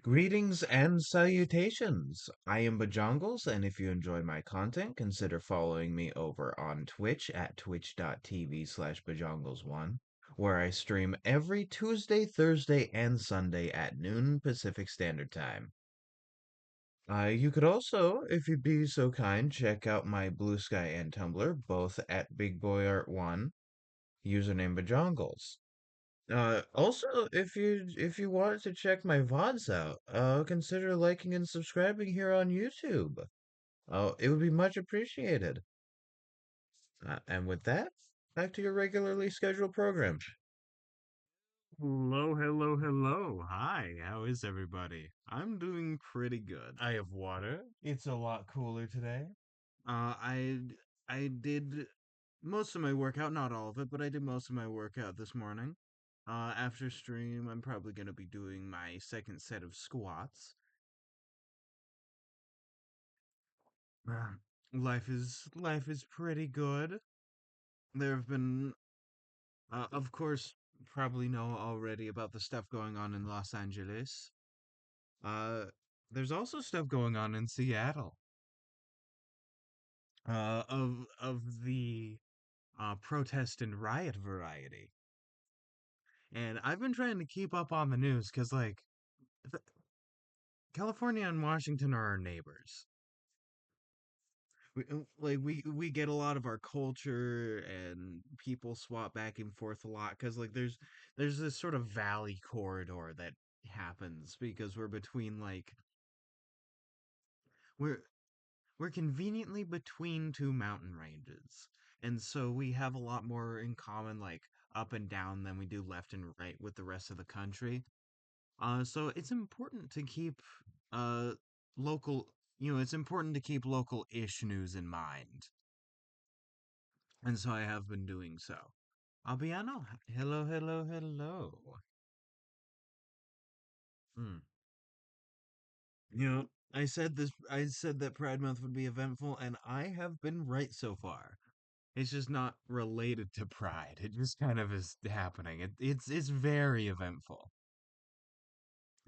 Greetings and salutations. I am Bajongles, and if you enjoy my content, consider following me over on Twitch at twitch.tv/Bajongles1, where I stream every Tuesday, Thursday, and Sunday at noon Pacific Standard Time. You could also, if you'd be so kind, check out my Bluesky and Tumblr, both at BigBoyArt1, username Bajongles. Also, if you wanted to check my VODs out, consider liking and subscribing here on YouTube. It would be much appreciated. And with that, back to your regularly scheduled program. Hello, hello, hello. Hi, how is everybody? I'm doing pretty good. I have water. It's a lot cooler today. Uh, I I did most of my workout, not all of it, but I did most of my workout this morning. After stream, I'm probably gonna be doing my second set of squats. Uh, life is pretty good. There have been, of course, probably know already about the stuff going on in Los Angeles. Uh, there's also stuff going on in Seattle. Of the protest and riot variety. And I've been trying to keep up on the news because, like, California and Washington are our neighbors. We get a lot of our culture and people swap back and forth a lot because there's this sort of valley corridor that happens because we're we're conveniently between two mountain ranges. And so we have a lot more in common, like up and down, than we do left and right with the rest of the country. So it's important to keep uh local, it's important to keep local-ish news in mind. And so I have been doing so. Albiano, hello, hello, hello. Hmm. I said that Pride Month would be eventful, and I have been right so far. It's just not related to Pride. It just kind of is happening. It's very eventful.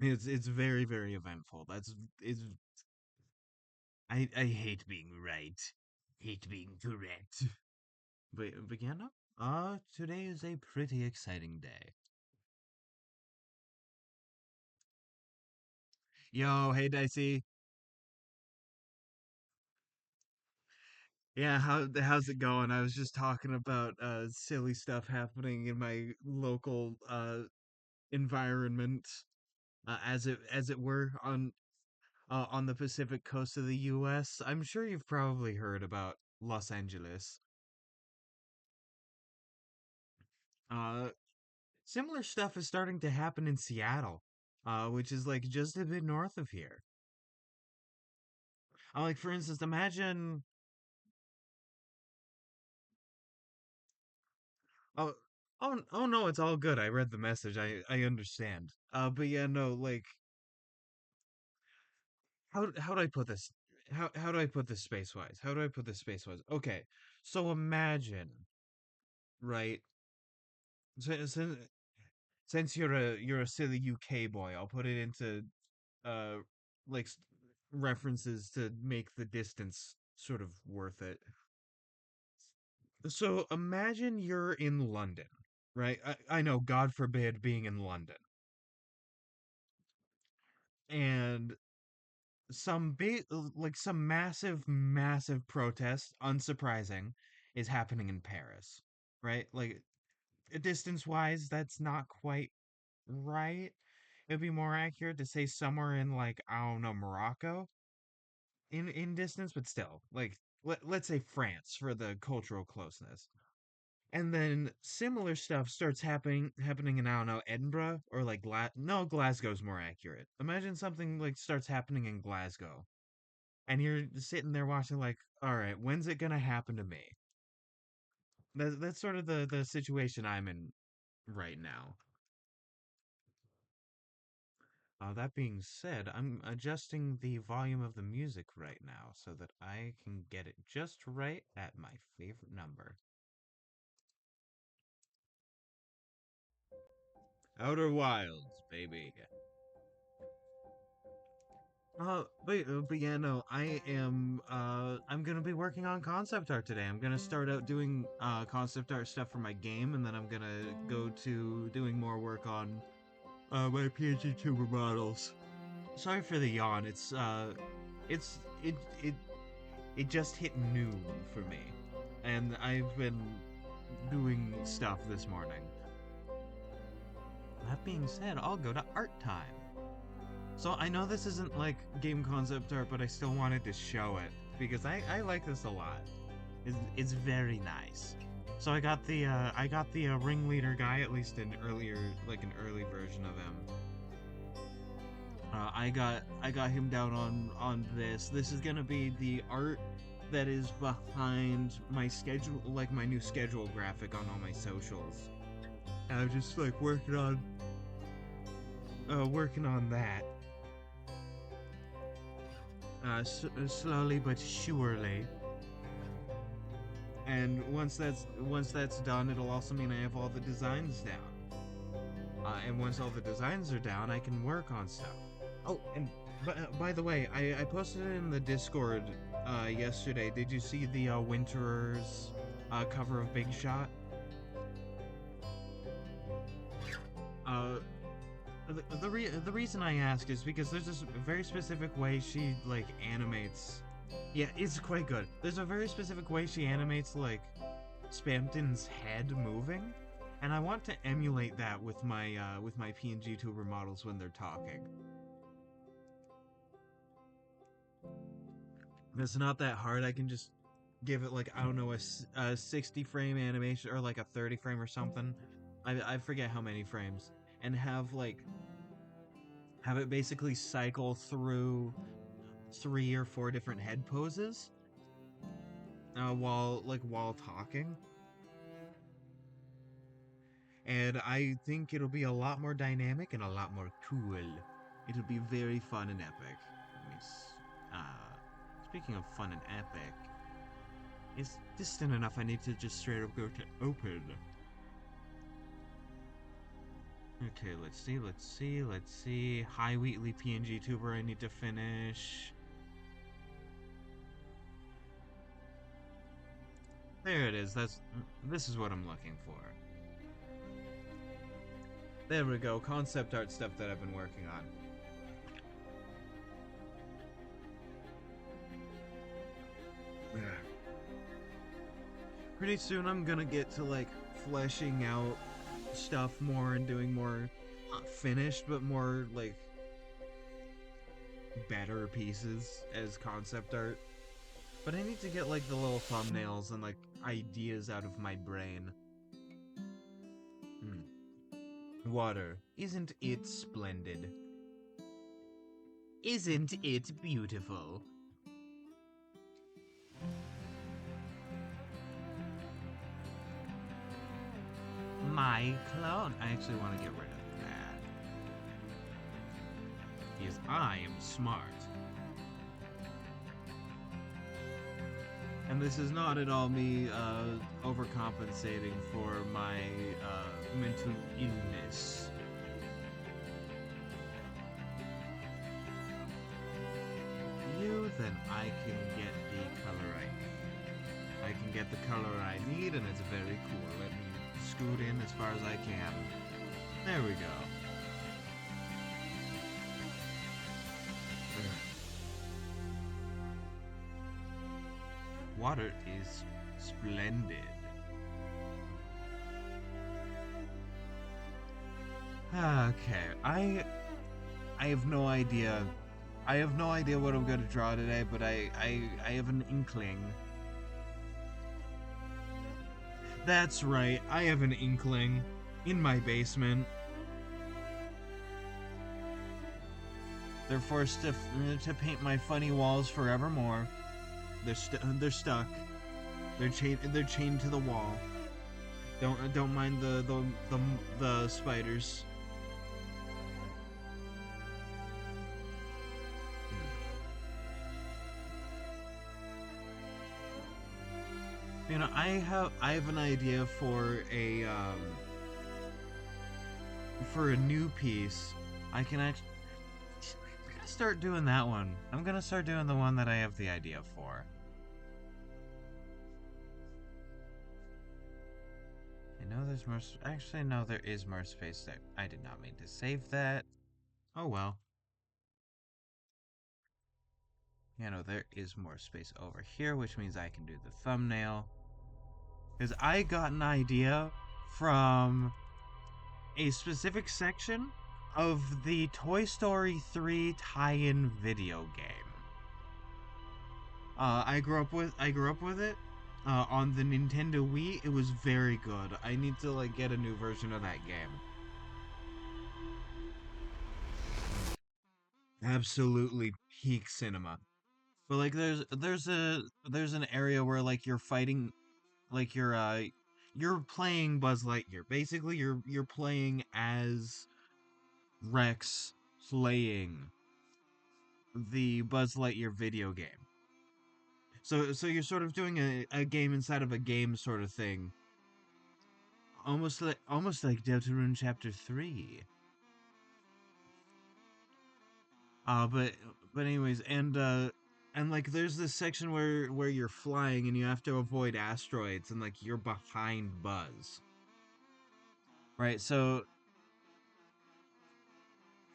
It's very very eventful. It's I hate being right. Hate being correct. But yeah, no. Today is a pretty exciting day. Yo, hey Dicey. Yeah, how's it going? I was just talking about silly stuff happening in my local environment, as it were, on the Pacific coast of the US. I'm sure you've probably heard about Los Angeles. Uh, Similar stuff is starting to happen in Seattle, which is like just a bit north of here. Like for instance, imagine. Oh, oh no, it's all good. I read the message. I understand. But yeah, no, like how do I put this? How do I put this space wise? How do I put this space wise? Okay, so imagine, right? Since, since you're a silly UK boy, I'll put it into uh like references to make the distance sort of worth it. So imagine you're in London, right? I know, God forbid, being in London, and some massive, massive protest, unsurprising, is happening in Paris, right? Like distance wise, that's not quite right. It'd be more accurate to say somewhere in, like, I don't know, Morocco in distance, but still, like, let's say France for the cultural closeness. And then similar stuff starts happening in, I don't know, Edinburgh, or like no, Glasgow's more accurate. Imagine something like starts happening in Glasgow, and you're sitting there watching, like, all right, when's it gonna happen to me? That's sort of the situation I'm in right now. That being said, I'm adjusting the volume of the music right now so that I can get it just right at my favorite number. Outer Wilds, baby. But yeah, no, I'm gonna be working on concept art today. I'm gonna start out doing concept art stuff for my game, and then I'm gonna go to doing more work on my PNGtuber models. Sorry for the yawn. It's it just hit noon for me, and I've been doing stuff this morning. That being said, I'll go to art time. So I know this isn't like game concept art, but I still wanted to show it because I like this a lot. It's very nice. So I got the ringleader guy, at least an early version of him. I got him down on this. This is gonna be the art that is behind my schedule, like my new schedule graphic on all my socials. I'm just like working on that. Slowly but surely. And once that's done, it'll also mean I have all the designs down. And once all the designs are down, I can work on stuff. Oh, and by the way, I posted it in the Discord yesterday. Did you see the Winterers cover of Big Shot? Uh, the reason I asked is because there's this very specific way she like animates. Yeah, it's quite good. There's a very specific way she animates like Spamton's head moving, and I want to emulate that with my PNGtuber models when they're talking. It's not that hard. I can just give it like I don't know a 60 frame animation or like a 30 frame or something. I forget how many frames, and have it basically cycle through 3 or 4 different head poses while talking. And I think it'll be a lot more dynamic and a lot more cool. It'll be very fun and epic. Speaking of fun and epic, it's distant enough I need to just straight up go to open. Okay, let's see. Hi Wheatley PNGtuber I need to finish. There it is. This is what I'm looking for. There we go. Concept art stuff that I've been working on. Pretty soon I'm gonna get to like fleshing out stuff more and doing more, not finished, but more like better pieces as concept art. But I need to get like the little thumbnails and like ideas out of my brain. Water, isn't it splendid? Isn't it beautiful? My clone. I actually want to get rid of that. Because I am smart. And this is not at all me overcompensating for my mental illness. Then I can get the color I need. I can get the color I need, and it's very cool. Let me scoot in as far as I can. There we go. Water is splendid. Okay, I have no idea. I have no idea what I'm going to draw today, but I have an inkling. That's right, I have an inkling in my basement. They're forced to paint my funny walls forevermore. They're stuck. They're chained to the wall. Don't mind the spiders. You know, I have an idea for a new piece. I can actually. We gotta start doing that one. I'm gonna start doing the one that I have the idea for. I know there's more... Actually, no, there is more space there. I did not mean to save that. Oh well. You know, there is more space over here, which means I can do the thumbnail. Because I got an idea from a specific section of the Toy Story 3 tie-in video game. I grew up with it on the Nintendo Wii. It was very good. I need to like get a new version of that game. Absolutely peak cinema. But like there's an area where like you're fighting, like you're playing Buzz Lightyear. Basically you're playing as Rex playing the Buzz Lightyear video game. So you're sort of doing a game inside of a game sort of thing. Almost like Deltarune Chapter 3. But anyways, and like there's this section where you're flying and you have to avoid asteroids and like you're behind Buzz. Right? So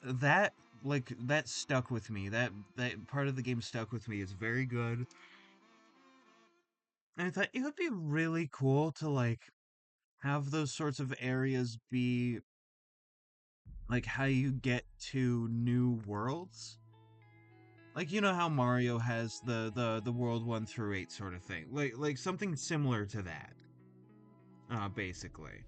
that that stuck with me. That part of the game stuck with me. It's very good. And I thought it would be really cool to like have those sorts of areas be like how you get to new worlds. Like you know how Mario has the world 1 through 8 sort of thing. Like something similar to that. Basically.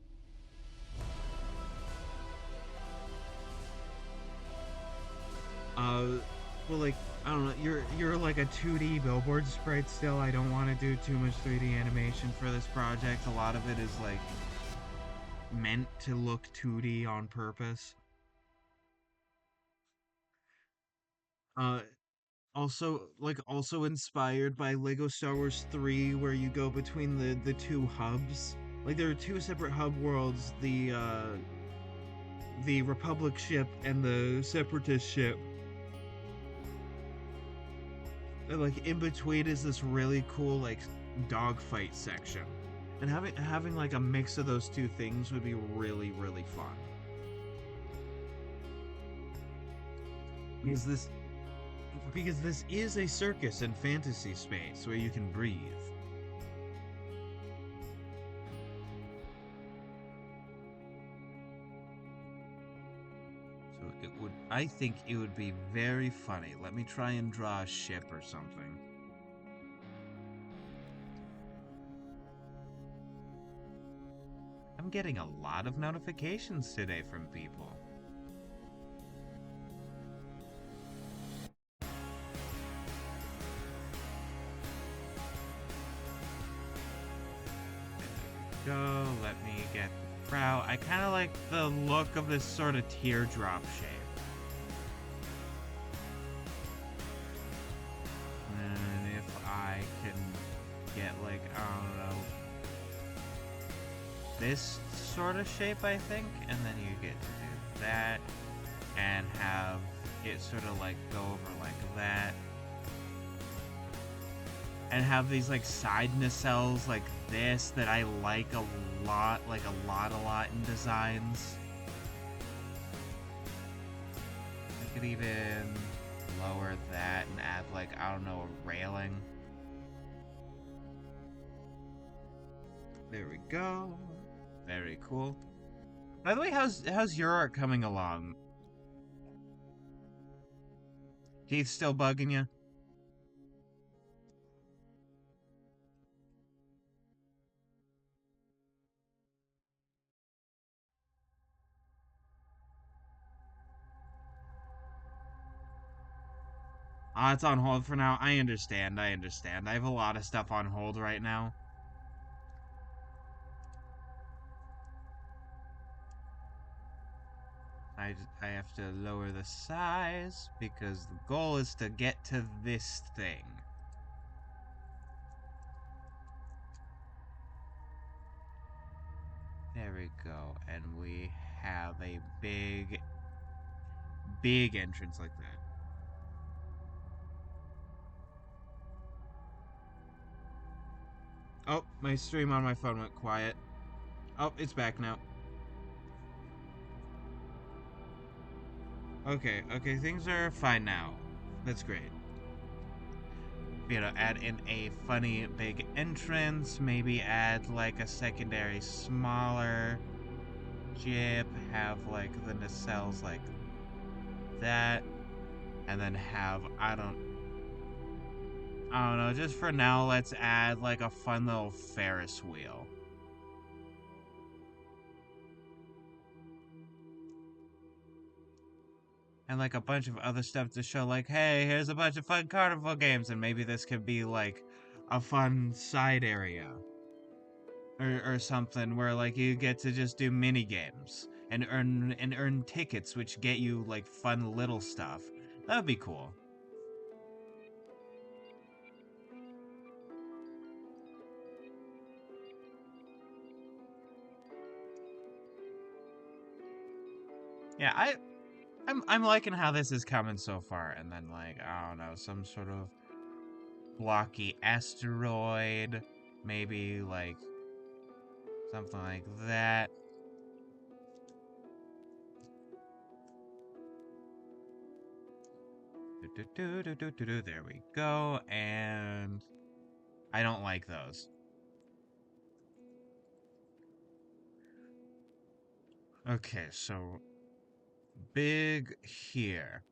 Uh well like I don't know, you're like a 2D billboard sprite still. I don't want to do too much 3D animation for this project. A lot of it is like meant to look 2D on purpose. Uh also inspired by Lego Star Wars 3 where you go between the two hubs. Like there are two separate hub worlds, the Republic ship and the Separatist ship. And like in between is this really cool like dogfight section. And having like a mix of those two things would be really, really fun. Because this is a circus and fantasy space where you can breathe. So I think it would be very funny. Let me try and draw a ship or something. I'm getting a lot of notifications today from people. Go, let me get the brow. I kind of like the look of this sort of teardrop shape. And if I can get like, I don't know, this sort of shape, I think, and then you get to do that and have it sort of like go over like that. And have these like side nacelles like this that I like a lot in designs. I could even lower that and add like, I don't know, a railing. There we go. Very cool. By the way, how's your art coming along? Keith still bugging you? It's on hold for now. I understand. I have a lot of stuff on hold right now. I have to lower the size because the goal is to get to this thing. There we go. And we have a big entrance like that. Oh, my stream on my phone went quiet. Oh, it's back now. Okay, things are fine now. That's great. Add in a funny big entrance, maybe add like a secondary smaller jib, have like the nacelles like that, and then have I don't know, just for now let's add like a fun little Ferris wheel. And like a bunch of other stuff to show like, hey, here's a bunch of fun carnival games, and maybe this could be like a fun side area. Or something where like you get to just do mini games and earn tickets which get you like fun little stuff. That would be cool. Yeah, I'm liking how this is coming so far, and then like I don't know, some sort of blocky asteroid, maybe like something like that. There we go, and I don't like those. Okay, so big here.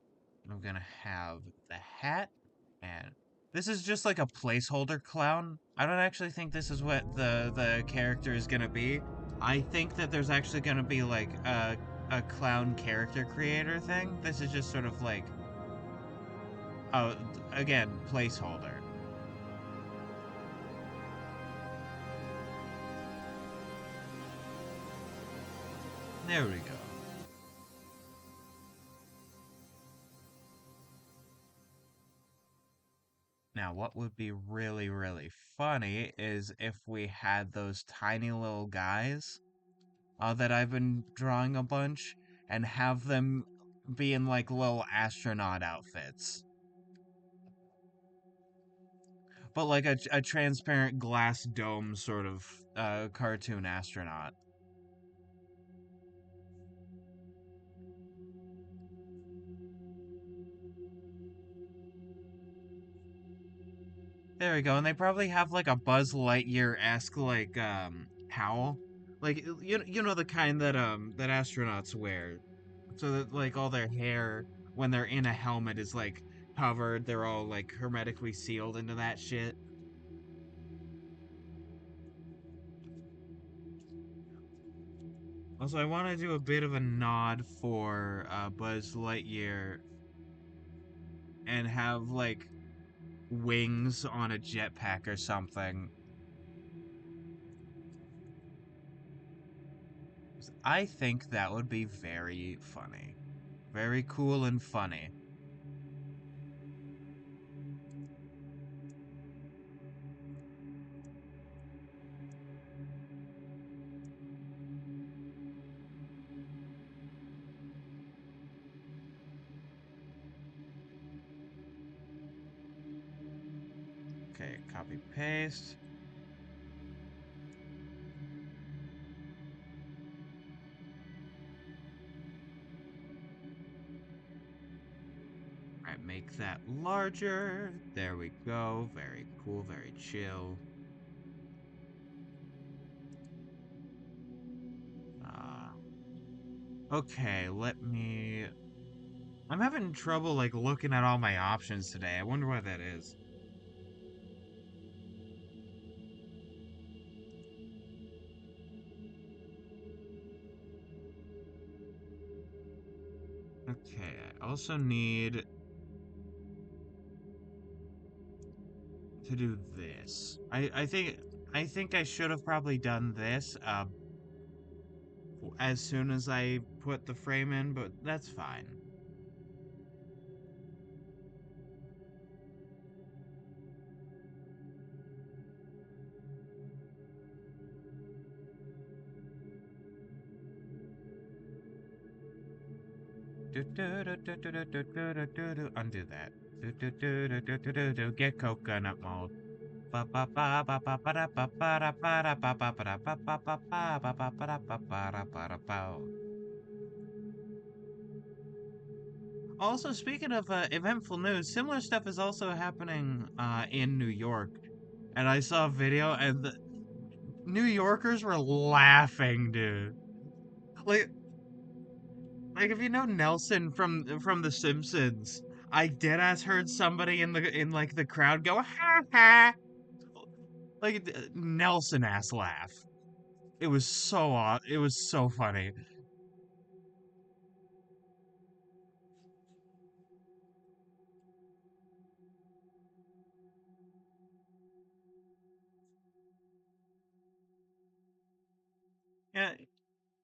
I'm gonna have the hat, and this is just like a placeholder clown. I don't actually think this is what the character is gonna be. I think that there's actually gonna be like a clown character creator thing. This is just sort of like, oh, again, placeholder. There we go. Now, what would be really, really funny is if we had those tiny little guys that I've been drawing a bunch and have them be in like little astronaut outfits. But like a transparent glass dome sort of cartoon astronaut. There we go. And they probably have like a Buzz Lightyear-esque like cowl. Like you know the kind that astronauts wear. So that like all their hair when they're in a helmet is like covered. They're all like hermetically sealed into that shit. Also, I want to do a bit of a nod for Buzz Lightyear and have like wings on a jetpack or something. I think that would be very funny. Very cool and funny. Okay, copy paste. All right, make that larger. There we go. Very cool, very chill. Uh, okay, let me. I'm having trouble like looking at all my options today. I wonder why that is. Okay, I also need to do this. I think I should have probably done this as soon as I put the frame in, but that's fine. Undo that. Get coconut mode. Also, speaking of eventful news, similar stuff is also happening in New York. And I saw a video, and the New Yorkers were laughing, dude. Like, like if you know Nelson from The Simpsons, I dead ass heard somebody in like the crowd go ha ha, like Nelson ass laugh. It was so odd. It was so funny.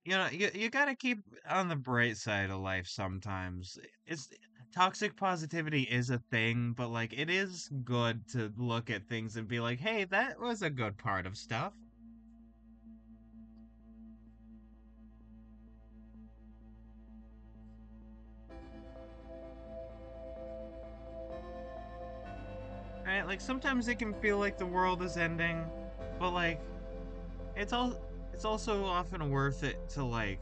Yeah, you gotta keep on the bright side of life sometimes. It's toxic positivity is a thing, but like it is good to look at things and be like, hey, that was a good part of stuff. Right? Like sometimes it can feel like the world is ending, but like it's all it's also often worth it to like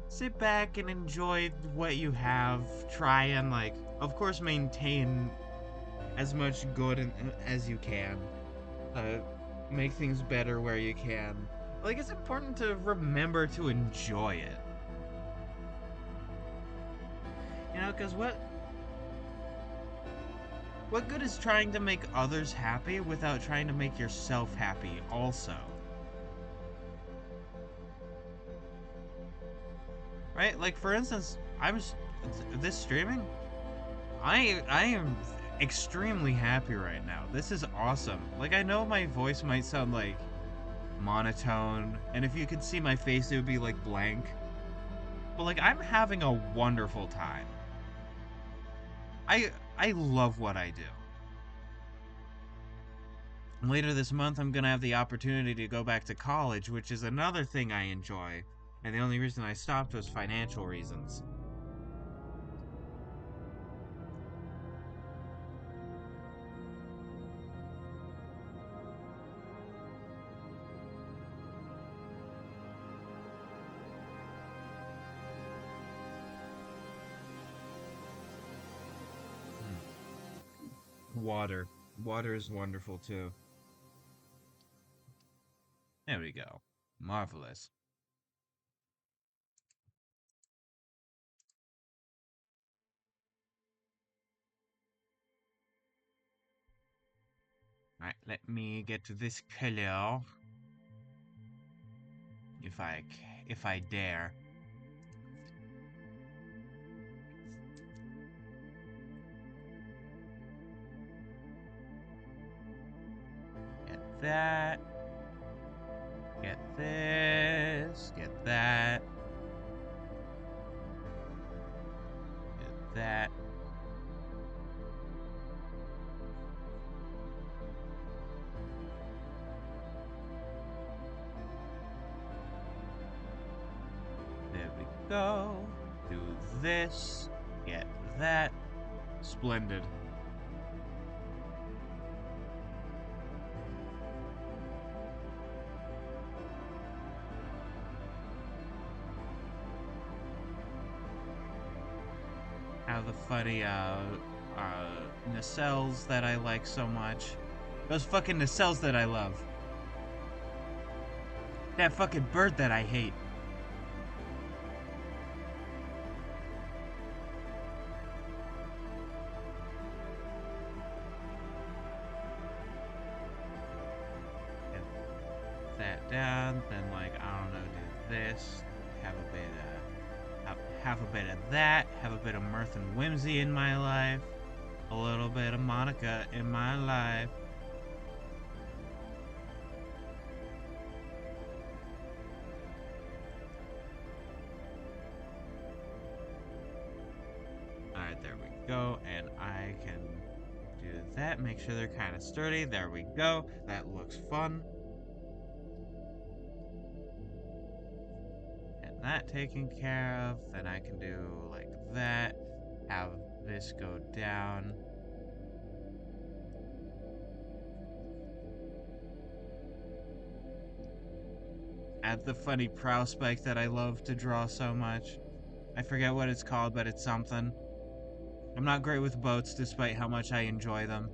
sit back and enjoy what you have, try and like of course maintain as much good as you can. Uh, make things better where you can. Like it's important to remember to enjoy it. You know, because what good is trying to make others happy without trying to make yourself happy also? Right? Like for instance, this streaming. I am extremely happy right now. This is awesome. Like I know my voice might sound like monotone, and if you could see my face, it would be like blank. But like I'm having a wonderful time. I love what I do. Later this month, I'm gonna have the opportunity to go back to college, which is another thing I enjoy. And the only reason I stopped was financial reasons. Water. Water is wonderful too. There we go. Marvelous. Alright, let me get to this color. If if I dare. Get that. Get this. Get that. Get that. There we go. Do this. Get that. Splendid. Have the funny nacelles that I like so much. Those fucking nacelles that I love. That fucking bird that I hate. Get that down, then like I don't know, do this. Have a bit have a bit of that. Have a bit of mirth and whimsy in my life. A little bit of Monica in my life. Alright, there we go. And I can do that. Make sure they're kind of sturdy. There we go. That looks fun. And that taken care of. Then I can do like that. Have this go down. at the funny prospect that I love to draw so much. I forget what it's called, but it's something. I'm not great with boats despite how much I enjoy them.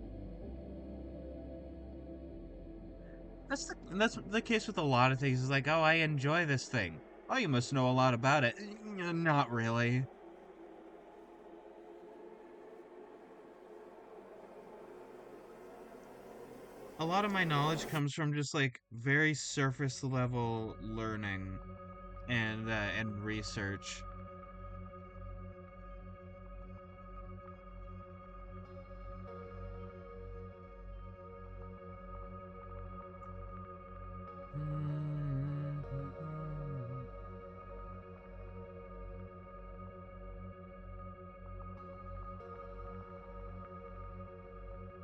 That's the case with a lot of things. It's like, oh, I enjoy this thing. Oh, you must know a lot about it. Not really. A lot of my knowledge comes from just like very surface level learning and research.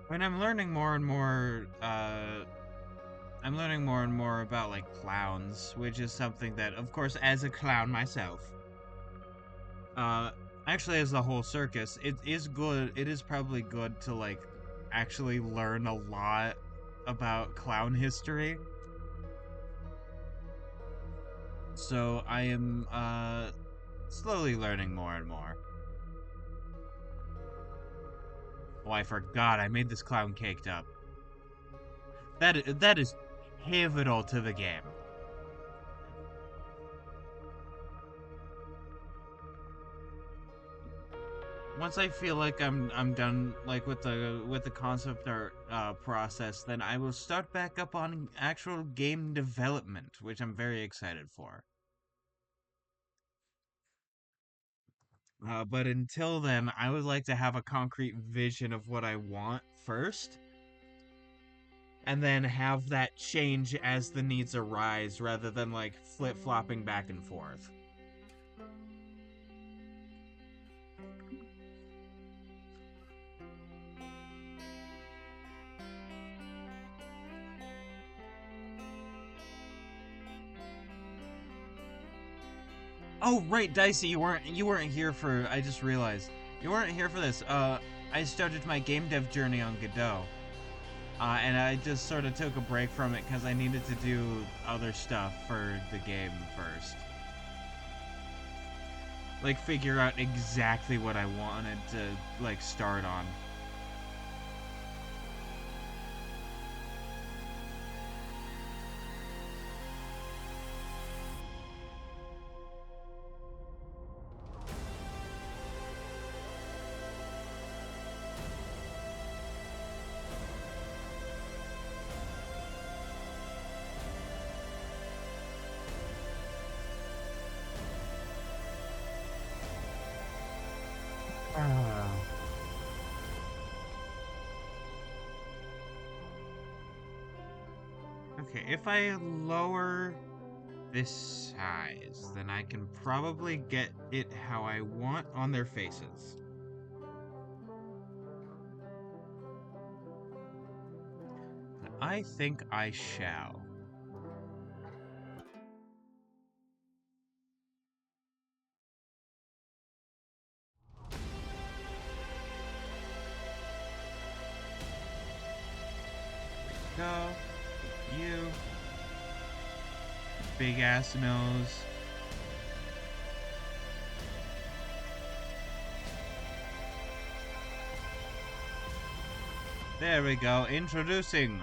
When I'm learning more and more, I'm learning more and more about like clowns, which is something that, of course, as a clown myself, uh, actually as the whole circus, it is good. It is probably good to like actually learn a lot about clown history. So I am slowly learning more and more. Oh, I forgot I made this clown caked up. That is pivotal to the game. Once I feel like I'm done like with the concept art process, then I will start back up on actual game development, which I'm very excited for. But until then, I would like to have a concrete vision of what I want first, and then have that change as the needs arise rather than like flip flopping back and forth. Oh right, Dicey, you weren't here for. I just realized you weren't here for this. I started my game dev journey on Godot, and I just sort of took a break from it because I needed to do other stuff for the game first. Like figure out exactly what I wanted to like start on. Ah. Okay, if I lower this size, then I can probably get it how I want on their faces. I think I shall. Go, you, big ass nose. There we go, introducing.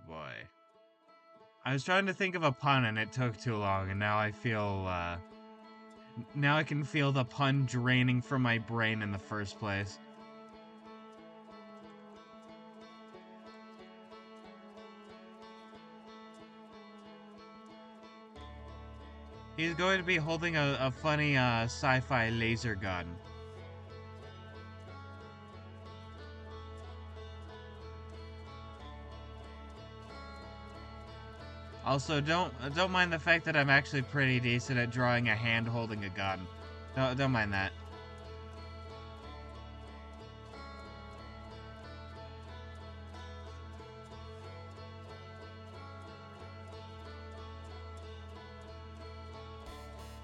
Boy. I was trying to think of a pun and it took too long, and now I can feel the pun draining from my brain in the first place. He's going to be holding a funny sci-fi laser gun. Also, don't mind the fact that I'm actually pretty decent at drawing a hand holding a gun. Don't mind that.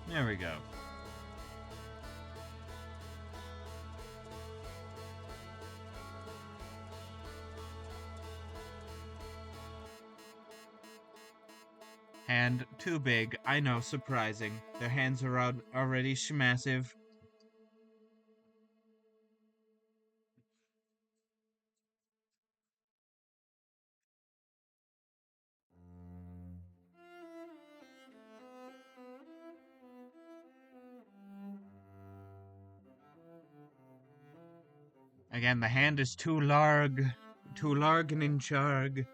There we go. Hand too big. I know, surprising. Their hands are already massive. Again, the hand is too large and in charg.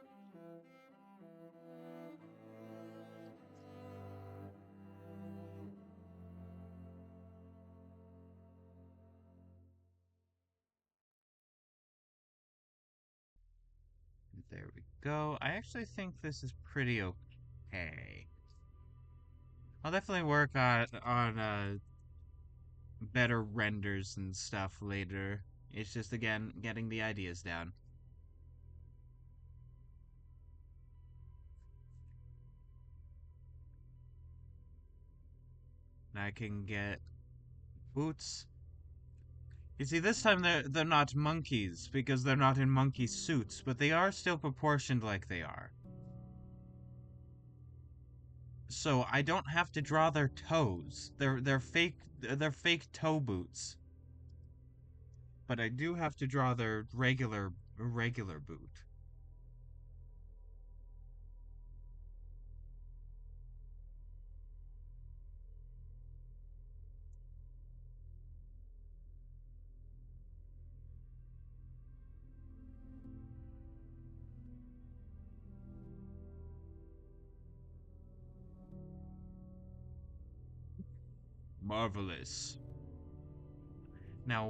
There we go. I actually think this is pretty okay. I'll definitely work on better renders and stuff later. It's just again getting the ideas down. And I can get boots. You see, this time they're not monkeys because they're not in monkey suits, but they are still proportioned like they are. So I don't have to draw their toes. They're fake toe boots. But I do have to draw their regular boot. Marvelous. Now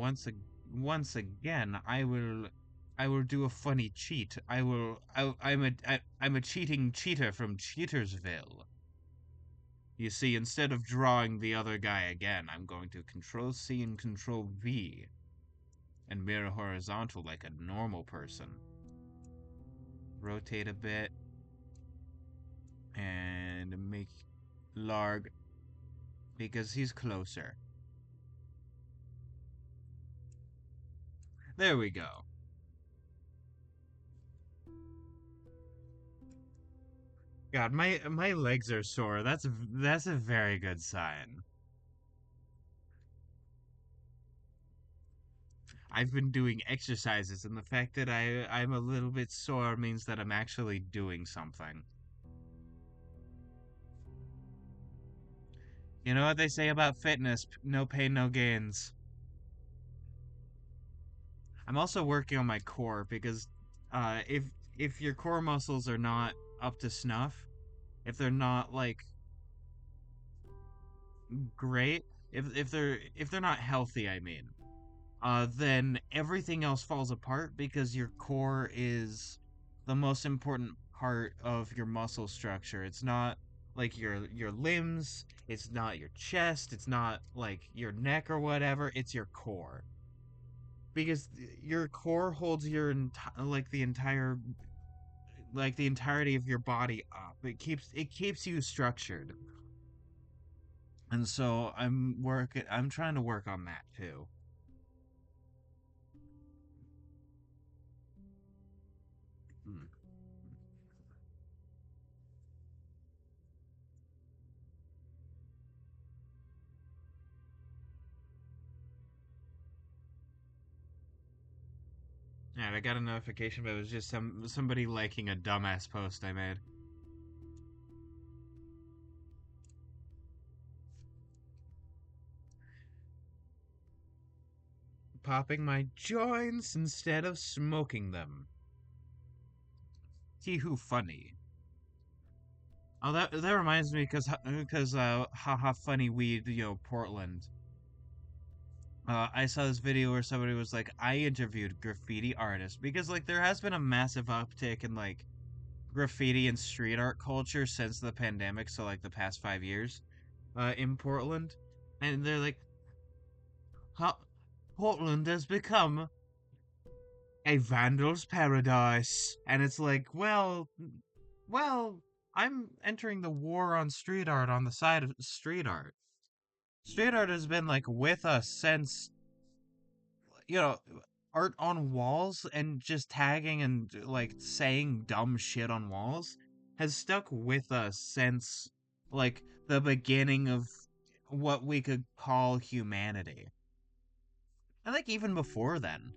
once again I will do a funny cheat. I'm a cheating cheater from Cheatersville. You see, instead of drawing the other guy again, I'm going to Control C and Control V and mirror horizontal like a normal person. Rotate a bit and make Larg because he's closer. There we go. God, my legs are sore. That's a very good sign. I've been doing exercises, and the fact that I'm a little bit sore means that I'm actually doing something. You know what they say about fitness? No pain, no gains. I'm also working on my core because if your core muscles are not up to snuff, if they're not like great, if they're not healthy, I mean, then everything else falls apart because your core is the most important part of your muscle structure. It's not like your limbs, it's not your chest, it's not like your neck or whatever, it's your core. Because your core holds like the entirety of your body up. It keeps you structured. And so I'm trying to work on that too. Hmm. Yeah, I got a notification, but it was just somebody liking a dumbass post I made. Popping my joints instead of smoking them. He who funny. Oh, that reminds me because haha funny weed, Portland. I saw this video where somebody was like, I interviewed graffiti artists because like there has been a massive uptick in like graffiti and street art culture since the pandemic, so like the past 5 years, in Portland, and they're like, how Portland has become a vandal's paradise, and it's like, well, I'm entering the war on street art on the side of street art. street art has been like with us since, you know, art on walls and just tagging and like saying dumb shit on walls has stuck with us since like the beginning of what we could call humanity. I think even before then.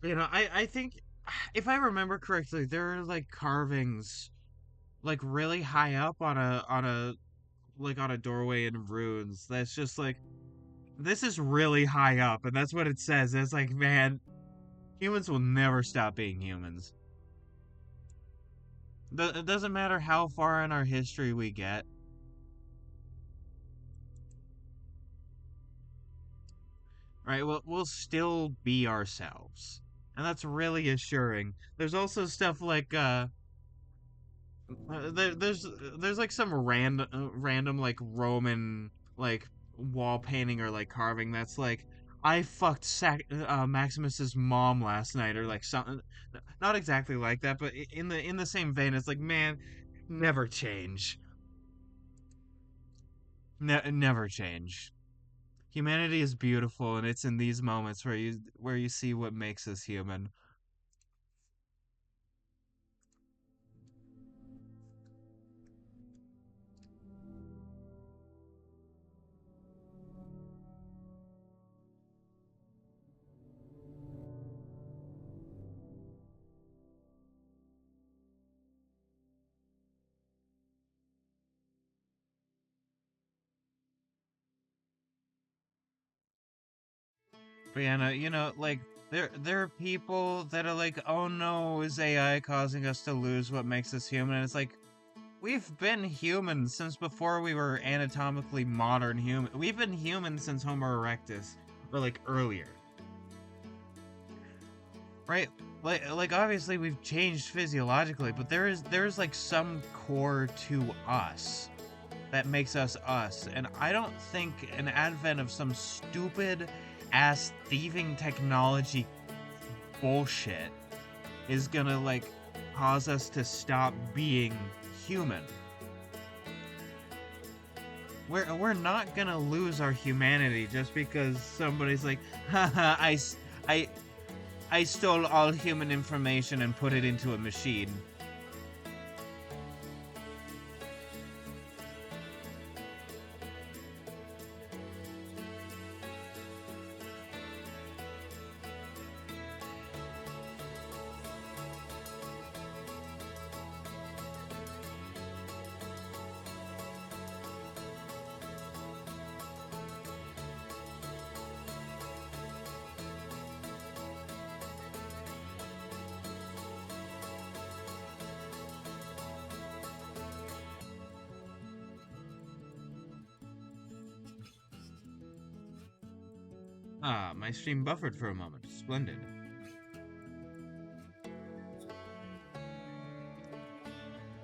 I think if I remember correctly, there are like carvings like really high up on a doorway in ruins. That's just like this is really high up, and that's what it says. It's like, man, humans will never stop being humans. It doesn't matter how far in our history we get, right? We'll still be ourselves, and that's really assuring. There's also stuff like there's like some random like Roman like wall painting or like carving that's like I fucked Maximus's mom last night or like something, not exactly like that, but in the same vein. It's like, man, never change, never change. Humanity is beautiful, and it's in these moments where you see what makes us human. But yeah, no, like there are people that are like, oh no, is AI causing us to lose what makes us human? And it's like we've been human since before we were anatomically modern human. We've been human since Homo erectus, or like earlier, right? Like obviously we've changed physiologically, but there's like some core to us that makes us us. And I don't think an advent of some stupid ass thieving technology bullshit is gonna like cause us to stop being human. We're not gonna lose our humanity just because somebody's like, haha, I I stole all human information and put it into a machine. Ah, my stream buffered for a moment. Splendid.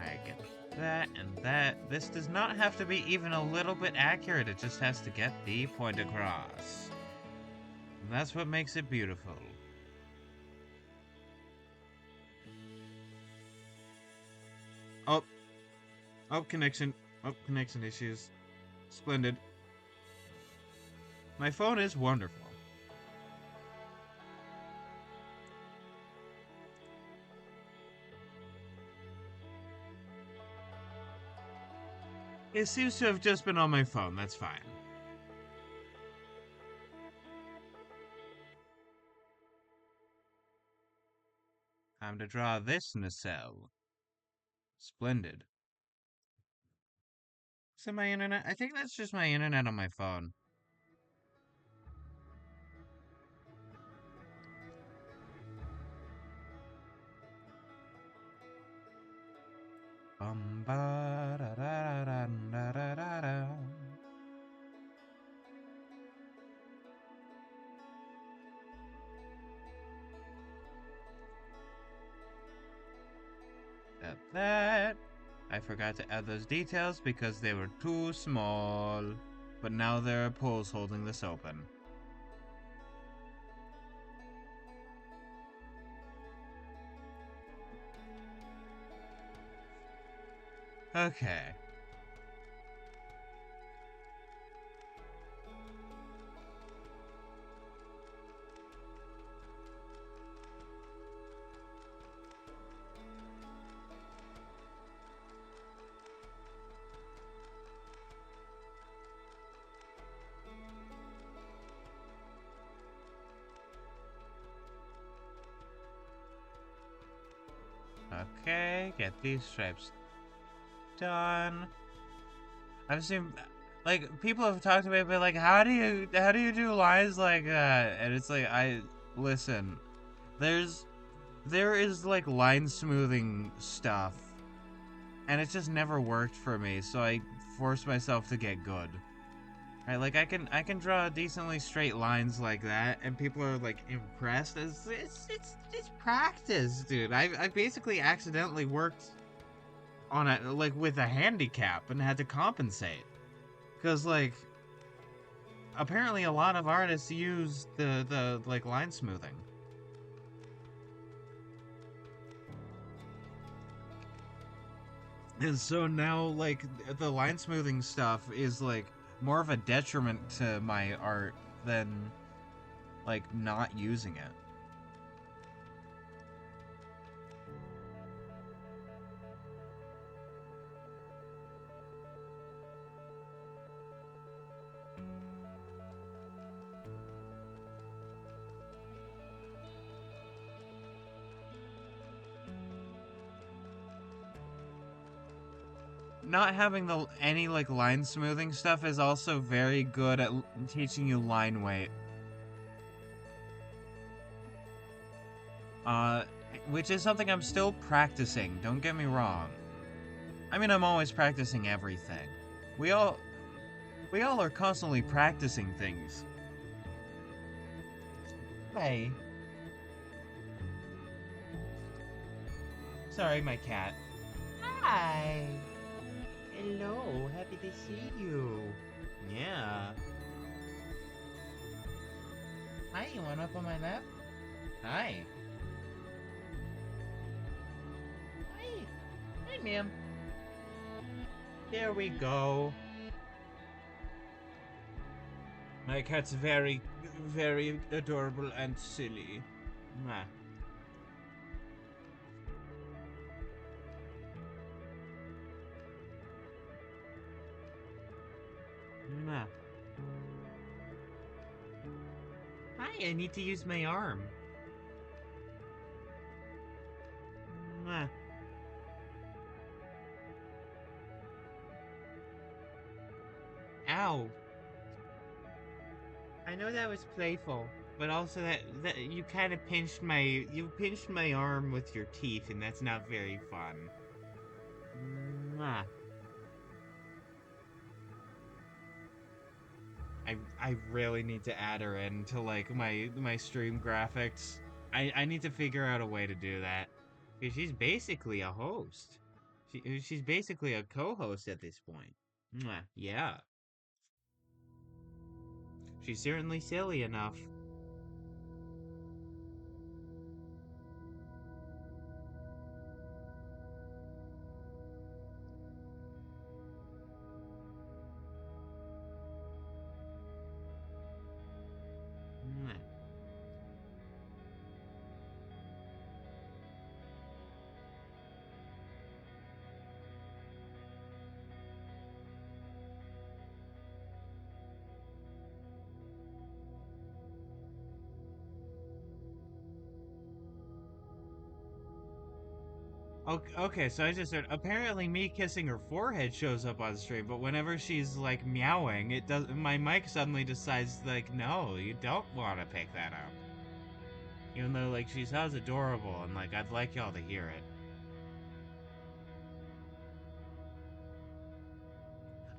I get that and that. This does not have to be even a little bit accurate, it just has to get the point across. And that's what makes it beautiful. Oh, connection. Oh, connection issues. Splendid. My phone is wonderful. It seems to have just been on my phone, that's fine. Time to draw this nacelle. Splendid. Is it my internet? I think that's just my internet on my phone. Bum ba da da da da da da da. at that. I forgot to add those details because they were too small. But now there are poles holding this open. Okay. Okay, get these stripes done. I've seen, like, people have talked to me, but like, how do you do lines like that? And it's like, listen, there's, there is like line smoothing stuff, and it just never worked for me, so I forced myself to get good. Right, like I can draw decently straight lines like that, and people are like impressed. It's practice, dude. I basically accidentally worked on it like with a handicap and had to compensate because like apparently a lot of artists use the like line smoothing. And so now, like, the line smoothing stuff is, like, more of a detriment to my art than, like, not using it. Not having any, like, line smoothing stuff is also very good at teaching you line weight. Uh, which is something I'm still practicing, don't get me wrong. I mean, I'm always practicing everything. We all, we all are constantly practicing things. Hey. Sorry, my cat. Hi. Hello, happy to see you. Yeah. Hi, you want up on my lap? Hi. Hi. Hi, ma'am. There we go. My cat's very, very adorable and silly. Mwah. Mwah. Hi, I need to use my arm. Mwah. Ow. I know that was playful, but also that you kind of pinched my arm with your teeth, and that's not very fun. Mwah. I really need to add her into like my stream graphics. I need to figure out a way to do that. Because she's basically a host. She's basically a co-host at this point. Mwah. Yeah. She's certainly silly enough. Mwah. Okay, so I just heard apparently me kissing her forehead shows up on stream, but whenever she's like meowing, it does my mic suddenly decides like no, you don't want to pick that up. Even though like she sounds adorable and like I'd like y'all to hear it.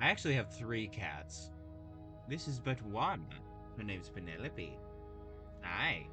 I actually have 3 cats. This is but one. Her name's Penelope. Hi.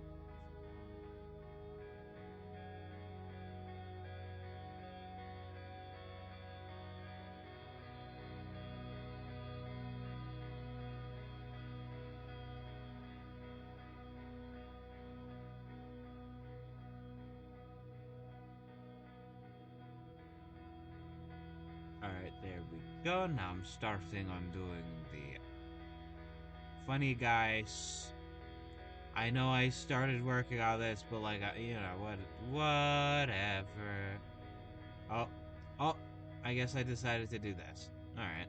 Alright, there we go. Now I'm starting on doing the funny guys. I know I started working on this, but like, you know, whatever. Oh, oh, I guess I decided to do this. Alright.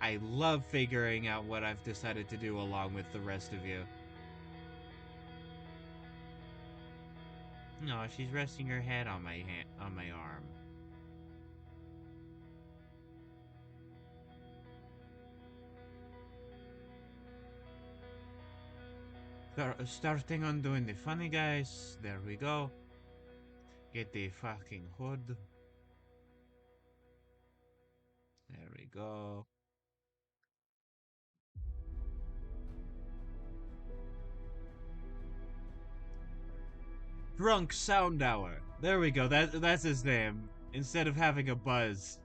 I love figuring out what I've decided to do along with the rest of you. No, she's resting her head on my hand, on my arm. Starting on doing the funny guys. There we go. Get the fucking hood. There we go. Drunk Sound Hour. There we go. That's his name. Instead of having a buzz,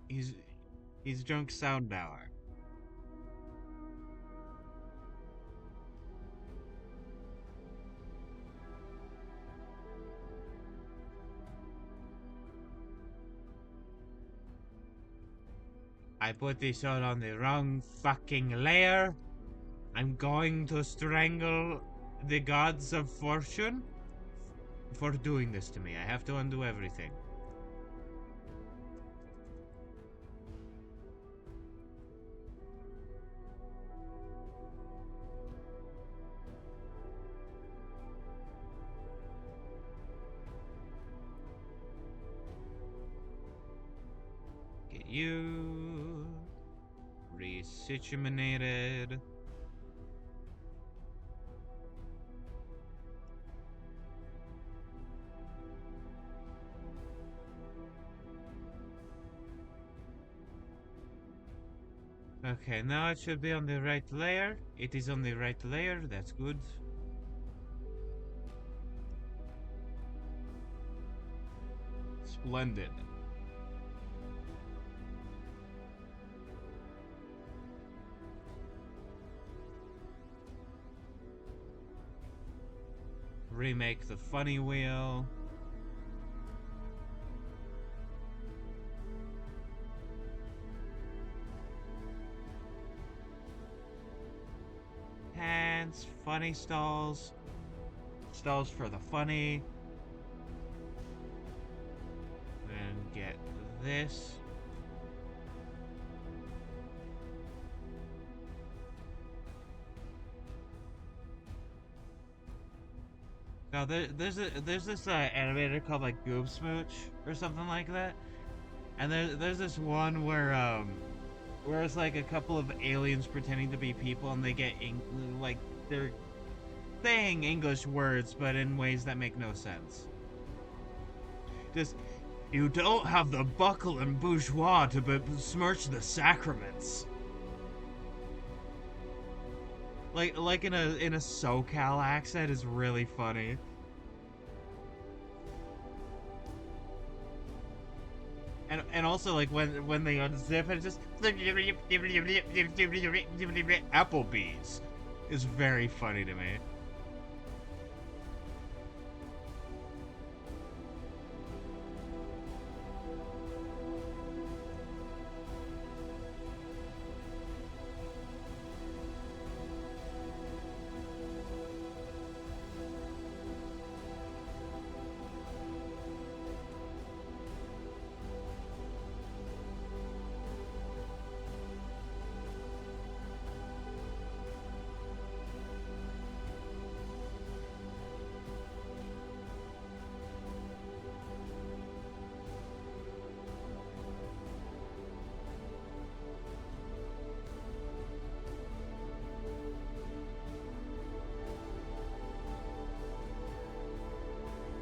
he's he's Drunk Sound Hour. I put this all on the wrong fucking layer. I'm going to strangle the gods of fortune for doing this to me. I have to undo everything. Get you resituated. Okay, now it should be on the right layer. It is on the right layer, that's good. Splendid. Remake the funny wheel. Hands, funny stalls. Stalls for the funny. Then get this. Now there's this animator called like Goob Smooch or something like that, and there's this one where it's like a couple of aliens pretending to be people and they get like they're saying English words but in ways that make no sense. Just you don't have the buckle and bourgeois to besmirch the sacraments. Like in a SoCal accent is really funny. And also like when they unzip it, just Applebee's is very funny to me.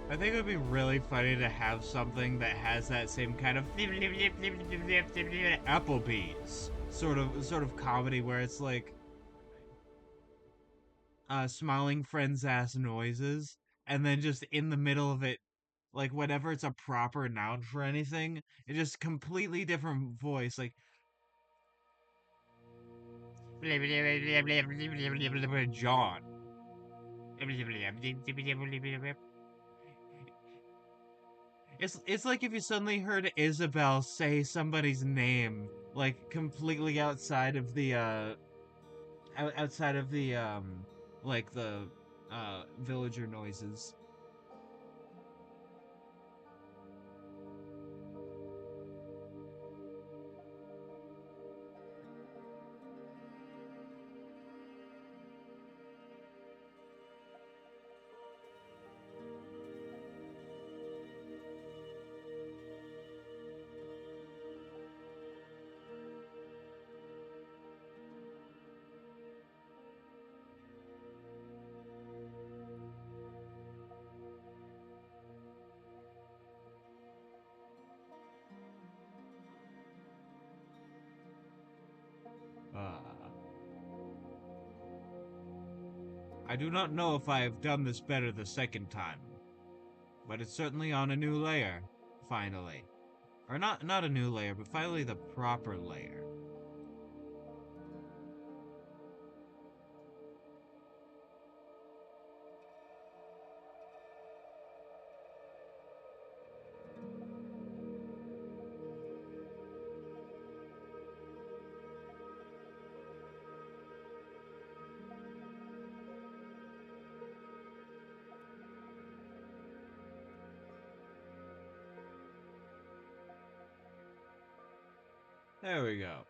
I think it would be really funny to have something that has that same kind of Applebee's sort of comedy where it's like smiling friends ass noises and then just in the middle of it like whenever it's a proper noun for anything, it's just completely different voice like John. It's like if you suddenly heard Isabel say somebody's name, like completely outside of the outside of the like the villager noises. Uh, I do not know if I have done this better the second time, but it's certainly on a new layer, finally. Or not a new layer, but finally the proper layer. There we go.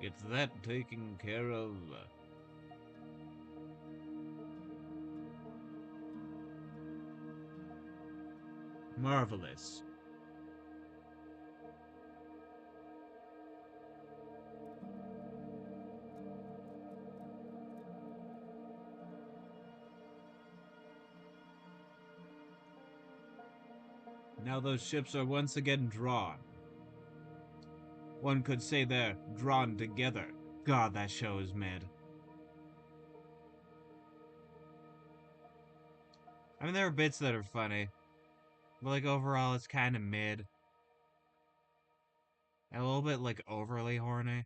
It's that taken care of. Marvelous. Now those ships are once again drawn. One could say they're drawn together. God, that show is mid. I mean, there are bits that are funny, but like overall, it's kind of mid. And a little bit like overly horny.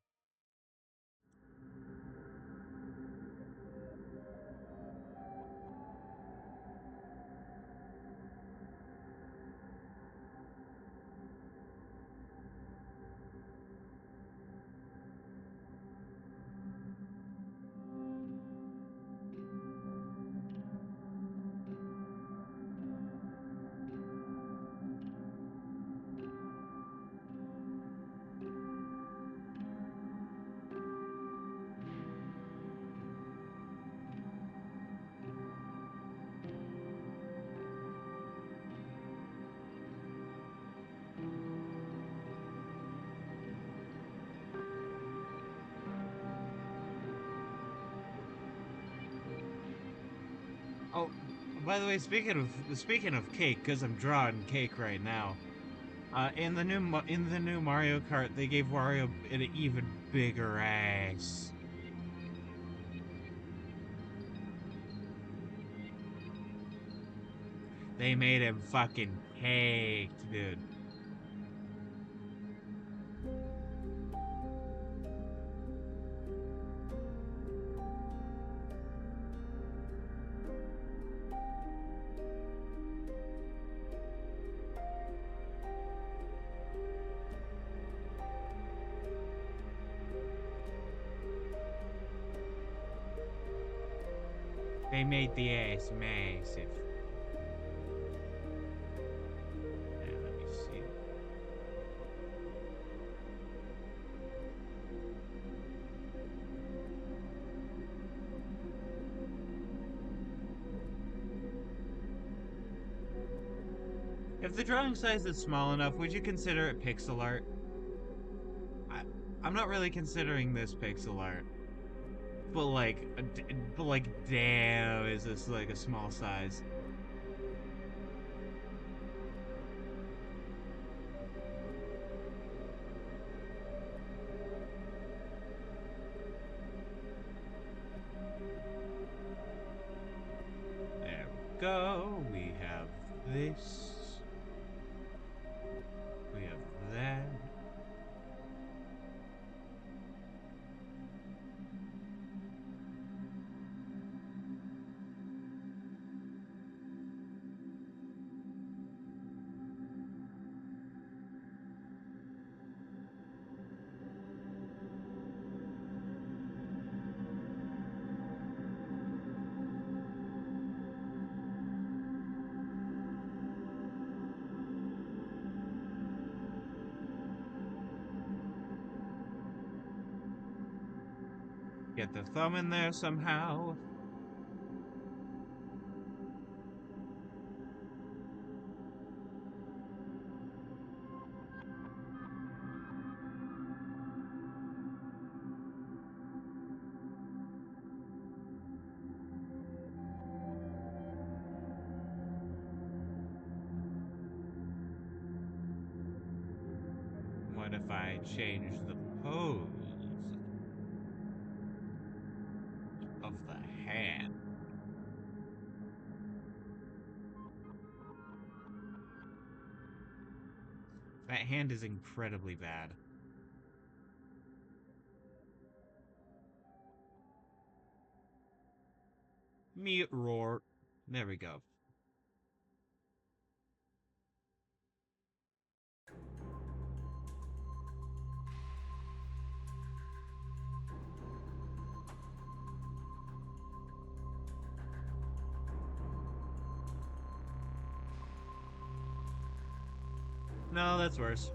Oh, by the way, speaking of cake, because I'm drawing cake right now. In the new Mario Kart, they gave Wario an even bigger ass. They made him fucking caked, dude. They made the ass massive. Yeah, let me see. If the drawing size is small enough, would you consider it pixel art? I, I'm not really considering this pixel art, but damn, is this like a small size? There we go. We have this. We get the thumb in there somehow. What if I change the pose of the hand? That hand is incredibly bad. Mute roar. There we go. No, that's worse.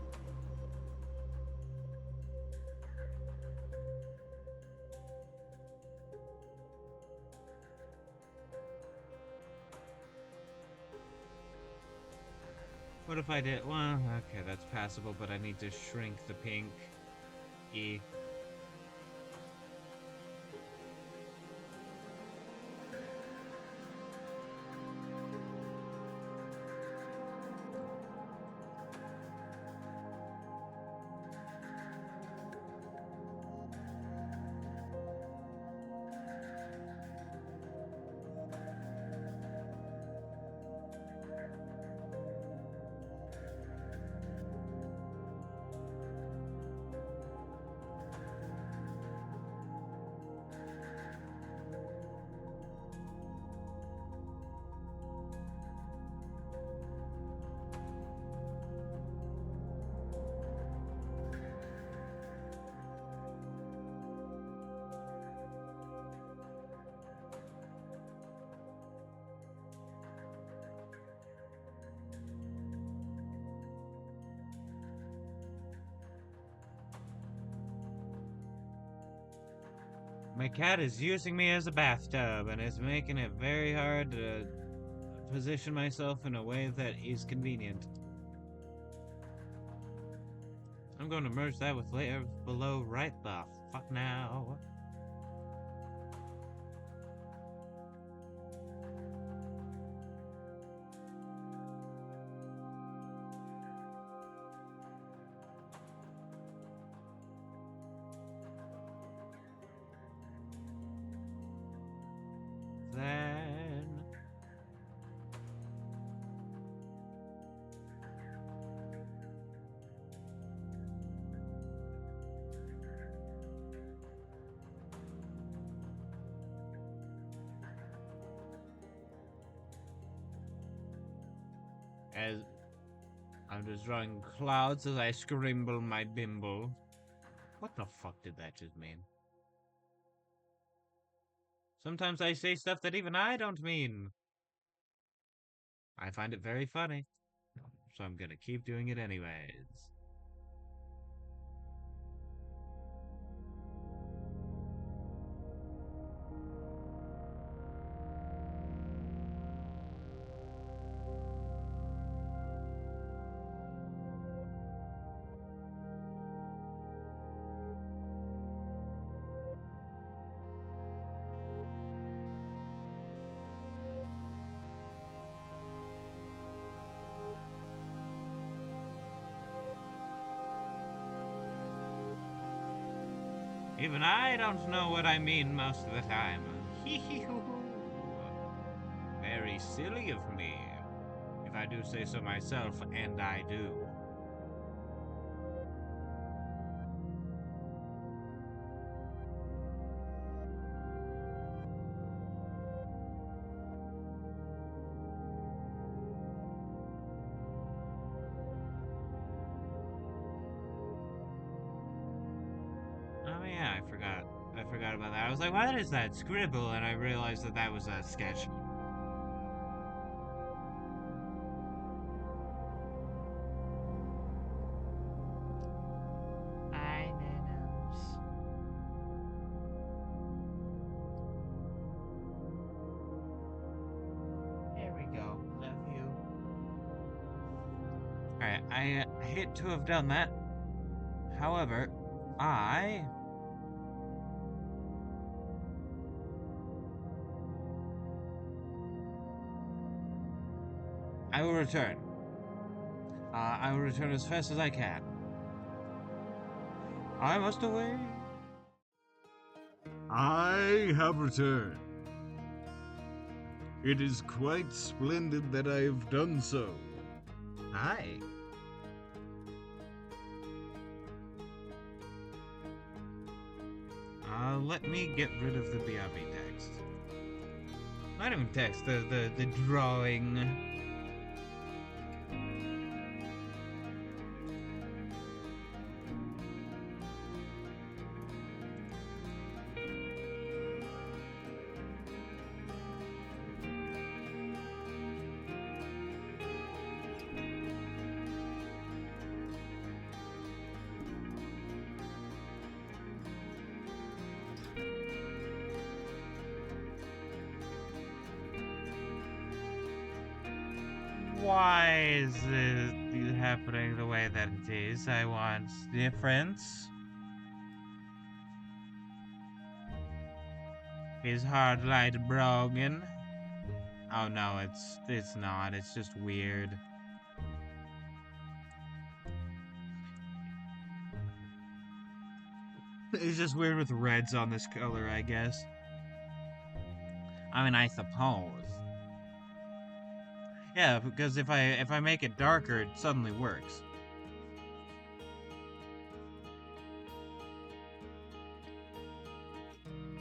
What if I did? Well, okay, that's passable, but I need to shrink the pink E. My cat is using me as a bathtub, and it's making it very hard to position myself in a way that is convenient. I'm going to merge that with layer below right the fuck now. Then as I'm just drawing clouds as I scrimble my bimble. What the fuck did that just mean? Sometimes I say stuff that even I don't mean. I find it very funny, so I'm gonna keep doing it anyways. Even I don't know what I mean most of the time. Very silly of me, if I do say so myself, and I do. Oh yeah, I forgot. I forgot about that. I was like, what is that scribble? And I realized that that was a sketch. Hi, Nanoms. Alright, I hate to have done that. However, I I will return. I will return as fast as I can. I must away. I have returned. It is quite splendid that I have done so. Hi. Let me get rid of the BRB text. Not even text, the drawing. Why is it happening the way that it is? I want difference. Is hard light broken? Oh no, it's not. It's just weird. It's just weird with reds on this color, I guess. I mean, I suppose. Yeah, because if I make it darker, it suddenly works.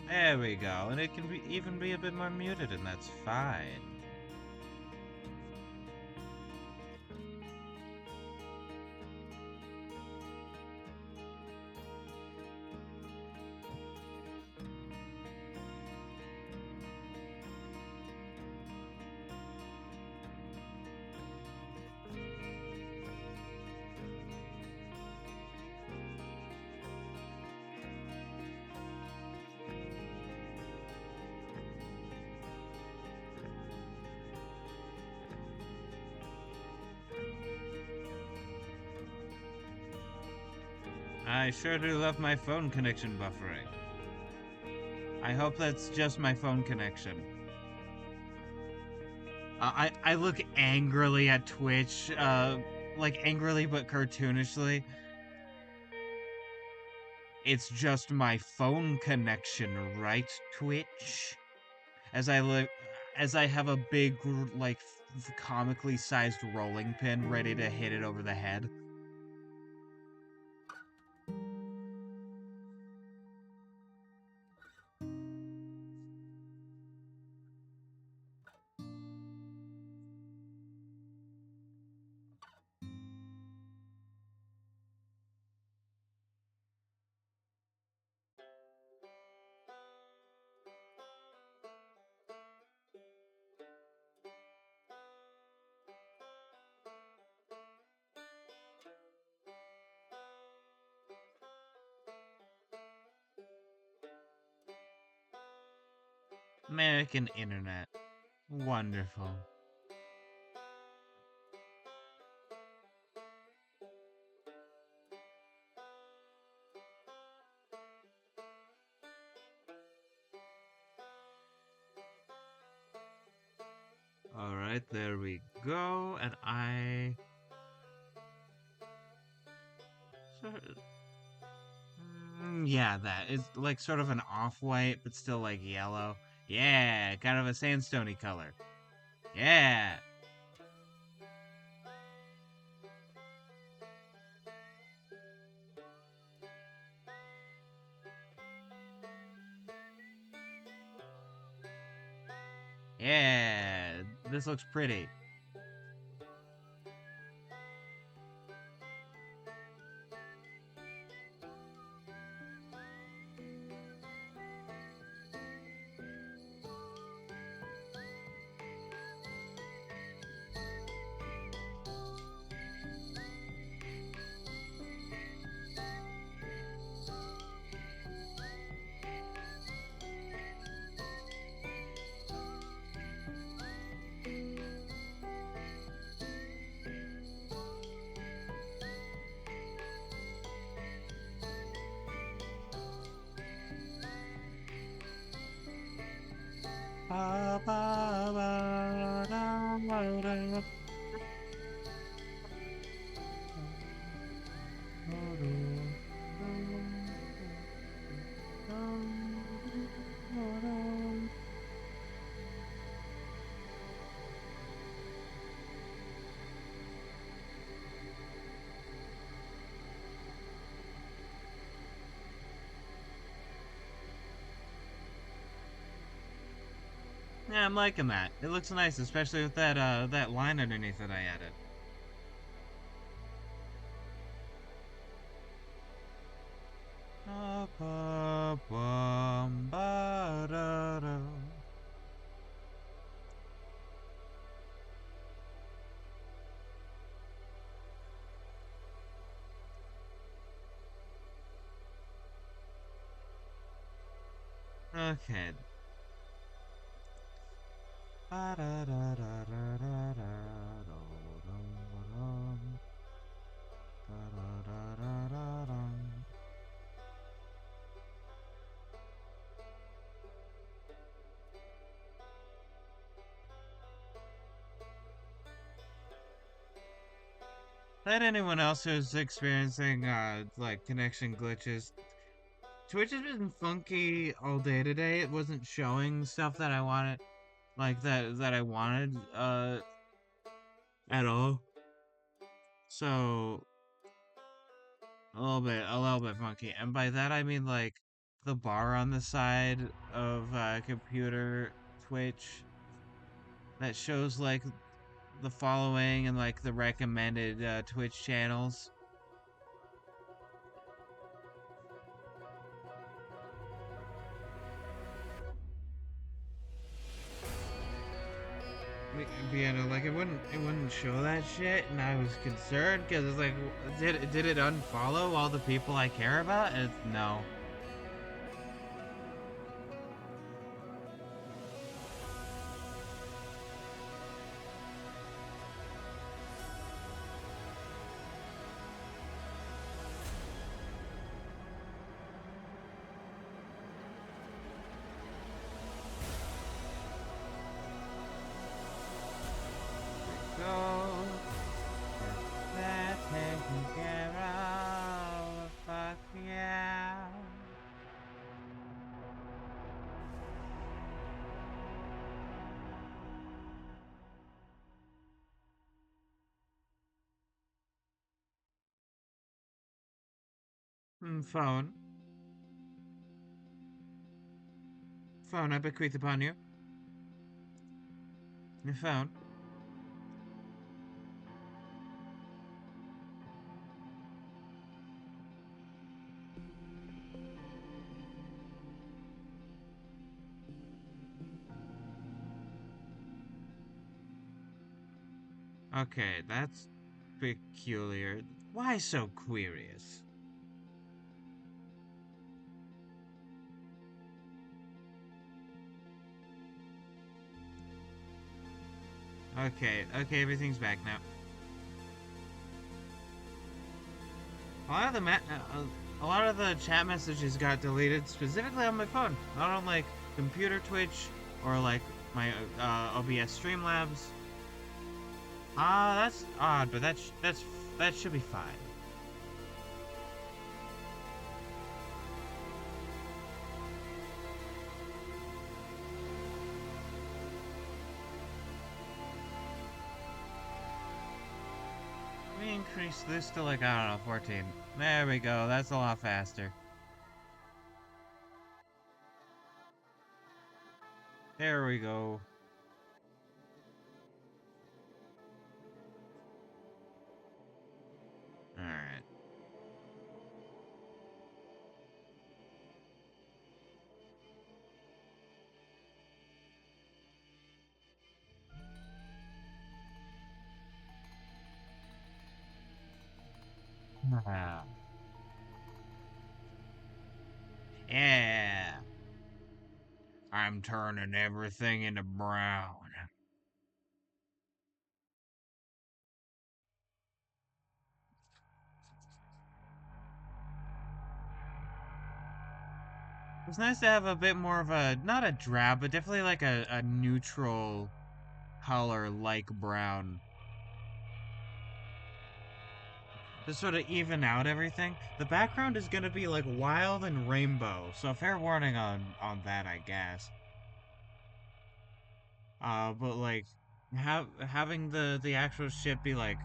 There we go, and it can be even be a bit more muted, and that's fine. I sure do love my phone connection buffering. I hope that's just my phone connection. I look angrily at Twitch, like angrily but cartoonishly. It's just my phone connection, right, Twitch? As I look, as I have a big, like, comically sized rolling pin ready to hit it over the head. American internet. Wonderful. Alright, there we go, and yeah, that is like sort of an off-white, but still like yellow. Yeah, kind of a sandstony color. Yeah. Yeah, this looks pretty. Yeah, I'm liking that. It looks nice, especially with that line underneath that I added. Okay. Let anyone else who's experiencing like connection glitches. Twitch has been funky all day today. It wasn't showing stuff that I wanted, like that I wanted at all. So a little bit funky, and by that I mean like the bar on the side of computer Twitch that shows like the following and like the recommended Twitch channels. Vienna, like it wouldn't show that shit, and I was concerned because it's like, did it unfollow all the people I care about? And it's, no. Go. Get that taken care of. Fuck yeah. Phone. Phone, I bequeath upon you. Your phone. Okay, that's peculiar. Why so curious? Okay, everything's back now. A lot of a lot of the chat messages got deleted specifically on my phone, not on like computer Twitch or like my OBS Streamlabs. That's odd, but that should be fine. Let me increase this to like, I don't know, 14. There we go. That's a lot faster. There we go. Alright. Yeah. I'm turning everything into brown. It's nice to have a bit more of a, not a drab, but definitely like a neutral color like brown. To sort of even out everything. The background is gonna be like wild and rainbow, so fair warning on that, I guess. But like having the actual ship be like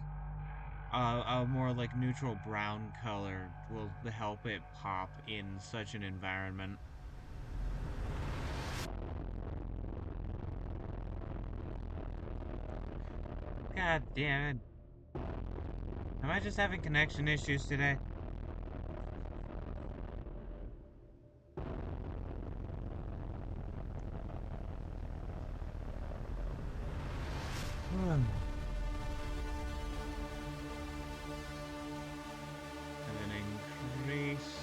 a more like neutral brown color will help it pop in such an environment. God damn it. Am I just having connection issues today? And then increase.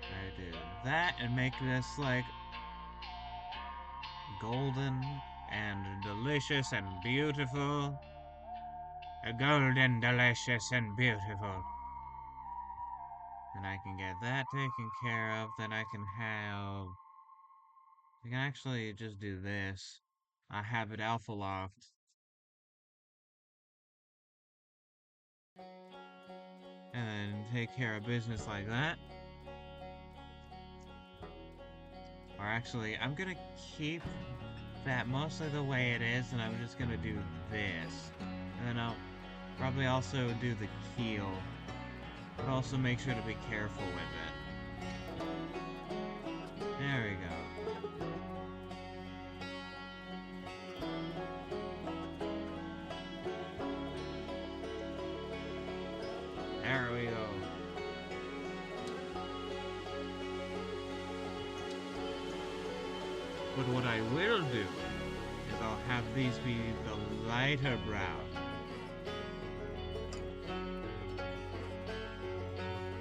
I do that and make this like golden and delicious and beautiful. Golden, delicious, and beautiful. And I can get that taken care of. Then I can have. I can actually just do this. I have it alpha locked. And then take care of business like that. Or actually, I'm gonna keep that mostly the way it is, and I'm just gonna do this. And then I'll probably also do the keel. But also make sure to be careful with it. There we go. There we go. But what I will do is I'll have these be the lighter brown.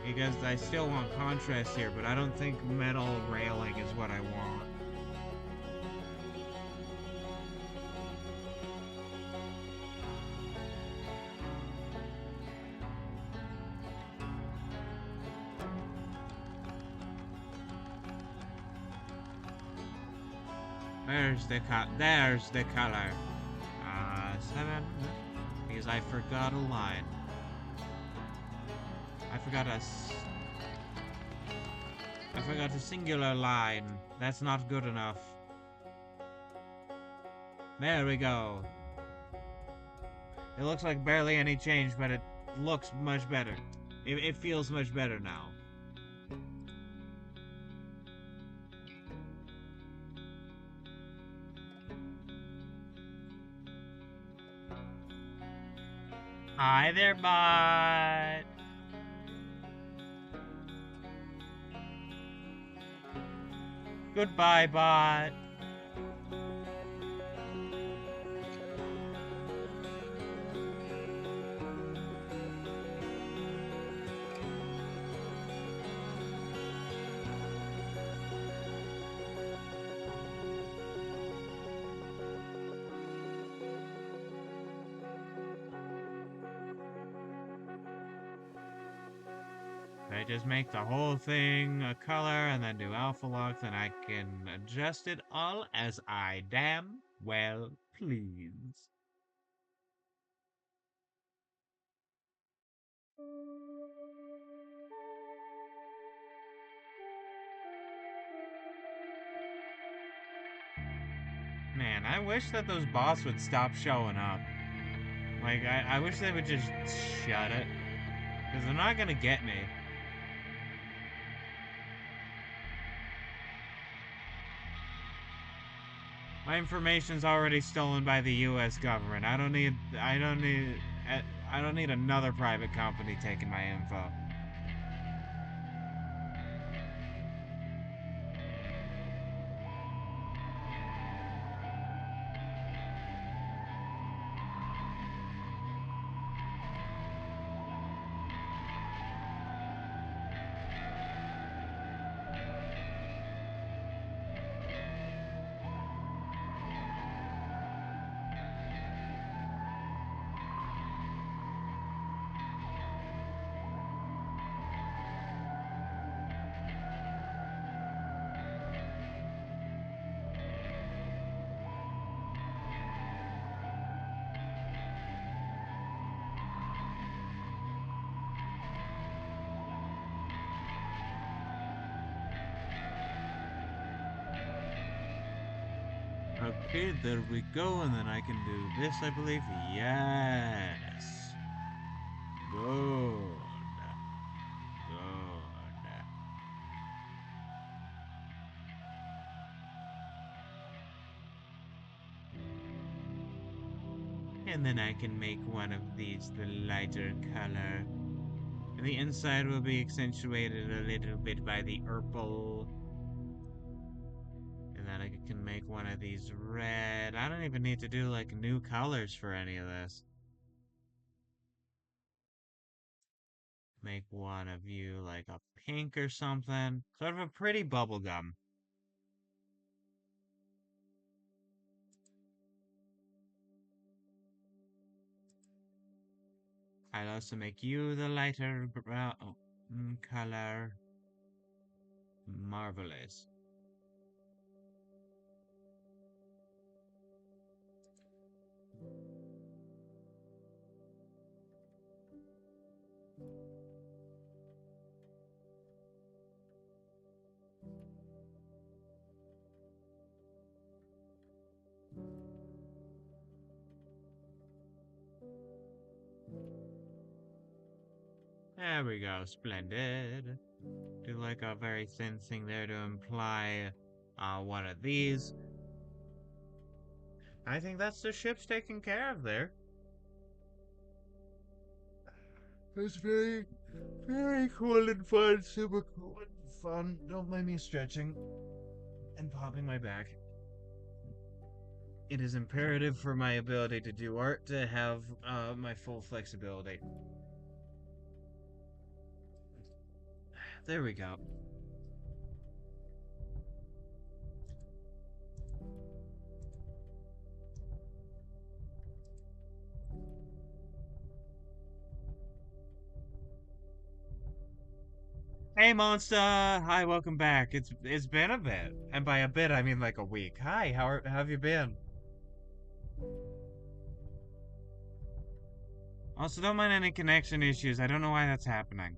Because I still want contrast here, but I don't think metal railing is what I want. There's the color. 7. Because I forgot a line. I forgot a singular line. That's not good enough. There we go. It looks like barely any change, but it looks much better. It feels much better now. Hi there, bot. Goodbye, bot. I just make the whole thing a color and then do alpha lock, then I can adjust it all as I damn well please. Man, I wish that those bots would stop showing up. Like, I wish they would just shut it. Because they're not gonna get me. My information's already stolen by the U.S. government. I don't need another private company taking my info. Okay, there we go, and then I can do this, I believe. Yes. Good. Good. And then I can make one of these the lighter color. And the inside will be accentuated a little bit by the purple. And then I can make one of these red. I don't even need to do like new colors for any of this. Make one of you like a pink or something. Sort of a pretty bubblegum. I'll also make you the lighter brown color. Marvelous. There we go, splendid. Do like a very thin thing there to imply one of these. I think that's the ship's taken care of there. It's very, very cool and fun, super cool and fun. Don't mind me stretching and popping my back. It is imperative for my ability to do art to have my full flexibility. There we go. Hey monster! Hi, welcome back. It's been a bit. And by a bit I mean like a week. Hi, how have you been? Also, don't mind any connection issues. I don't know why that's happening.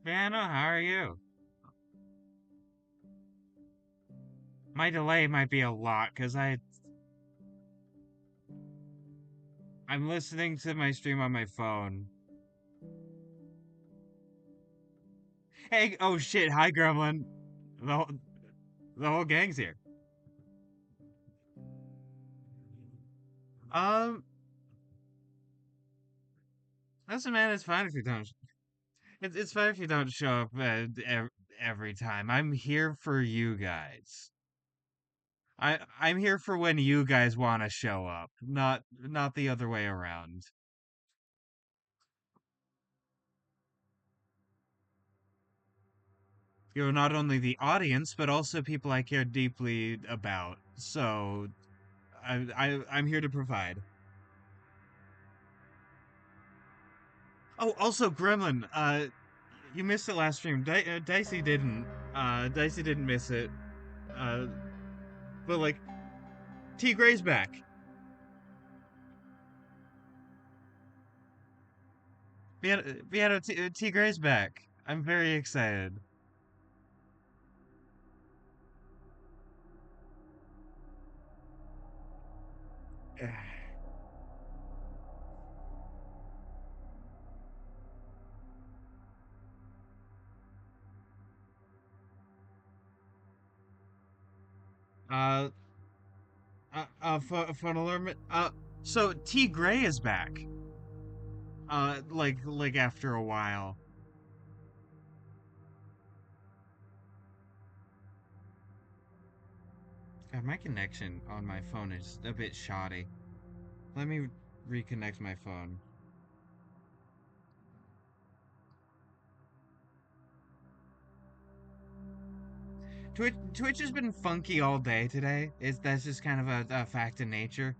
Vanna, how are you? My delay might be a lot because I'm listening to my stream on my phone. Hey, oh shit, hi Gremlin. The whole, the whole gang's here. Um, listen, man, it's fine if you don't. It's fine if you don't show up every time. I'm here for you guys. I'm here for when you guys want to show up, not the other way around. You're not only the audience, but also people I care deeply about. So I'm here to provide. Oh, also Gremlin, you missed it last stream. Dicey didn't. Dicey didn't miss it. Uh, but like T Gray's back. Piano T Gray's back. I'm very excited. Uh, fun alarm. So T Gray is back. Like after a while. God, my connection on my phone is a bit shoddy. Let me reconnect my phone. Twitch has been funky all day today. That's just kind of a fact of nature.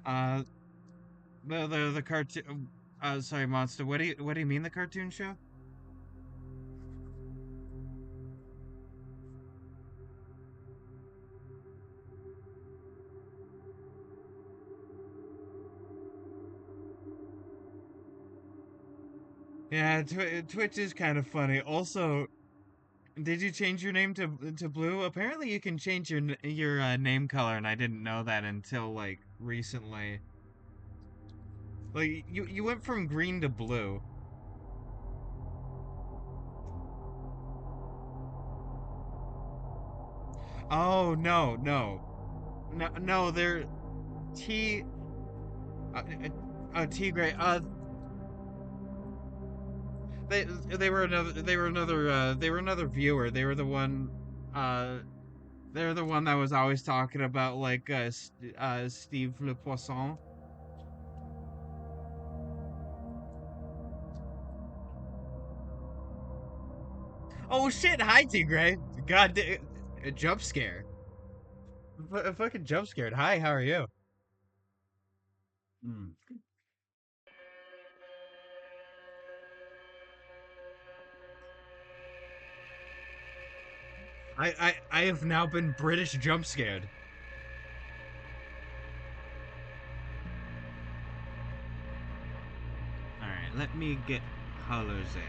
Uh, the cartoon. Sorry, monster. What do you mean the cartoon show? Yeah, Twitch is kind of funny. Also, did you change your name to blue? Apparently, you can change your name color, and I didn't know that until like recently. Like you went from green to blue. Oh no, they're T T gray. They were another viewer. Uh they were the one that was always talking about like Steve Le Poisson. Oh shit! Hi T Gray. God, a jump scare. A fucking jump scared. Hi, how are you? Hmm. I have now been British jump scared. All right, let me get colors in.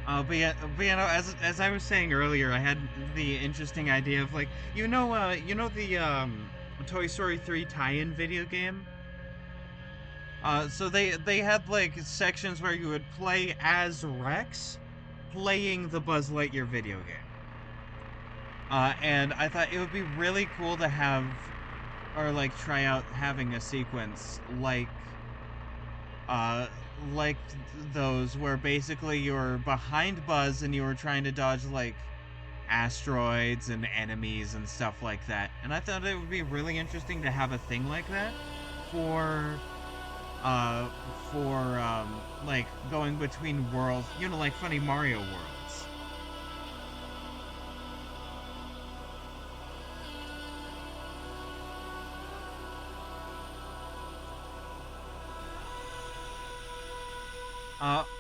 But as I was saying earlier, I had the interesting idea of like, the Toy Story 3 tie-in video game. So they had like sections where you would play as Rex, playing the Buzz Lightyear video game. And I thought it would be really cool to have, or like try out having a sequence uh, like those where basically you're behind Buzz and you were trying to dodge like asteroids and enemies and stuff like that. And I thought it would be really interesting to have a thing like that for uh like going between worlds, like funny Mario worlds.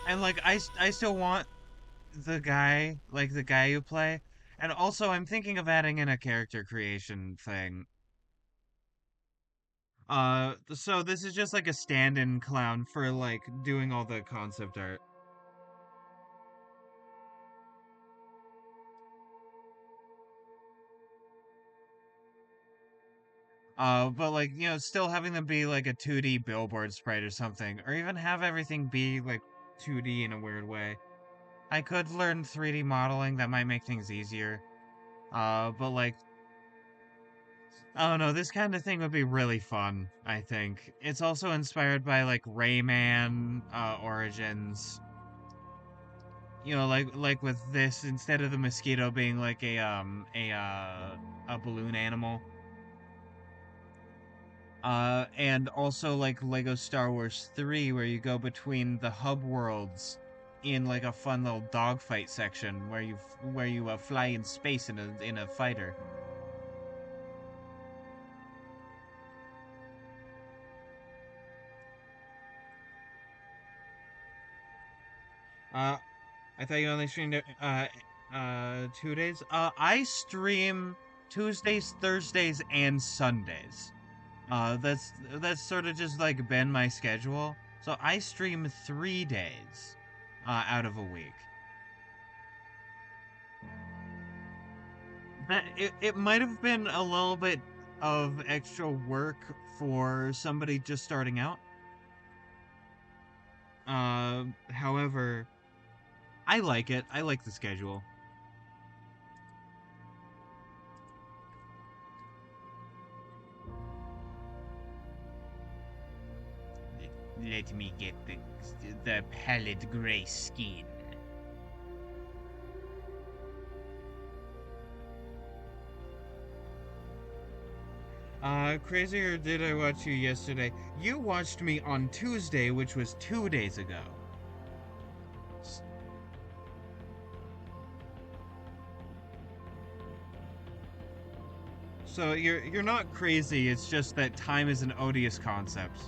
And like I still want the guy you play. And also I'm thinking of adding in a character creation thing. So this is just like a stand-in clown for like doing all the concept art. But like, still having them be like a 2D billboard sprite or something, or even have everything be like 2D in a weird way. I could learn 3D modeling, that might make things easier. But like, I don't know, this kind of thing would be really fun, I think. It's also inspired by like Rayman, Origins. Like with this, instead of the mosquito being like a balloon animal. And also like Lego Star Wars 3, where you go between the hub worlds in like a fun little dogfight section where you fly in space in a fighter. Uh, I thought you only streamed 2 days. I stream Tuesdays, Thursdays, and Sundays. That's sort of just like been my schedule. So I stream 3 days out of a week. It might have been a little bit of extra work for somebody just starting out. However, I like it. I like the schedule. Let me get the pallid gray skin. Crazy or did I watch you yesterday? You watched me on Tuesday, which was 2 days ago. So you're not crazy. It's just that time is an odious concept,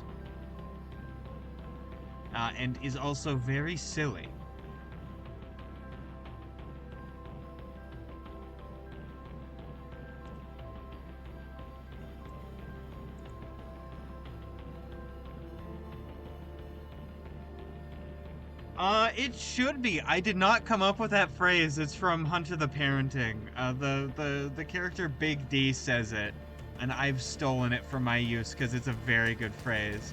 and is also very silly. It should be. I did not come up with that phrase. It's from Hunter the Parenting. The character Big D says it, and I've stolen it for my use because it's a very good phrase.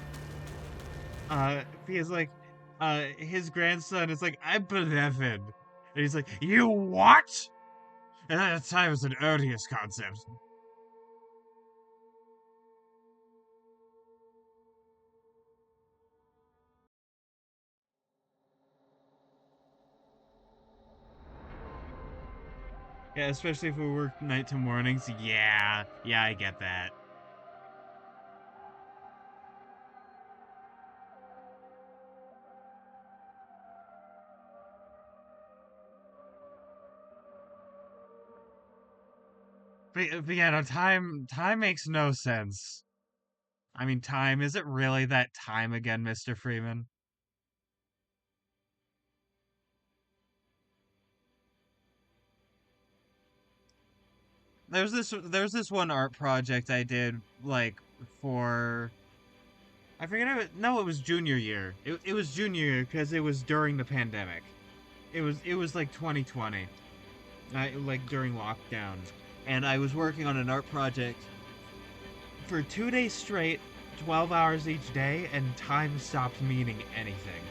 He's like, his grandson is like, I'm benevolent, and he's like, you what? And at the time, it was an odious concept. Yeah, especially if we work night to mornings. Yeah, I get that. But yeah, no, time makes no sense. I mean, time, is it really that time again, Mr. Freeman? There's this one art project I did like for I forget how no, it was junior year. It was junior year because it was during the pandemic. It was like 2020. Like during lockdown. And I was working on an art project for 2 days straight, 12 hours each day, and time stopped meaning anything.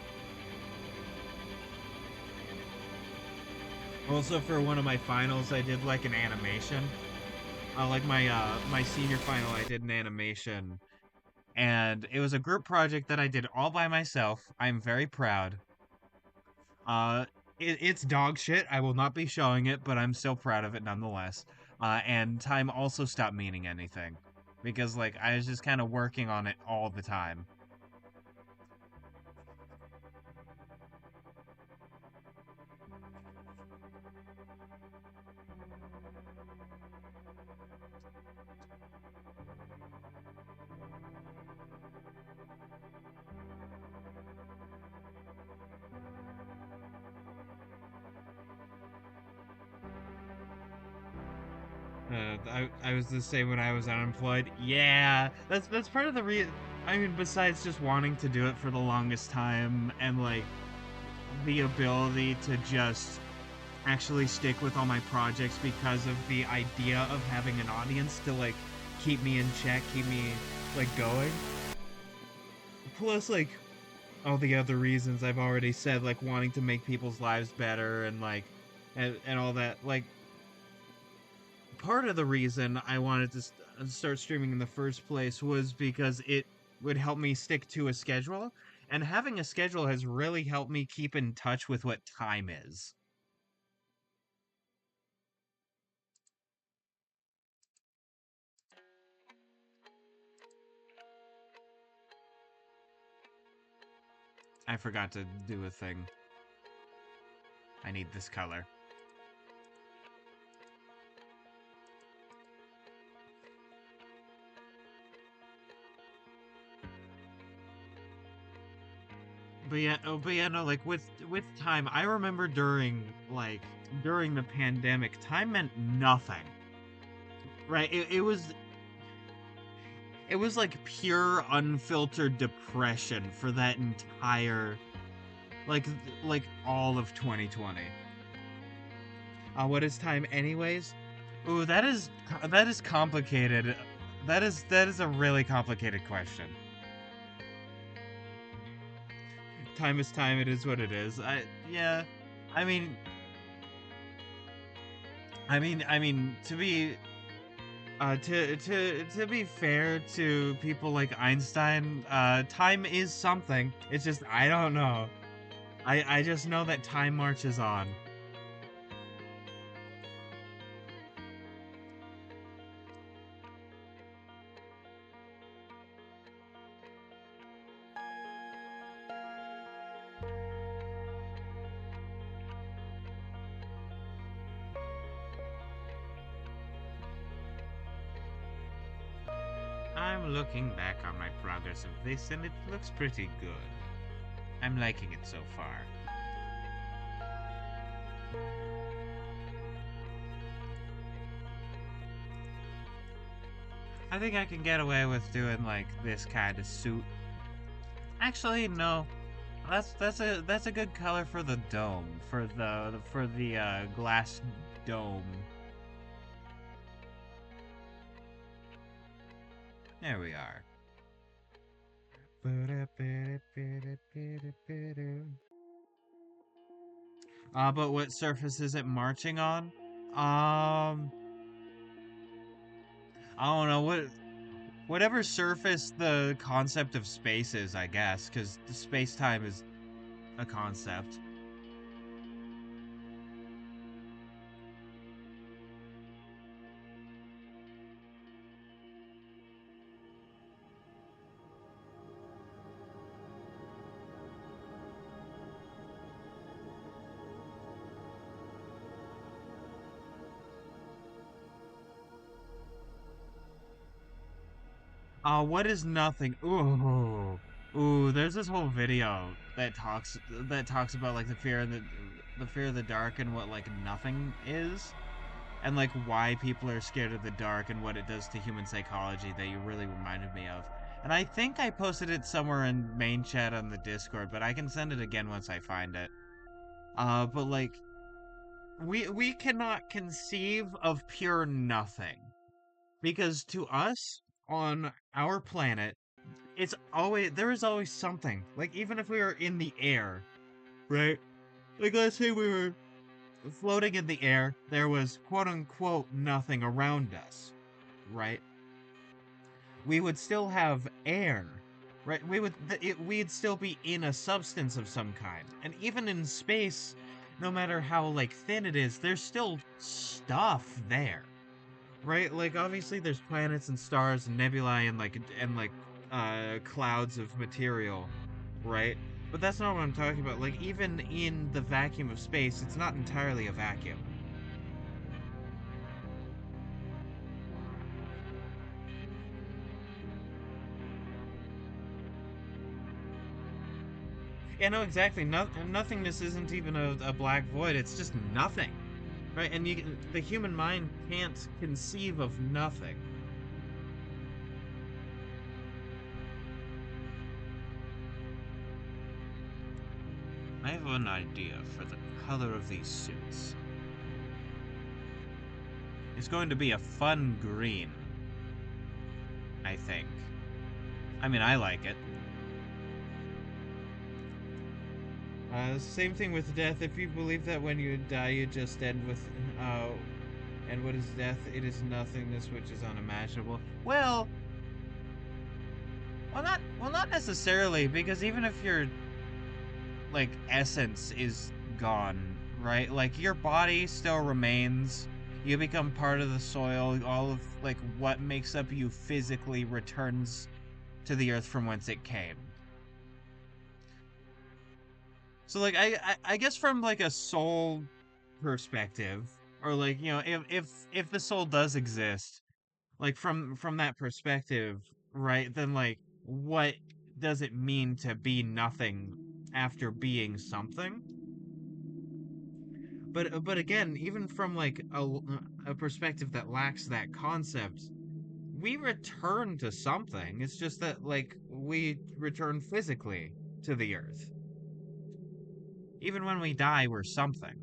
Also, for one of my finals, I did like an animation. Like my senior final, I did an animation, and it was a group project that I did all by myself. I'm very proud. Uh, it's dog shit. I will not be showing it, but I'm still proud of it nonetheless. And time also stopped meaning anything because like I was just kind of working on it all the time. I was the same when I was unemployed. Yeah, that's part of the reason. I mean, besides just wanting to do it for the longest time and like the ability to just actually stick with all my projects because of the idea of having an audience to like keep me in check, keep me like going. Plus, like all the other reasons I've already said, like wanting to make people's lives better and like and all that. Like part of the reason I wanted to start streaming in the first place was because it would help me stick to a schedule, and having a schedule has really helped me keep in touch with what time is. I forgot to do a thing. I need this color. But yeah, no, like with time, I remember during the pandemic, time meant nothing. Right? It was like pure unfiltered depression for that entire like like all of 2020. What is time anyways? Ooh, that is complicated. That is a really complicated question. Time is time, it is what it is. Yeah. I mean I mean to be fair to people like Einstein, time is something. It's just I don't know. I just know that time marches on. I'm looking back on my progress of this and it looks pretty good. I'm liking it so far. I think I can get away with doing like this kind of suit. Actually, no. That's a good color for the dome, for the glass dome. There we are. But what surface is it marching on? I don't know whatever surface the concept of space is, I guess, because space time is a concept. What is nothing? Ooh. There's this whole video that talks about like the fear of the dark and what like nothing is, and like why people are scared of the dark and what it does to human psychology that you really reminded me of. And I think I posted it somewhere in main chat on the Discord, but I can send it again once I find it. But like we cannot conceive of pure nothing because to us on our planet there is always something. Like even if we were in the air, right? Like let's say we were floating in the air, there was quote unquote nothing around us, right? We would still have air, right? We'd still be in a substance of some kind. And even in space, no matter how like thin it is, there's still stuff there. Right? Like obviously there's planets and stars and nebulae and clouds of material, right? But that's not what I'm talking about. Like even in the vacuum of space, it's not entirely a vacuum. Yeah, no, exactly. Nothingness isn't even a black void. It's just nothing, right? And the human mind can't conceive of nothing. I have an idea for the color of these suits. It's going to be a fun green, I think. I mean, I like it. Same thing with death. If you believe that when you die, you just end with, and what is death? It is nothingness, which is unimaginable. Not necessarily, because even if your like essence is gone, right? Like your body still remains. You become part of the soil. All of like what makes up you physically returns to the earth from whence it came. So like I guess from like a soul perspective, or like you know if the soul does exist, like from that perspective, right? Then like what does it mean to be nothing after being something? But again, even from like a perspective that lacks that concept, we return to something. It's just that like we return physically to the earth. Even when we die, we're something.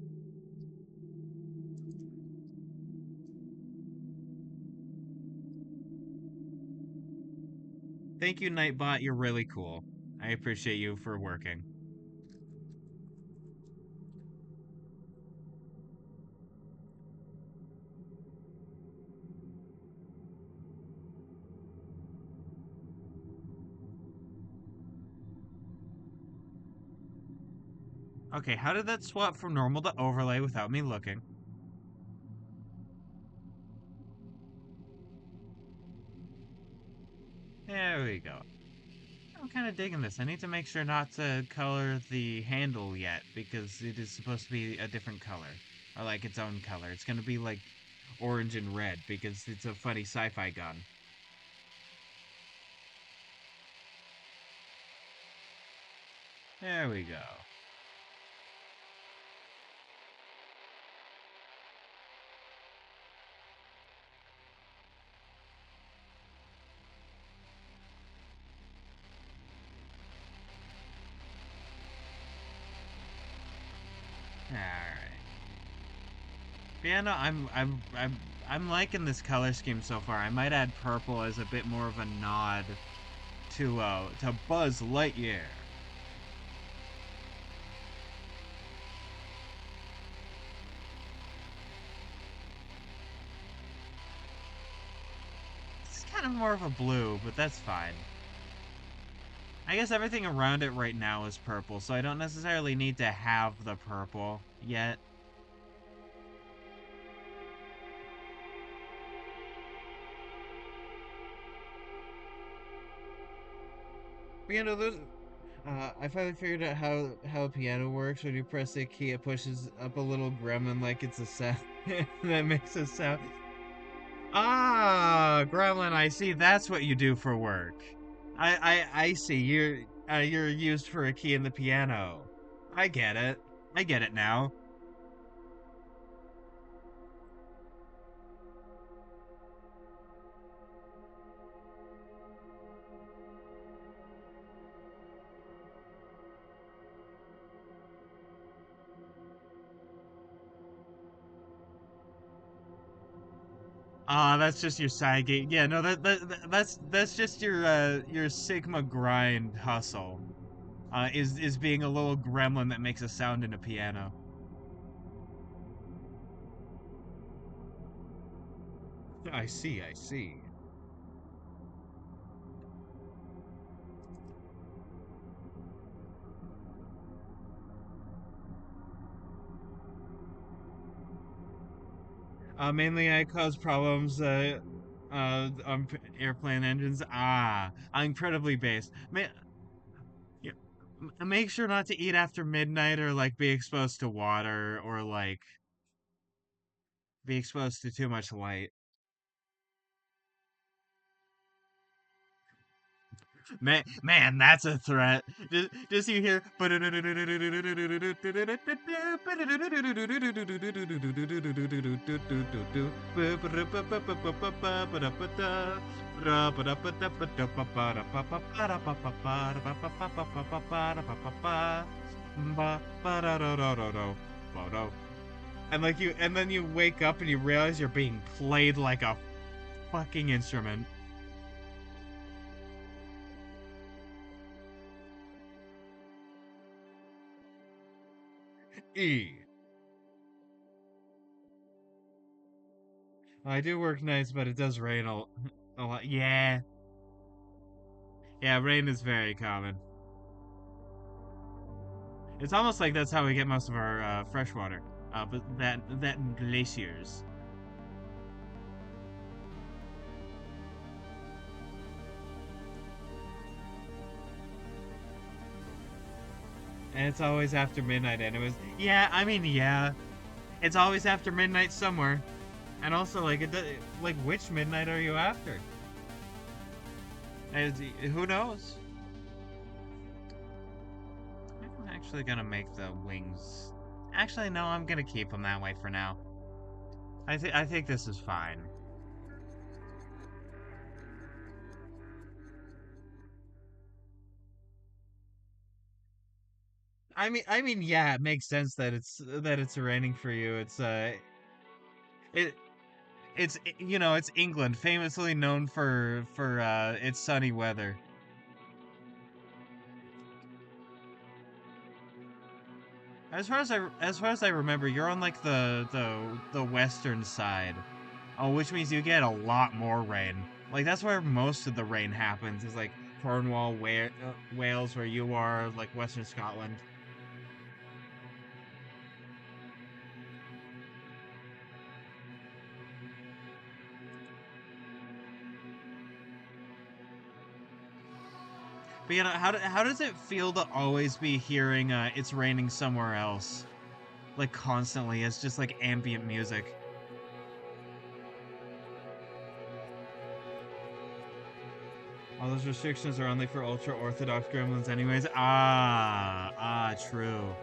Thank you, Nightbot. You're really cool. I appreciate you for working. Okay, how did that swap from normal to overlay without me looking? There we go. I'm kind of digging this. I need to make sure not to color the handle yet because it is supposed to be a different color. Or like its own color. It's going to be like orange and red because it's a funny sci-fi gun. There we go. Yeah, no, I'm liking this color scheme so far. I might add purple as a bit more of a nod to Buzz Lightyear. It's kind of more of a blue, but that's fine. I guess everything around it right now is purple, so I don't necessarily need to have the purple yet. But, I finally figured out how a piano works. When you press a key, it pushes up a little gremlin like it's a sound that makes a sound. Ah, Gremlin, I see. That's what you do for work. I see. You're used for a key in the piano. I get it. I get it now. Ah, that's just your side gate. Yeah, no, that's just your Sigma grind hustle. Is being a little gremlin that makes a sound in a piano. I see, I see. Mainly I cause problems on airplane engines. Ah, incredibly based. Yeah, make sure not to eat after midnight or like be exposed to water or like be exposed to too much light. Man, that's a threat. Just you hear. And then you wake up and you realize you're being played like a fucking instrument. E. I do work nights, but it does rain a lot. Yeah. Yeah, rain is very common. It's almost like that's how we get most of our fresh water. But that and glaciers. And it's always after midnight, and it was. Yeah, I mean, yeah. It's always after midnight somewhere. And also, like, which midnight are you after? Who knows? I'm actually gonna make the wings. Actually, no, I'm gonna keep them that way for now. I think this is fine. I mean, yeah, it makes sense that it's raining for you. It it's England, famously known for its sunny weather. As far as I remember, you're on like the western side, which means you get a lot more rain. Like that's where most of the rain happens. Is like Cornwall, Wales, where you are, like Western Scotland. But how does it feel to always be hearing it's raining somewhere else, like constantly? It's just like ambient music. All those restrictions are only for ultra-orthodox gremlins Anyways, true.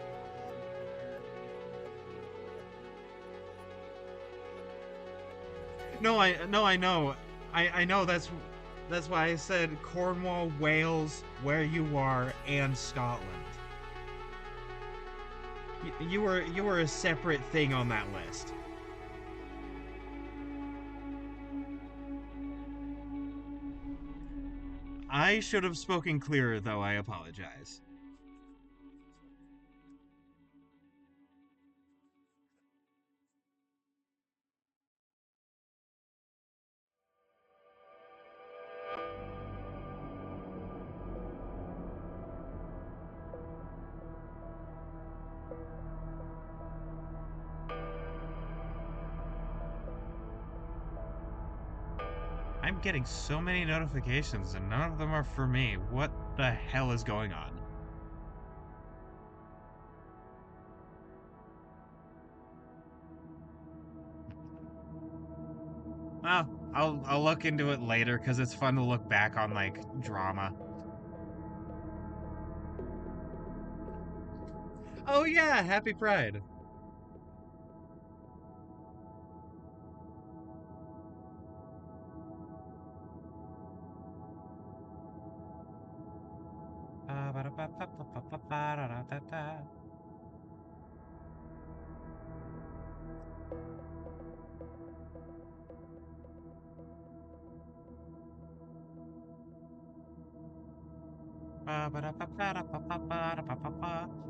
No, I know. I know that's why I said Cornwall, Wales, where you are, and Scotland. You were a separate thing on that list. I should have spoken clearer, though. I apologize. I'm getting so many notifications and none of them are for me. What the hell is going on? Well, I'll look into it later because it's fun to look back on like drama. Oh yeah, happy Pride.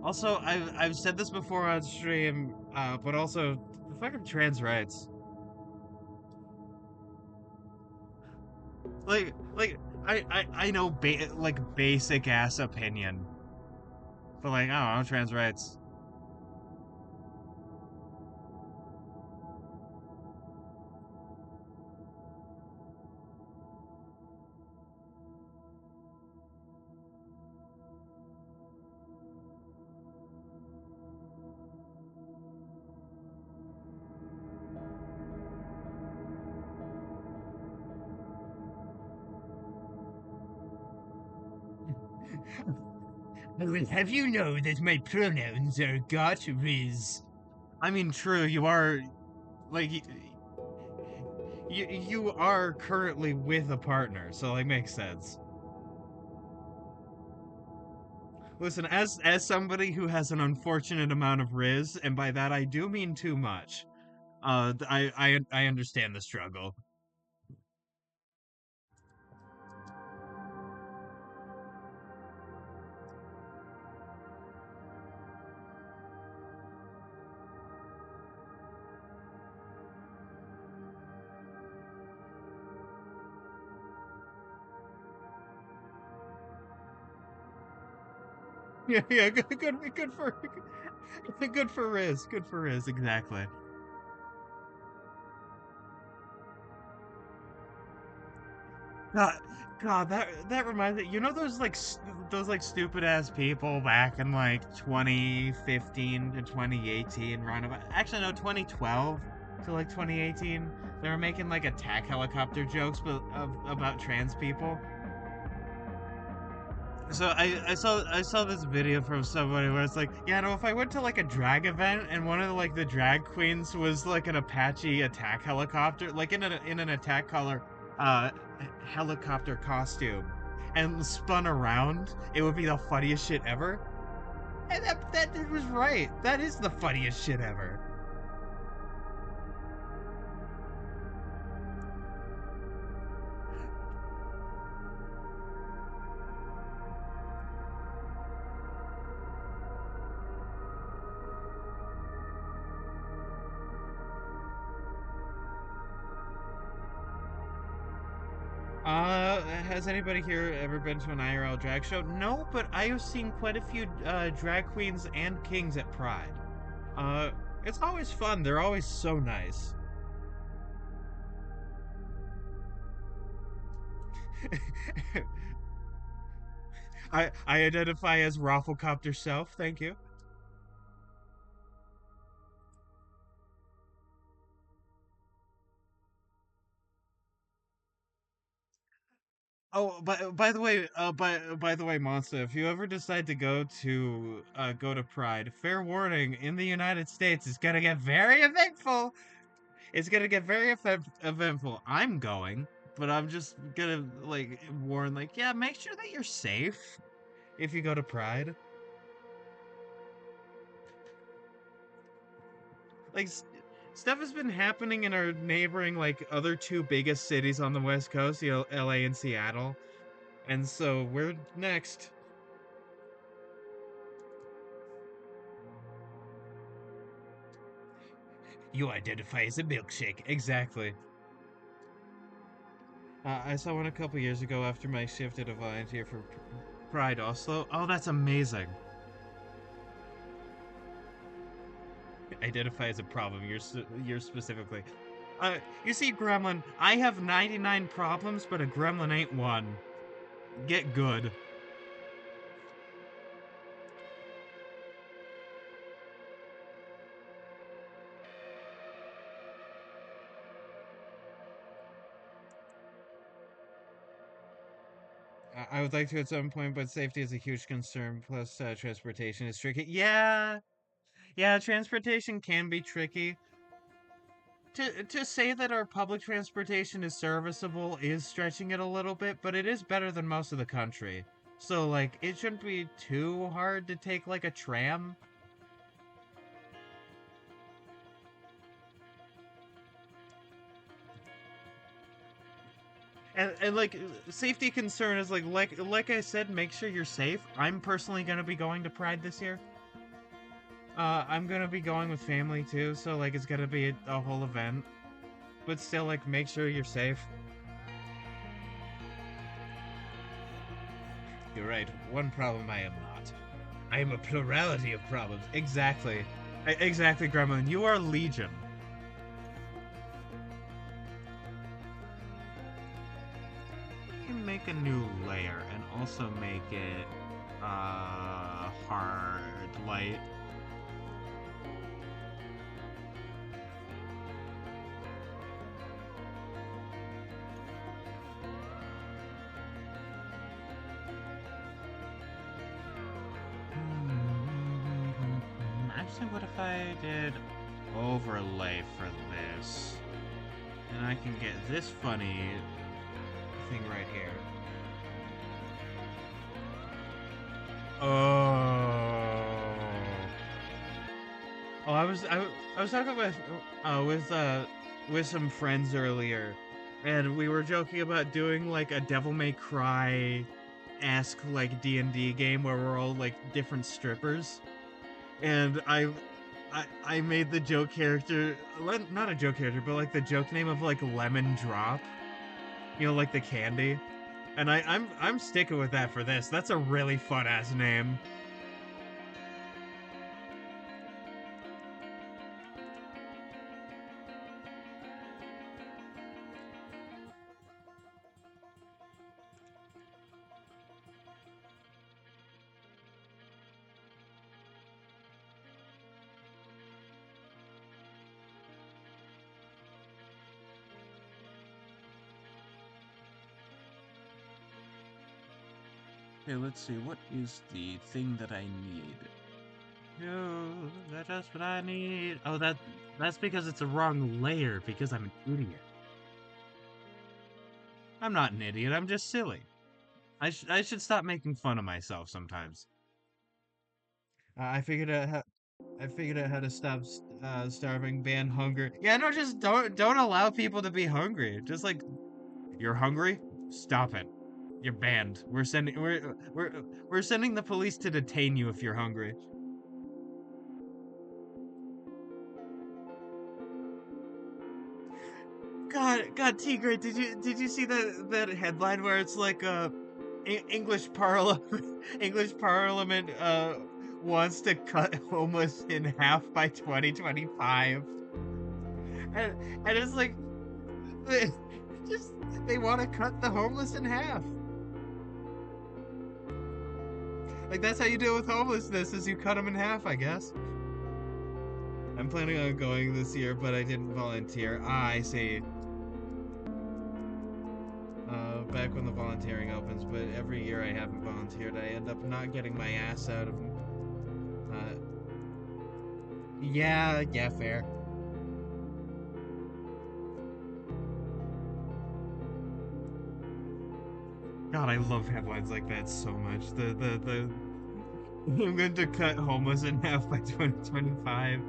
Also, I've said this before on stream, but also the fucking trans rights. Like I know like basic ass opinion, but like I don't know, trans rights. I will have you know that my pronouns are got Riz. I mean, true, you are like you are currently with a partner, so like makes sense. Listen, as somebody who has an unfortunate amount of riz, and by that I do mean too much, I understand the struggle. Yeah, yeah, good for Riz, good for Riz, exactly. God, God, that reminds me. You know those like those like stupid ass people back in like 2015 to 2018, roundabout. Actually, no, 2012 to like 2018. They were making like attack helicopter jokes, but about trans people. So I saw this video from somebody where it's like, yeah, no, if I went to like a drag event and one of like the drag queens was like an Apache attack helicopter, like in an attack color uh helicopter costume and spun around, it would be the funniest shit ever. And that dude was right. That is the funniest shit ever. Has anybody here ever been to an IRL drag show? No, but I have seen quite a few drag queens and kings at Pride. Uh, it's always fun. They're always so nice. I identify as Rafflecopter Self. Thank you. Oh, by the way, by the way, Monster, if you ever decide to go to Pride, fair warning: in the United States, it's gonna get very eventful. It's gonna get very eventful. I'm going, but I'm just gonna like warn, like, yeah, make sure that you're safe if you go to Pride. Like, stuff has been happening in our neighboring like other two biggest cities on the West Coast, you know, LA and Seattle. And so we're next. You identify as a milkshake. Exactly. I saw one a couple years ago after my shift at a volunteer for Pride Oslo. Oh, that's amazing. Identify as a problem. You're specifically. You see, Gremlin, I have 99 problems, but a Gremlin ain't one. Get good. I would like to at some point, but safety is a huge concern. Plus, transportation is tricky. Yeah, transportation can be tricky. To say that our public transportation is serviceable is stretching it a little bit, but it is better than most of the country. So like it shouldn't be too hard to take like a tram. And like safety concern is like I said, make sure you're safe. I'm personally gonna be going to Pride this year. I'm gonna be going with family too, so like it's gonna be a whole event. But still, like make sure you're safe. You're right. One problem I am not. I am a plurality of problems. Exactly. Exactly, Gremlin. You are Legion. You can make a new layer and also make it hard light. Actually, what if I did overlay for this? And I can get this funny thing right here. Oh. Oh, I was talking with some friends earlier, and we were joking about doing like a Devil May Cry-esque like D&D game where we're all like different strippers. And I made the joke character, not a joke character, but like the joke name of like Lemon Drop, you know, like the candy. And I'm sticking with that for this. That's a really fun ass name. Okay, let's see. What is the thing that I need? That's just what I need. Oh, that's because it's a wrong layer. Because I'm an idiot. I'm not an idiot. I'm just silly. I should stop making fun of myself sometimes. I figured out how to stop starving, ban hunger. Yeah, no, just don't allow people to be hungry. Just like you're hungry, stop it. You're banned. We're sending the police to detain you if you're hungry. God, Tigre, did you see that headline where it's like English Parliament English Parliament wants to cut homeless in half by 2025, and it's like they, just they want to cut the homeless in half. Like that's how you deal with homelessness is you cut them in half, I guess. I'm planning on going this year, but I didn't volunteer. Ah, I see. Back when the volunteering opens, but every year I haven't volunteered, I end up not getting my ass out of. Yeah, fair. God, I love headlines like that so much. The I'm going to cut homeless in half by 2025.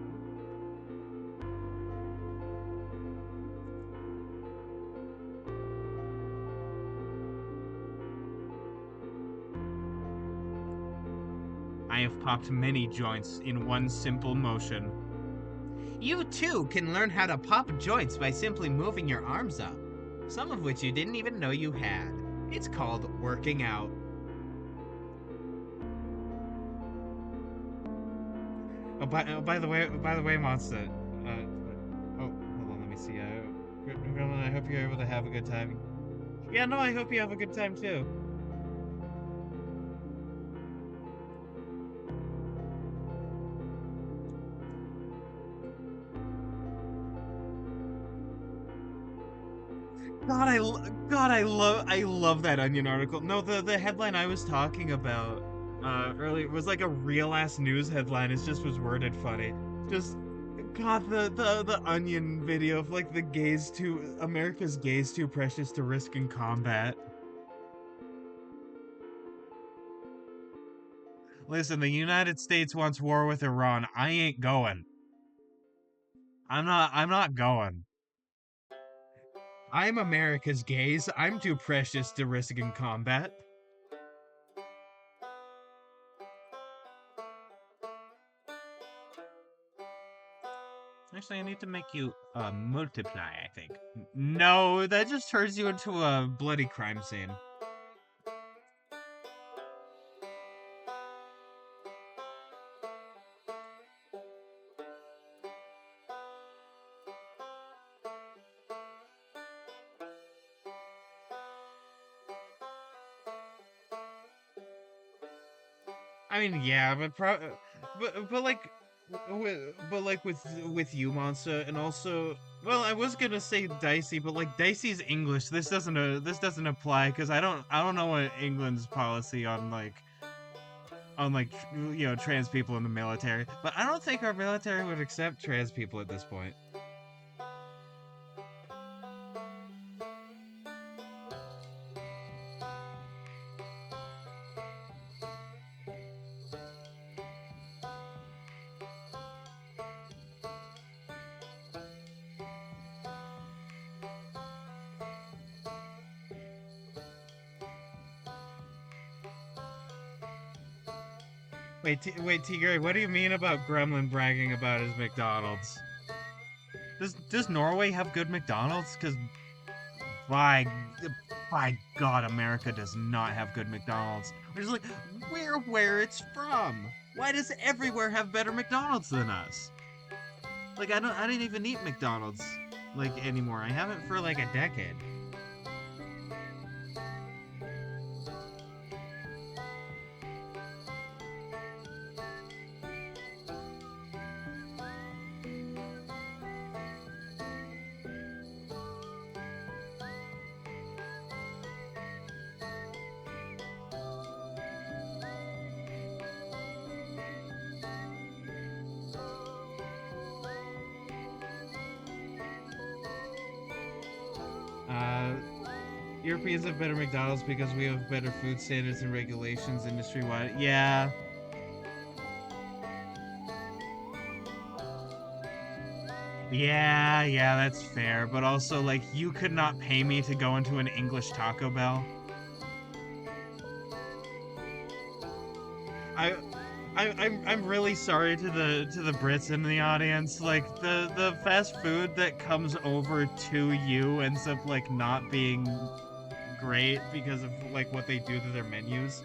I have popped many joints in one simple motion. You too can learn how to pop joints by simply moving your arms up, some of which you didn't even know you had. It's called working out. By the way, Monster. Hold on, let me see. Gremlin, I hope you're able to have a good time. Yeah, no, I hope you have a good time too. I love that Onion article. No, the headline I was talking about earlier was like a real ass news headline. It just was worded funny. Just God, the Onion video of like the gays too America's gays too precious to risk in combat. Listen, the United States wants war with Iran. I ain't going. I'm not going. I'm America's gaze. I'm too precious to risk in combat. Actually, I need to make you multiply, I think. No, that just turns you into a bloody crime scene. I mean, yeah, but like, with you, Monster, and also, well, I was gonna say Dicey, but like Dicey's English. This doesn't apply because I don't know what England's policy on like trans people in the military, but I don't think our military would accept trans people at this point. Wait, Tigray, what do you mean about Gremlin bragging about his McDonald's? Does Norway have good McDonald's? Because by by God, America does not have good McDonald's. We're just like, where it's from? Why does everywhere have better McDonald's than us? Like I didn't even eat McDonald's like anymore. I haven't for like a decade. Uh, Europeans have better McDonald's because we have better food standards and regulations industry wide. Yeah. Yeah, that's fair. But also, like, you could not pay me to go into an English Taco Bell. I, I'm really sorry to the Brits in the audience. Like, the fast food that comes over to you ends up like not being great because of like what they do to their menus.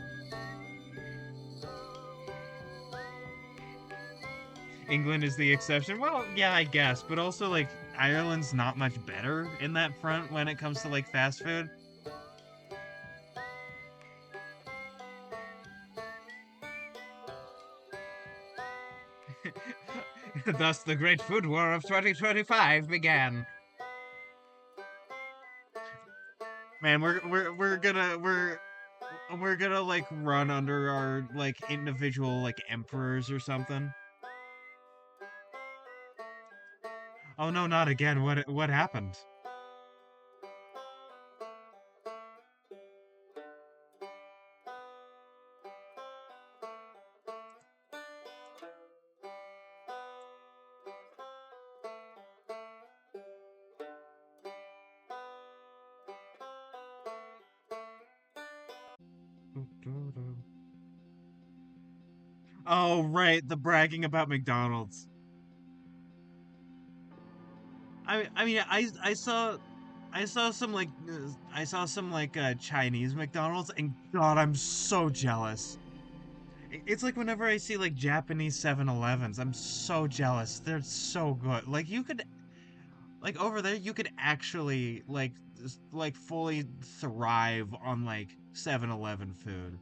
England is the exception. Well, yeah, I guess, but also like Ireland's not much better in that front when it comes to like fast food. Thus, the Great Food War of 2025 began. Man, we're gonna like run under our like individual like emperors or something. Oh no, not again. What happened? Oh, right, the bragging about McDonald's. I mean, I saw some like I saw some like Chinese McDonald's, and God, I'm so jealous. It's like whenever I see like Japanese 7-Elevens, I'm so jealous. They're so good. Like you could like over there you could actually like fully thrive on like 7-Eleven food.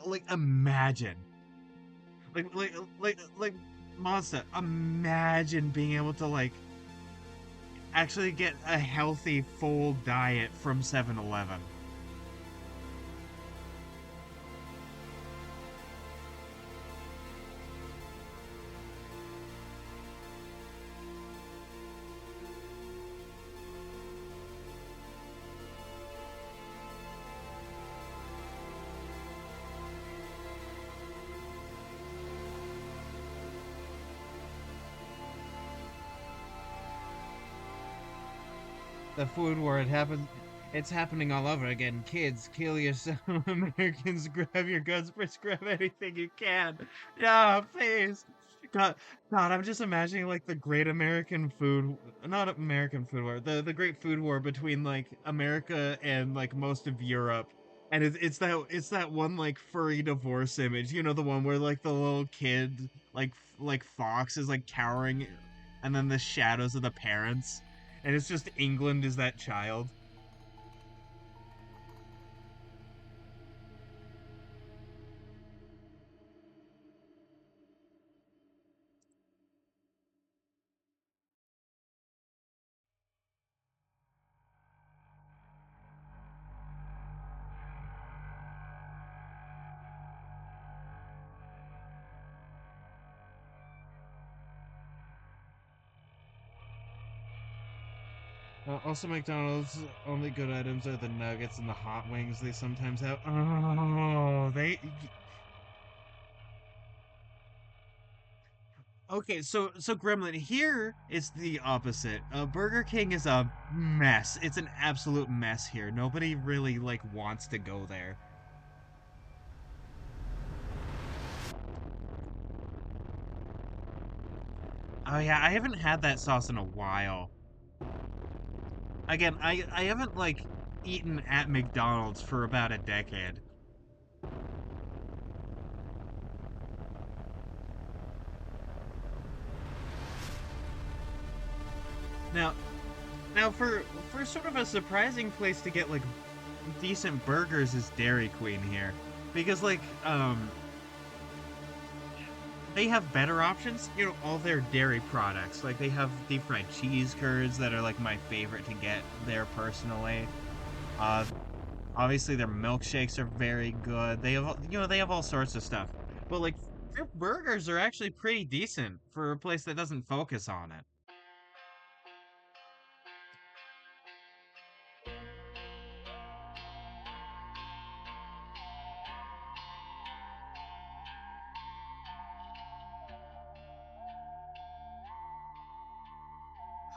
Like imagine. Like Monster, imagine being able to like actually get a healthy full diet from 7-Eleven. The food war, it's happening all over again. Kids, kill yourself. Americans, grab your guns, first grab anything you can. Yeah, please. God, God, I'm just imagining like the great American food, not American food war, the great food war between like America and like most of Europe. And it's that one like furry divorce image, you know, the one where like the little kid like fox is like cowering, and then the shadows of the parents, and it's just England is that child. Also, McDonald's only good items are the nuggets and the hot wings they sometimes have. Oh, they. Okay, so Gremlin, here it's the opposite. Burger King is a mess. It's an absolute mess here. Nobody really like wants to go there. Oh yeah, I haven't had that sauce in a while. Again, I haven't like eaten at McDonald's for about a decade. Now, now for sort of a surprising place to get like decent burgers is Dairy Queen here, because like they have better options. You know, all their dairy products. Like they have deep fried cheese curds that are like my favorite to get there personally. Uh, Obviously their milkshakes are very good. They have they have all sorts of stuff. But like their burgers are actually pretty decent for a place that doesn't focus on it.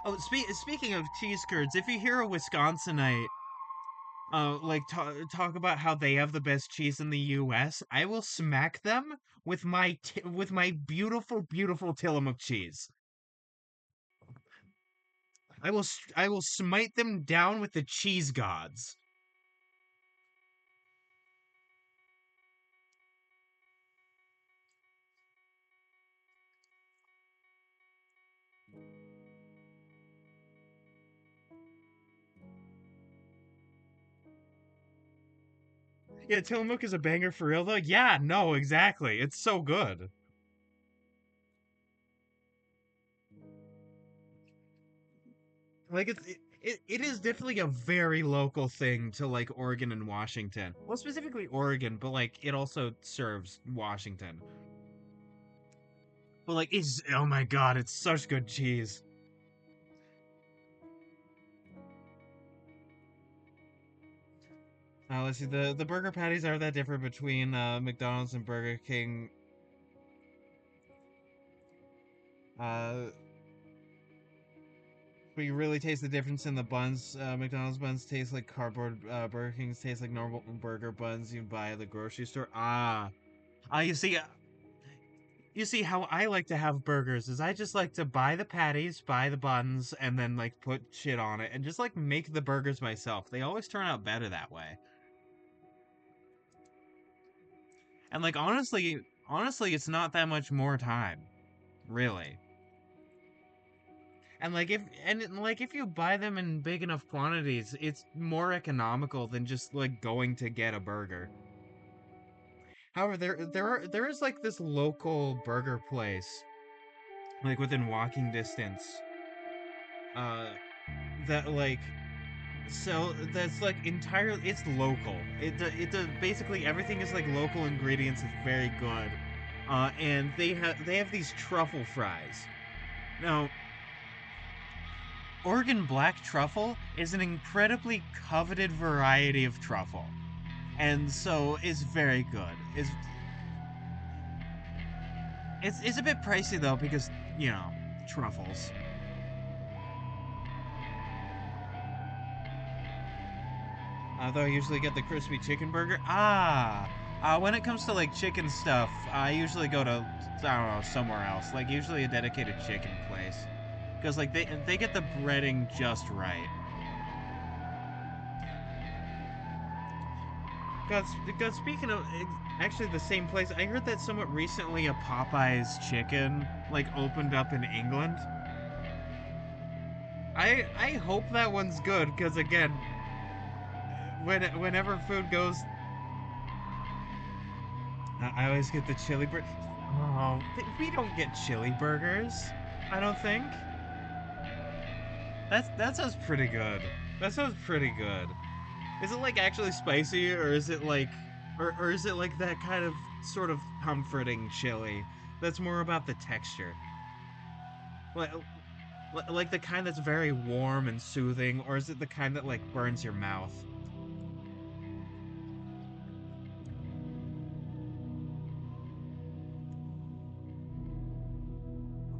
Oh, speaking of cheese curds, if you hear a Wisconsinite talk about how they have the best cheese in the US, I will smack them with with my beautiful Tillamook cheese. I will smite them down with the cheese gods. Yeah, Tillamook is a banger for real though. Yeah, no, exactly. It's so good. Like it is definitely a very local thing to like Oregon and Washington. Well, specifically Oregon, but like it also serves Washington. But like it's, oh my god, it's such good cheese. Let's see, the burger patties are that different between McDonald's and Burger King. Uh, but you really taste the difference in the buns. McDonald's buns taste like cardboard. Burger King's taste like normal burger buns you buy at the grocery store. Ah, You see, how I like to have burgers is I just like to buy the patties, buy the buns, and then like put shit on it and just like make the burgers myself. They always turn out better that way. And like honestly, it's not that much more time, really. And like if you buy them in big enough quantities, it's more economical than just like going to get a burger. However, there is like this local burger place like within walking distance uh that like so that's like entirely it's local. It does basically everything is like local ingredients. It's very good. And they have these truffle fries. Now, Oregon black truffle is an incredibly coveted variety of truffle, and so it's very good. It's a bit pricey though because truffles. Though I usually get the crispy chicken burger. When it comes to like chicken stuff, I usually go to I don't know somewhere else, like usually a dedicated chicken place, because like they get the breading just right. God, speaking of actually the same place, I heard that somewhat recently a Popeye's chicken like opened up in England. I hope that one's good because again, whenever food goes, I always get the chili burger. Oh, we don't get chili burgers. I don't think. That sounds pretty good. That sounds pretty good. Is it like actually spicy, or is it like, or is it like that kind of sort of comforting chili that's more about the texture, like like the kind that's very warm and soothing, or is it the kind that like burns your mouth?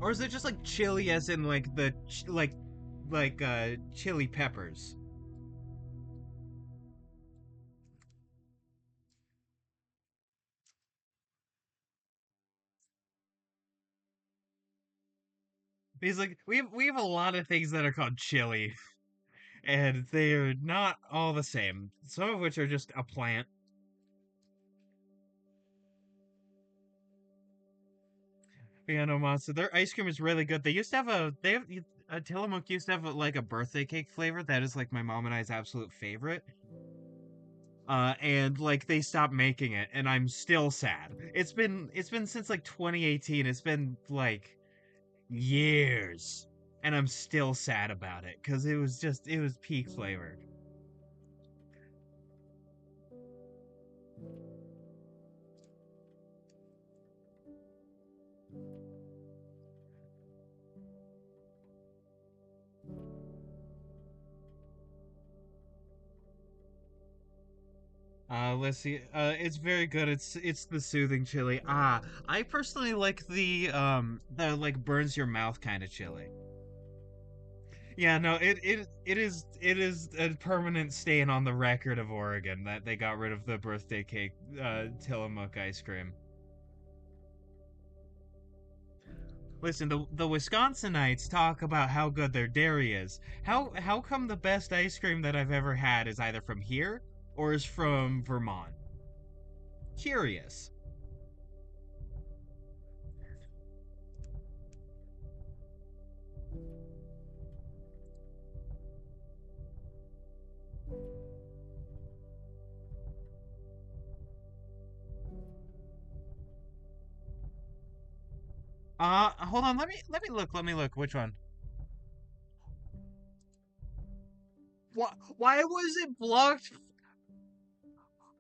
Or is it just like chili as in like the chili peppers? Because like we have a lot of things that are called chili, and they're not all the same. Some of which are just a plant. Yeah, no monster. Their ice cream is really good. They used to have Tillamook used to have like a birthday cake flavor that is like my mom and I's absolute favorite. And like they stopped making it, and I'm still sad. It's been since like 2018. It's been like years, and I'm still sad about it because it was peak flavor. Let's see. It's very good. It's the soothing chili. I personally like the like burns your mouth kind of chili. Yeah, no, it is a permanent stain on the record of Oregon that they got rid of the birthday cake Tillamook ice cream. Listen, the Wisconsinites talk about how good their dairy is. How come the best ice cream that I've ever had is either from here or is from Vermont? Curious. Hold on. Let me look. Let me look. Which one? Why was it blocked?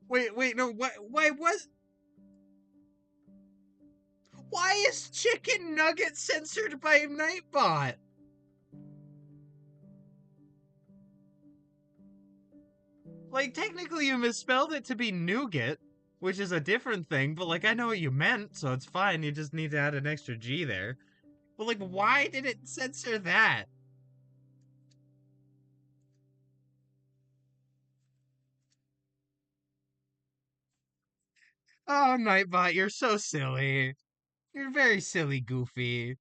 Wait, no. Why is chicken nugget censored by Nightbot? Like technically you misspelled it to be nougat, which is a different thing, but like I know what you meant, so it's fine. You just need to add an extra G there. But like why did it censor that? Oh, Nightbot, you're so silly. You're very silly, Goofy.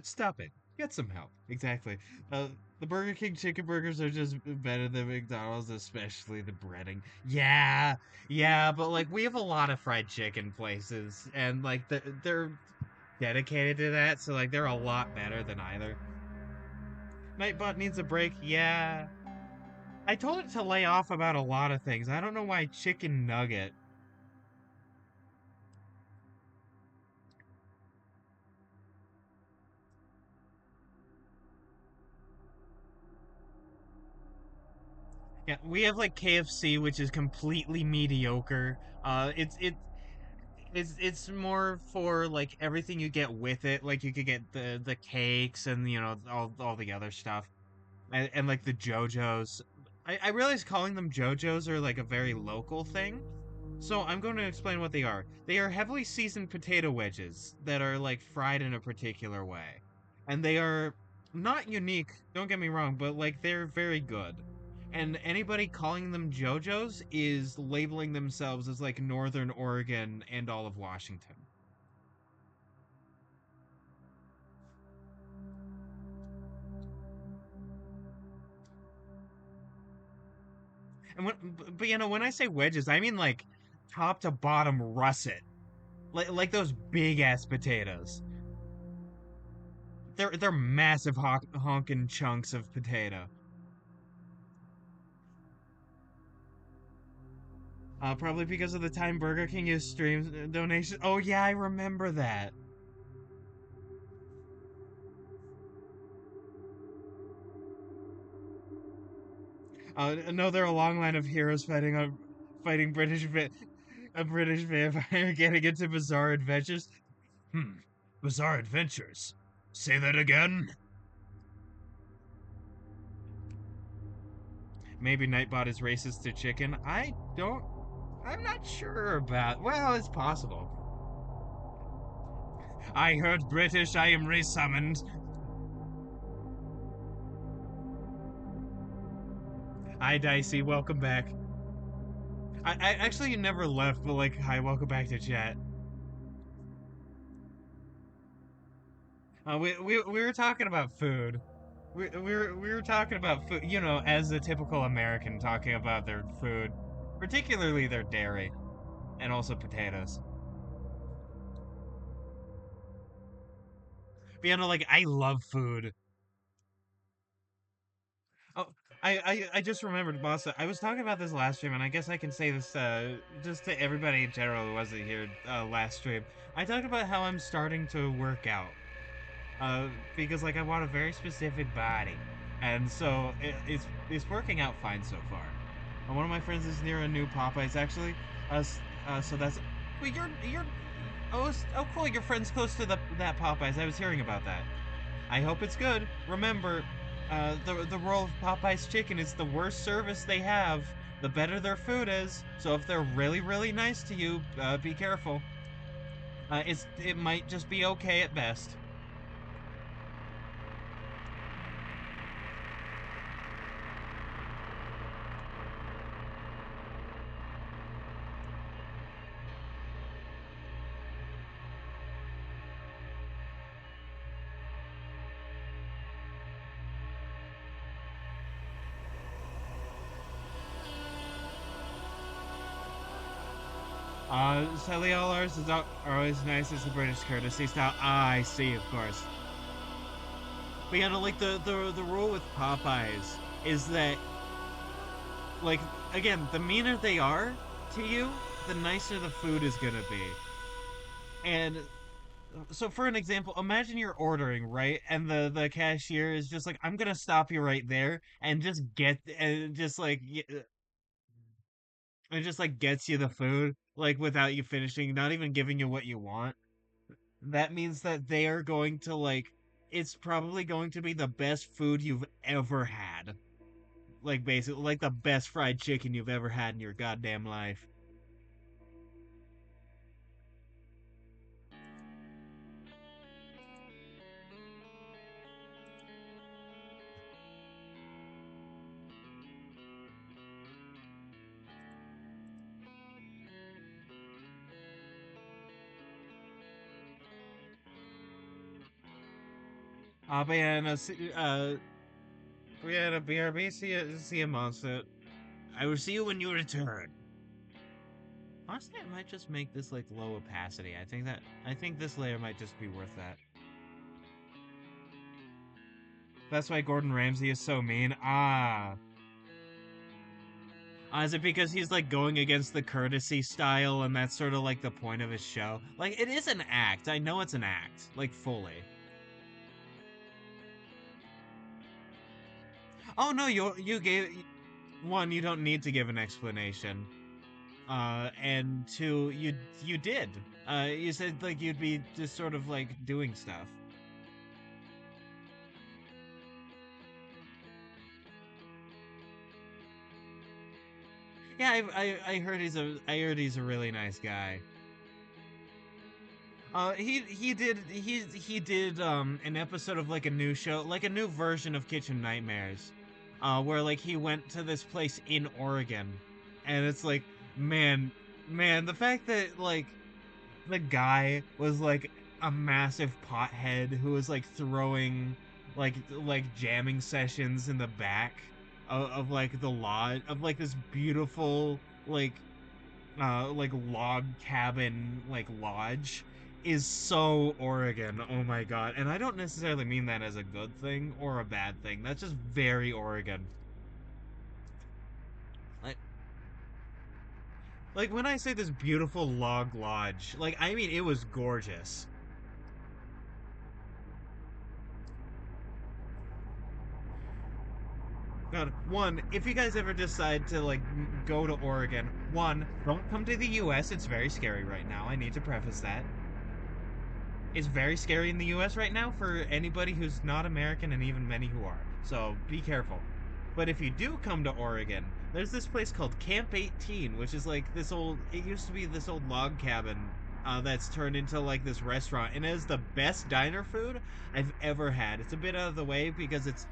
Stop it. Get some help. Exactly. Uh, the Burger King chicken burgers are just better than McDonald's, especially the breading. Yeah, yeah, but like we have a lot of fried chicken places, and like they're dedicated to that, so like they're a lot better than either. Nightbot needs a break. Yeah, I told it to lay off about a lot of things. I don't know why chicken nugget. Yeah, we have like KFC, which is completely mediocre. It's more for like everything you get with it. Like you could get the cakes and all the other stuff, and like the JoJo's. I realize calling them JoJo's are like a very local thing. So I'm going to explain what they are. They are heavily seasoned potato wedges that are like fried in a particular way. And they are not unique, don't get me wrong, but like they're very good. And anybody calling them JoJo's is labeling themselves as like Northern Oregon and all of Washington. And but when I say wedges, I mean like top to bottom russet. Like those big ass potatoes. They're massive honking chunks of potato. Probably because of the time Burger King used streams donations. Oh yeah, I remember that. No, they're a long line of heroes fighting a British vampire getting into bizarre adventures. Hmm, bizarre adventures. Say that again. Maybe Nightbot is racist to chicken. I don't. I'm not sure about. Well, it's possible. I heard British. I am resummoned. Hi, Dicey. Welcome back. I actually never left, but like, hi, welcome back to chat. We were talking about food. We were talking about food. As a typical American, talking about their food, particularly their dairy, and also potatoes. But like I love food. Oh, I just remembered, boss. I was talking about this last stream, and I guess I can say this just to everybody in general who wasn't here last stream. I talked about how I'm starting to work out. Because like I want a very specific body, and so it's working out fine so far. One of my friends is near a new Popeyes actually. So that's. Well, you're. Oh, cool. Your friend's close to that Popeyes. I was hearing about that. I hope it's good. Remember, the role of Popeyes chicken is the worst service they have. The better their food is. So if they're really nice to you, be careful. It might just be okay at best. Cellulars are always nice as the British courtesy style. Ah, I see, of course. But like the rule with Popeyes is that, like, again, the meaner they are to you, the nicer the food is gonna be. And so, for an example, imagine you're ordering, right, and the cashier is just like, "I'm gonna stop you right there," and just like gets you the food like without you finishing, not even giving you what you want. That means that they are going to like it's probably going to be the best food you've ever had. Like basically like the best fried chicken you've ever had in your goddamn life. But yeah, no, yeah, no, BRB, see you, monster. I will see you when you return. Honestly, I might just make this like low opacity. I think this layer might just be worth that. That's why Gordon Ramsay is so mean. Is it because he's like going against the courtesy style and that's sort of like the point of his show? Like it is an act. I know it's an act, like fully. Oh no, you gave one, you don't need to give an explanation. And two, you did. You said like you'd be just sort of like doing stuff. Yeah, I heard I heard he's a really nice guy. He did an episode of like a new show, like a new version of Kitchen Nightmares, where like he went to this place in Oregon, and it's like man, man, the fact that like the guy was like a massive pothead who was like throwing like jamming sessions in the back of like the lodge of like this beautiful like log cabin like lodge is so Oregon. Oh my god. And I don't necessarily mean that as a good thing or a bad thing. That's just very Oregon. Like like when I say this beautiful log lodge, like I mean it was gorgeous. God, one, if you guys ever decide to like go to Oregon, one, don't come to the US. It's very scary right now. I need to preface that. It's very scary in the US right now for anybody who's not American and even many who are. So be careful. But if you do come to Oregon, there's this place called Camp 18, which is like this old, it used to be this old log cabin that's turned into like this restaurant. And it is the best diner food I've ever had. It's a bit out of the way because it's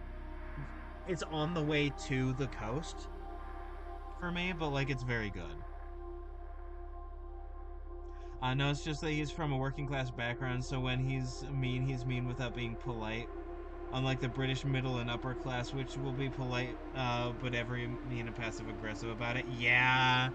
on the way to the coast for me, but like it's very good. No, it's just that he's from a working class background, so when he's mean without being polite. Unlike the British middle and upper class, which will be polite, but ever mean and passive aggressive about it. Yeah.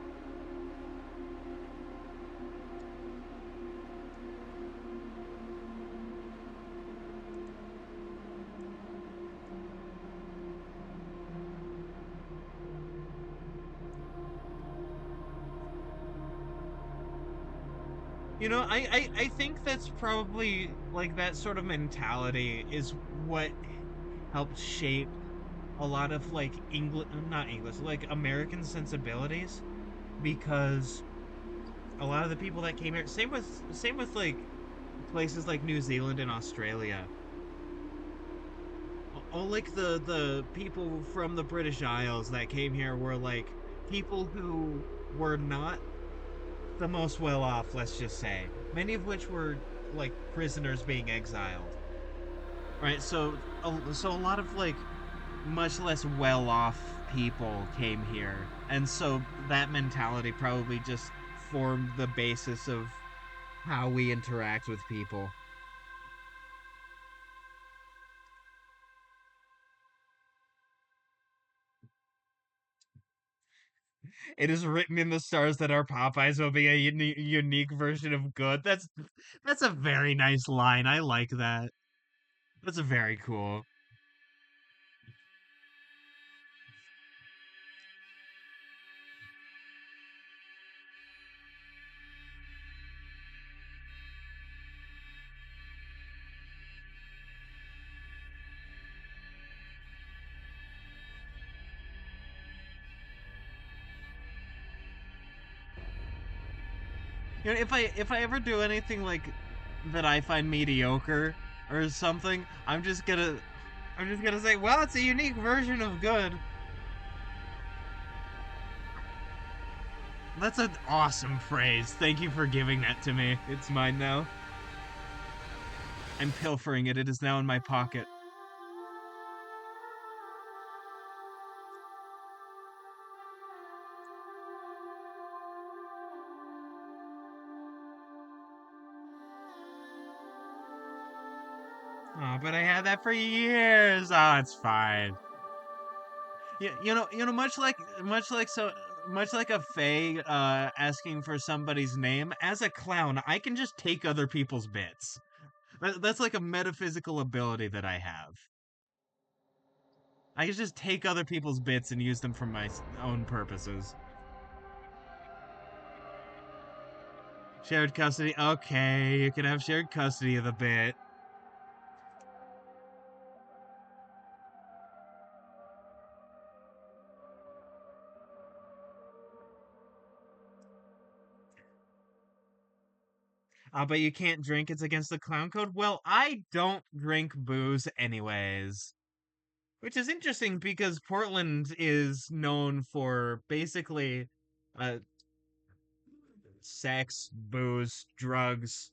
You know, I think that's probably like that sort of mentality is what helped shape a lot of like English, not English, like American sensibilities because a lot of the people that came here, same with like places like New Zealand and Australia. All like the people from the British Isles that came here were like people who were not the most well off, let's just say. Many of which were like prisoners being exiled. Right? So a lot of like much less well off people came here. And so that mentality probably just formed the basis of how we interact with people. It is written in the stars that our Popeyes will be a unique version of good. That's a very nice line. I like that. That's very cool. You know, if I ever do anything like that I find mediocre or something, I'm just gonna say, well, it's a unique version of good. That's an awesome phrase. Thank you for giving that to me. It's mine now. I'm pilfering it. It is now in my pocket. Oh, but I had that for years. Oh, it's fine. Much like a fae asking for somebody's name. As a clown, I can just take other people's bits. That's like a metaphysical ability that I have. I can just take other people's bits and use them for my own purposes. Shared custody. Okay, you can have shared custody of the bit. But you can't drink. It's against the clown code. Well, I don't drink booze anyways. Which is interesting because Portland is known for basically uh, sex, booze, drugs,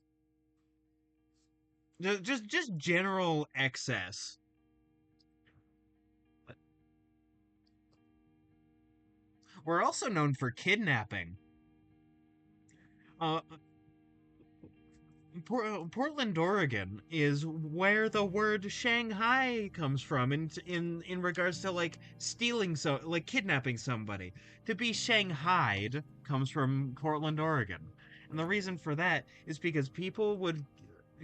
just general excess. We're also known for kidnapping. Uh, Portland, Oregon is where the word Shanghai comes from in regards to like stealing like kidnapping somebody. To be shanghaied comes from Portland, Oregon. And the reason for that is because people would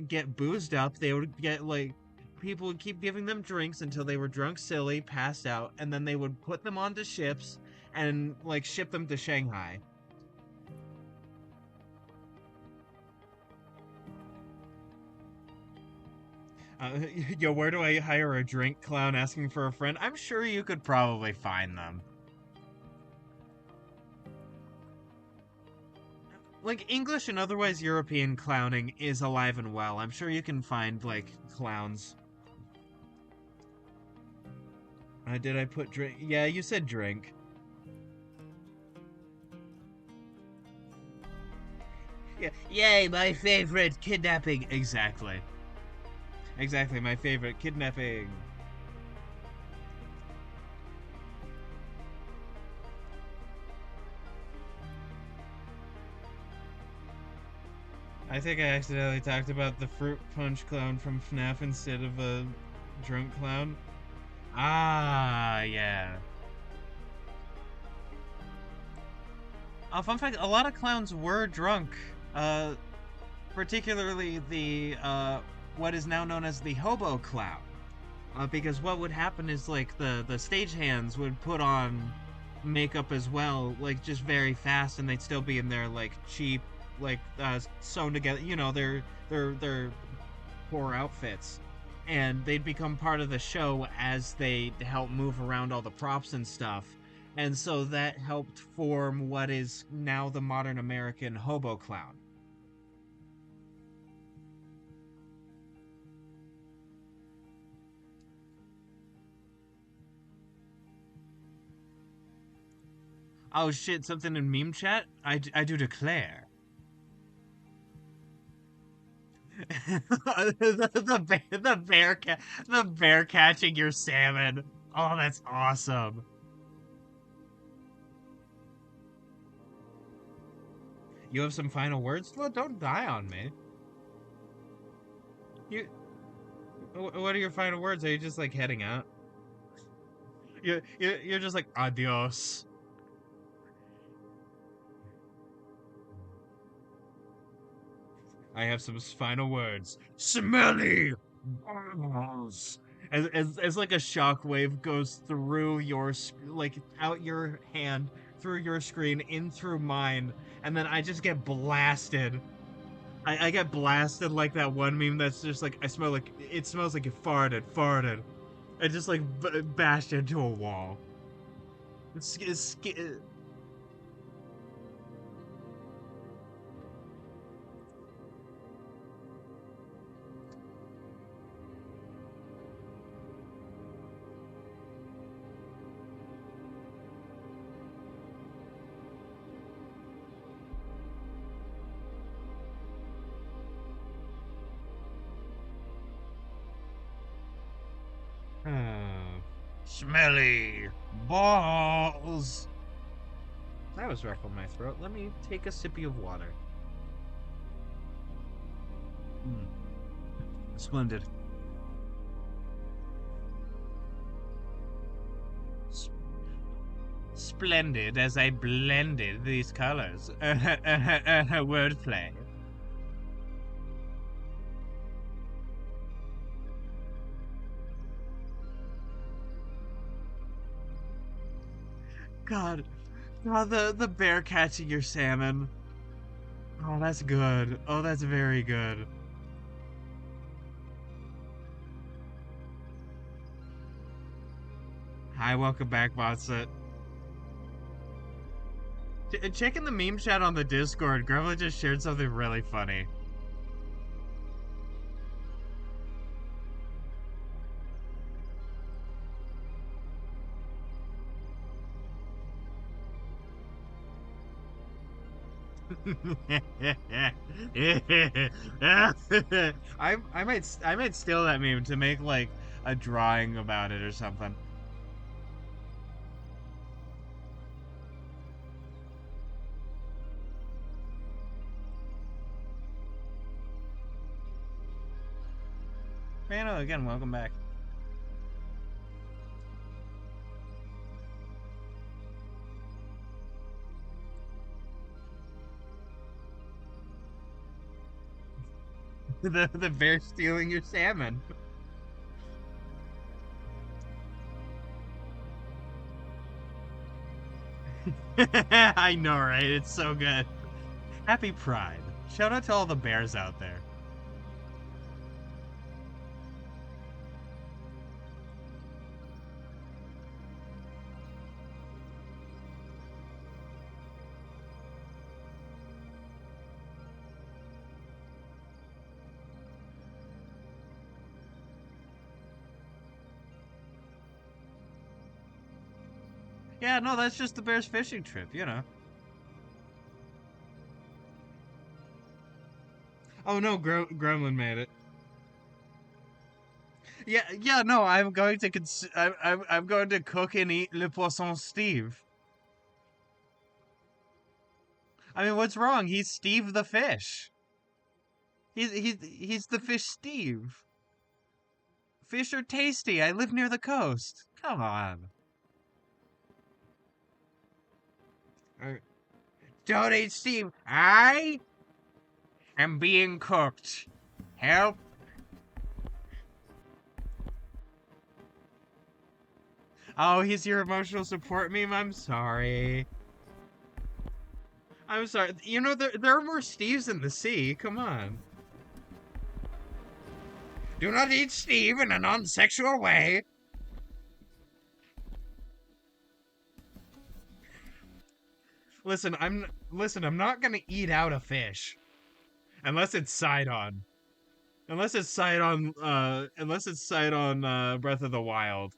get boozed up, they would get like people would keep giving them drinks until they were drunk silly, passed out, and then they would put them onto ships and like ship them to Shanghai. Yo, where do I hire a drink clown asking for a friend? I'm sure you could probably find them. Like, English and otherwise European clowning is alive and well. I'm sure you can find, like, clowns. Did I put drink? Yeah, you said drink. Yeah, yay, my favorite kidnapping. Exactly. Exactly, my favorite kidnapping. I think I accidentally talked about the fruit punch clown from FNAF instead of a drunk clown. Ah, yeah. Fun fact, a lot of clowns were drunk. Particularly the, what is now known as the hobo clown. Because what would happen is, like, the stagehands would put on makeup as well, like, just very fast, and they'd still be in their, like, cheap, like, sewn together, you know, their poor outfits. And they'd become part of the show as they help move around all the props and stuff. And so that helped form what is now the modern American hobo clown. Oh shit, something in meme chat? I do declare. The bear catching your salmon. Oh, that's awesome. You have some final words? Well, don't die on me. What are your final words? Are you just like heading out? You're just like adios. I have some final words. Smelly balls. As like a shockwave goes through your like out your hand, through your screen, in through mine, and then I just get blasted. I get blasted like that one meme that's just like I smell like it smells like you farted. I just like bashed into a wall. It's smelly balls. That was rough on my throat. Let me take a sippy of water. Splendid. splendid as I blended these colors. Wordplay. God, the bear catching your salmon. Oh, that's good. Oh, that's very good. Hi, welcome back, Botset. Checking the meme chat on the Discord, Gremlin just shared something really funny. I might steal that meme to make like a drawing about it or something. Mano, again, welcome back. The bear stealing your salmon. I know, right? It's so good. Happy Pride. Shout out to all the bears out there. Yeah, no, that's just the bear's fishing trip, you know. Oh no, Gremlin made it. Yeah, no, I'm going to I'm going to cook and eat le poisson Steve. I mean, what's wrong? He's Steve the fish. He's the fish Steve. Fish are tasty. I live near the coast. Come on. Don't eat Steve. I am being cooked. Help. Oh, he's your emotional support meme? I'm sorry. I'm sorry. You know, there are more Steves in the sea. Come on. Do not eat Steve in a non-sexual way. Listen, I'm not gonna eat out a fish. Unless it's side on. Unless it's side on Breath of the Wild.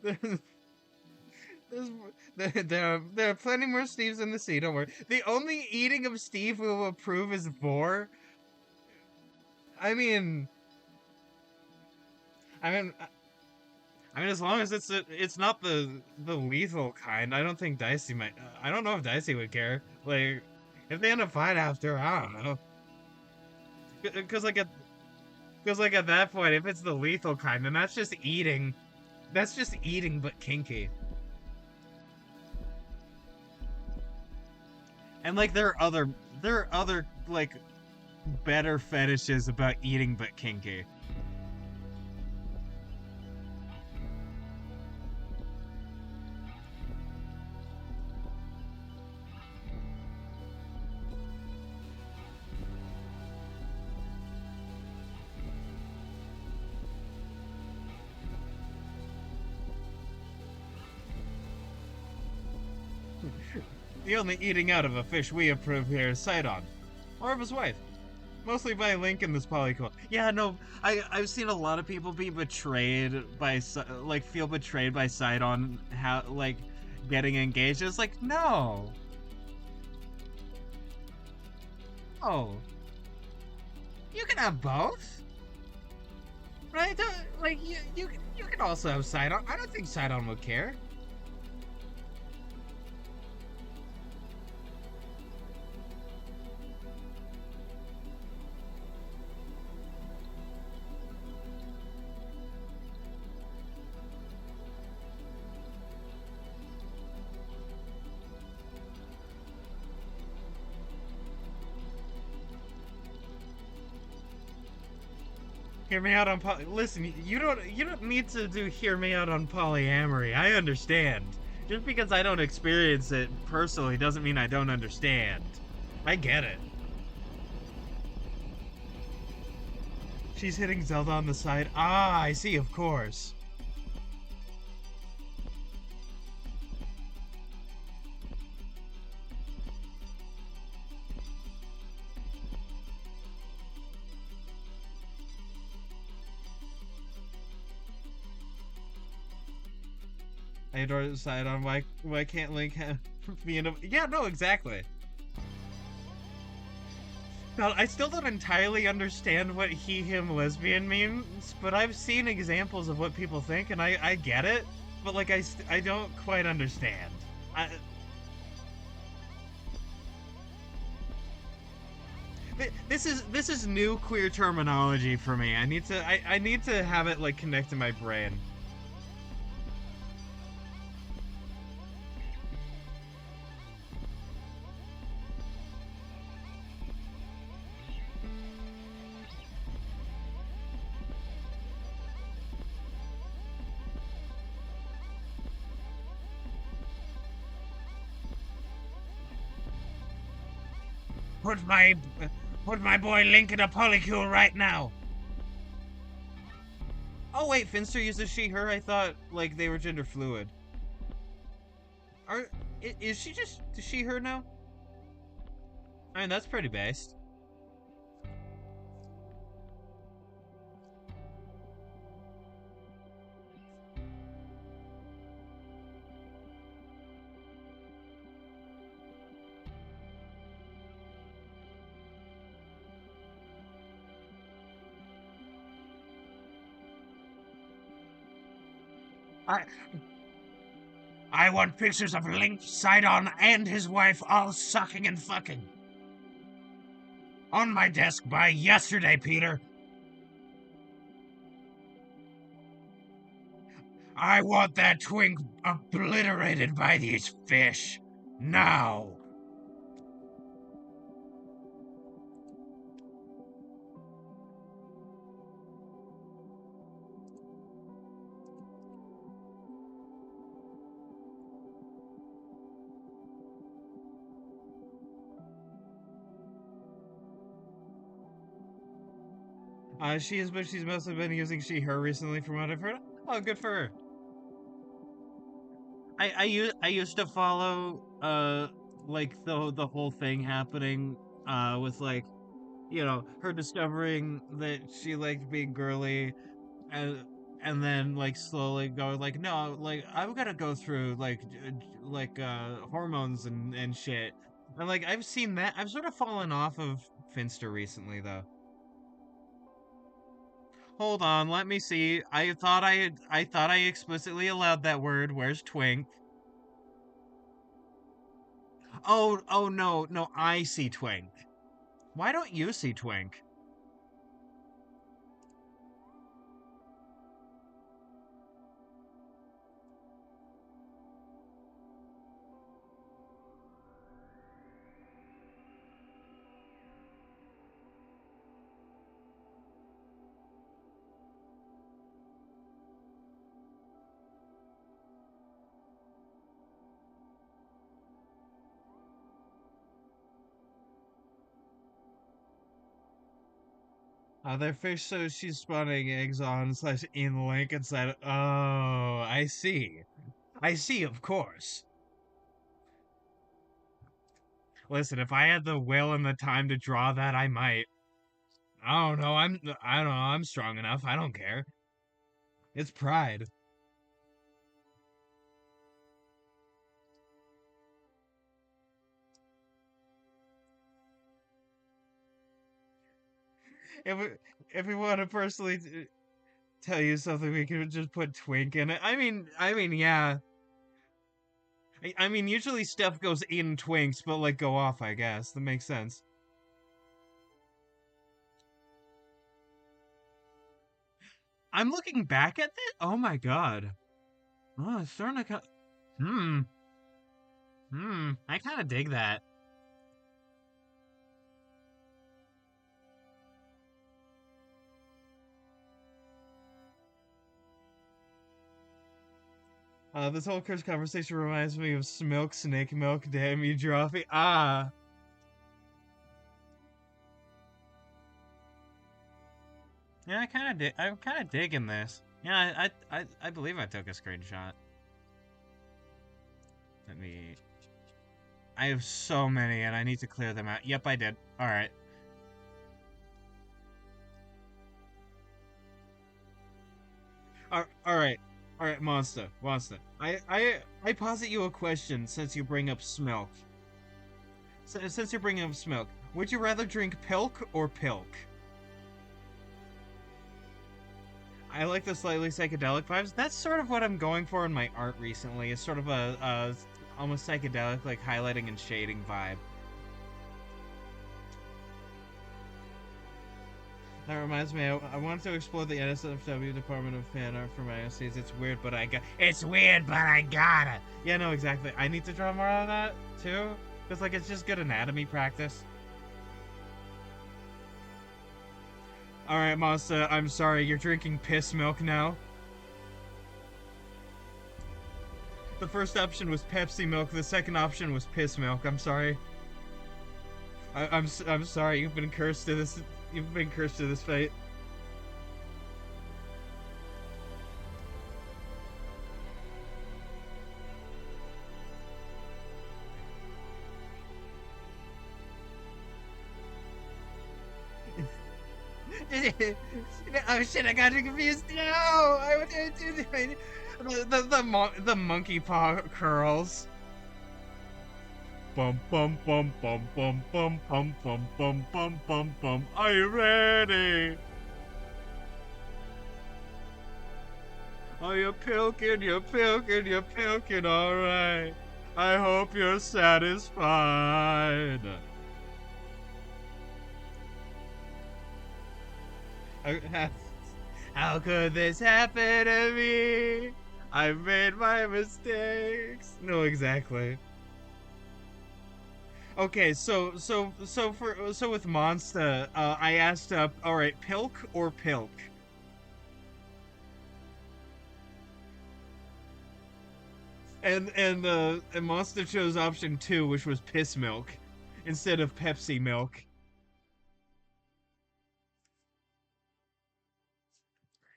There are plenty more Steves in the sea, don't worry. The only eating of Steve we will approve is vor. I mean, as long as it's not the lethal kind. I don't think Dicey might. I don't know if Dicey would care. Like, if they end up fight after, I don't know. Because like at that point, if it's the lethal kind, then that's just eating. That's just eating, but kinky. And like there are other like better fetishes about eating but kinky. The only eating out of a fish we approve here is Sidon, or of his wife. Mostly by Link in this polycule. Yeah, no, I've seen a lot of people be betrayed by, like, feel betrayed by Sidon, how, like, getting engaged. It's like, no. Oh. You can have both. Right? Like, you can also have Sidon. I don't think Sidon would care. Hear me out on listen, you don't need to do hear me out on polyamory. I understand. Just because I don't experience it personally doesn't mean I don't understand. I get it. She's hitting Zelda on the side. Ah, I see, of course. I adore the side on why can't Link have me in a yeah, no, exactly. Now, I still don't entirely understand what he, him, lesbian means, but I've seen examples of what people think, and I get it, but, like, I don't quite understand. This is new queer terminology for me. I need to have it, like, connect to my brain. Put my boy Link in a polycule right now. Oh wait, Finster uses she her. I thought like they were gender fluid. Is she just she her now? I mean that's pretty based. I want pictures of Link, Sidon, and his wife all sucking and fucking. On my desk by yesterday, Peter. I want that twink obliterated by these fish. Now. She is, but she's mostly been using she, her recently from what I've heard. Oh, good for her. I used to follow, like, the whole thing happening, with, like, you know, her discovering that she liked being girly, and, and then, like, slowly going, like, no, like, I'm gonna go through, like, hormones and shit. And, like, I've seen that. I've sort of fallen off of Finster recently, though. Hold on, let me see. I thought I explicitly allowed that word. Where's twink? Oh no, I see twink. Why don't you see twink? Their fish shows she's spawning eggs on slash in link inside. Oh, I see. I see, of course. Listen, if I had the will and the time to draw that, I might. I don't know. I don't know. I'm strong enough. I don't care. It's pride. If we, if we want to personally tell you something, we could just put twink in it. Yeah. I mean, usually stuff goes in twinks, but like go off, I guess. That makes sense. I'm looking back at this. Oh my god. Oh, it's starting to. Hmm. I kind of dig that. This whole curse conversation reminds me of Smilk Snake Milk. Damn you, Drawfee. Ah. Yeah, I'm kind of digging this. Yeah, I believe I took a screenshot. Let me. I have so many, and I need to clear them out. Yep, I did. All right. All right. All right, Monster. I posit you a question since you bring up Smilk. Since you're bringing up Smilk, would you rather drink Pilk or Pilk? I like the slightly psychedelic vibes. That's sort of what I'm going for in my art recently. It's sort of a almost psychedelic, like highlighting and shading vibe. That reminds me, I wanted to explore the NSFW Department of Fan Art for my essays. It's weird, but I got it. Yeah, no, exactly. I need to draw more of that too, because like it's just good anatomy practice. All right, Monster. I'm sorry. You're drinking piss milk now. The first option was Pepsi milk. The second option was piss milk. I'm sorry. I'm sorry. You've been cursed to this. You've been cursed to this fate. Oh shit! I got confused. No, the monkey paw curls. Bum bum bum bum bum bum bum bum bum bum bum bum. Are you ready? Oh, you're pilking, you're pilking, you're pilking. All right. I hope you're satisfied. How could this happen to me? I've made my mistakes. No, exactly. Okay, so with Monster, I asked, all right, Pilk or Pilk? And Monster chose option 2, which was piss milk, instead of Pepsi milk.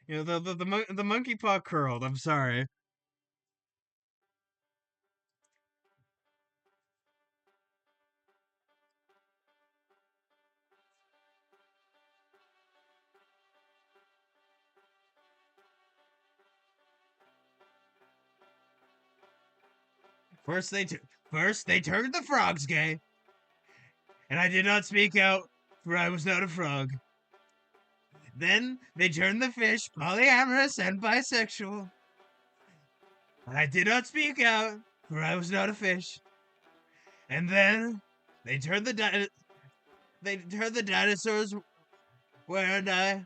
You know, the monkey paw curled. I'm sorry. First they turned the frogs gay, and I did not speak out, for I was not a frog. Then they turned the fish polyamorous and bisexual, and I did not speak out, for I was not a fish. And then they turned the dinosaurs, where I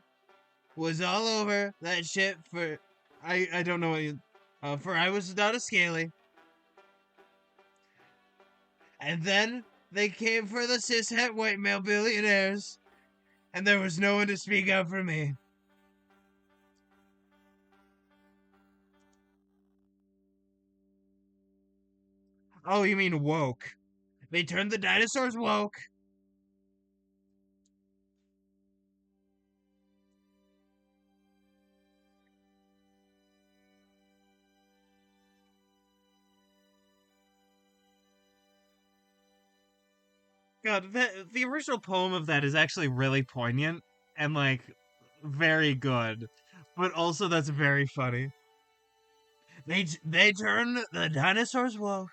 was all over that shit for I don't know what you for I was not a scaly. And then they came for the cishet white male billionaires, and there was no one to speak out for me. Oh, you mean woke? They turned the dinosaurs woke. God, the original poem of that is actually really poignant and like very good, but also that's very funny. They turned the dinosaurs woke.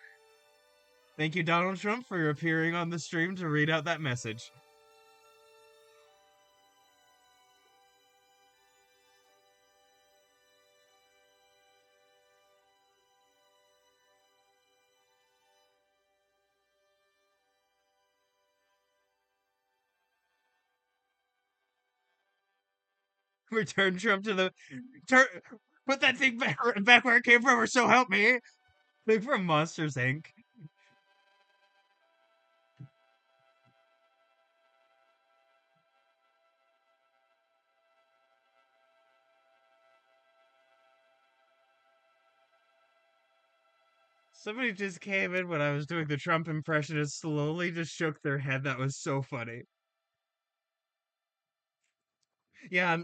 Thank you, Donald Trump, for appearing on the stream to read out that message. Return Trump to the turn. Put that thing back where it came from, or so help me. Like from Monsters Inc. Somebody just came in when I was doing the Trump impression and slowly just shook their head. That was so funny. Yeah,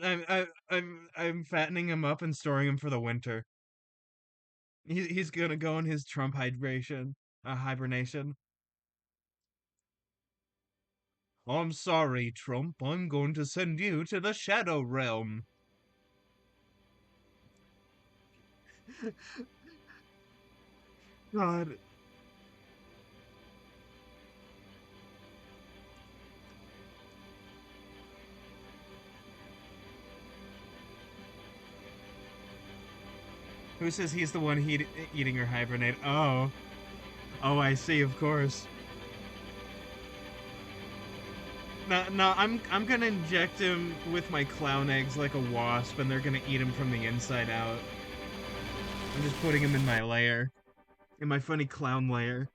I'm fattening him up and storing him for the winter. He's gonna go in his Trump hibernation. I'm sorry, Trump. I'm going to send you to the Shadow Realm. God. Who says he's the one eating her hibernate? Oh. Oh, I see, of course. No, I'm gonna inject him with my clown eggs like a wasp, and they're gonna eat him from the inside out. I'm just putting him in my lair. In my funny clown lair.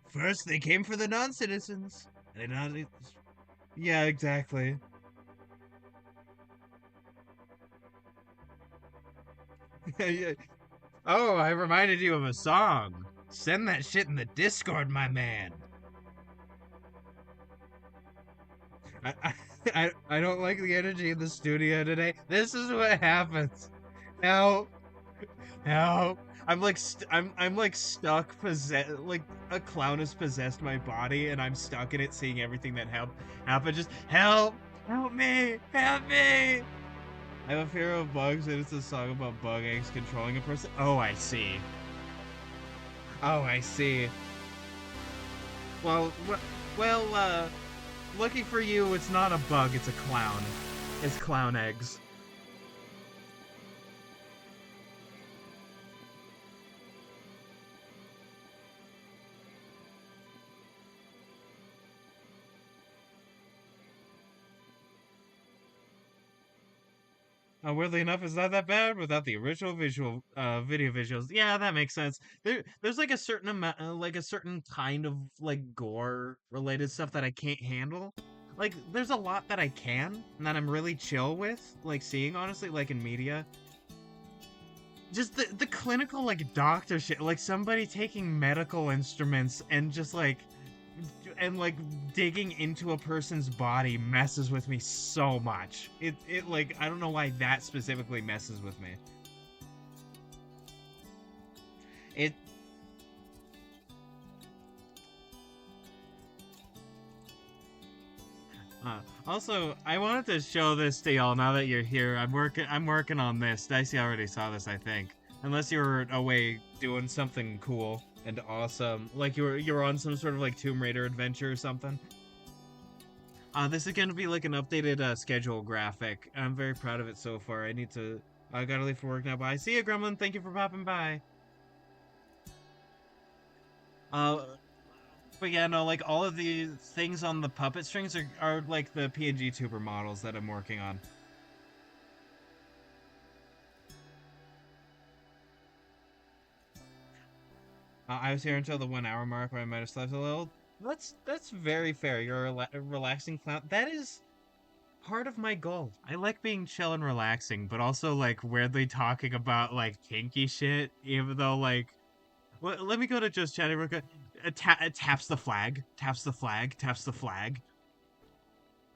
First, they came for the non-citizens. And now yeah, exactly. Yeah. Oh, I reminded you of a song. Send that shit in the Discord, my man. I don't like the energy in the studio today. This is what happens. Help. Help. I'm like stuck possessed, like a clown has possessed my body and I'm stuck in it seeing everything that happen. Just help. Help me. Help me. I have a fear of bugs and it's a song about bug eggs controlling a person. Oh, I see. Oh, I see. Well, lucky for you, it's not a bug, it's a clown. It's clown eggs. Weirdly enough, it's not that bad without the original video visuals. Yeah, that makes sense. There's like a certain amount, like a certain kind of like gore related stuff that I can't handle. Like, there's a lot that I can, and that I'm really chill with, like seeing honestly, like in media. Just the clinical like doctor shit, like somebody taking medical instruments and just like digging into a person's body messes with me so much. It like I don't know why that specifically messes with me. It Also, I wanted to show this to y'all now that you're here. I'm working on this. Dicey already saw this, I think. Unless you were away doing something cool and awesome. Like you were on some sort of like Tomb Raider adventure or something. This is gonna be like an updated schedule graphic. I'm very proud of it so far. I gotta leave for work now. Bye. See you, Gremlin. Thank you for popping by. Uh, but yeah, no, like all of the things on the puppet strings are like the PNGtuber models that I'm working on. I was here until the 1 hour mark where I might have slept a little. That's very fair. You're a relaxing clown. That is part of my goal. I like being chill and relaxing, but also like weirdly talking about like kinky shit, even though like. Well, let me go to just chatting real quick. It taps the flag, taps the flag, taps the flag.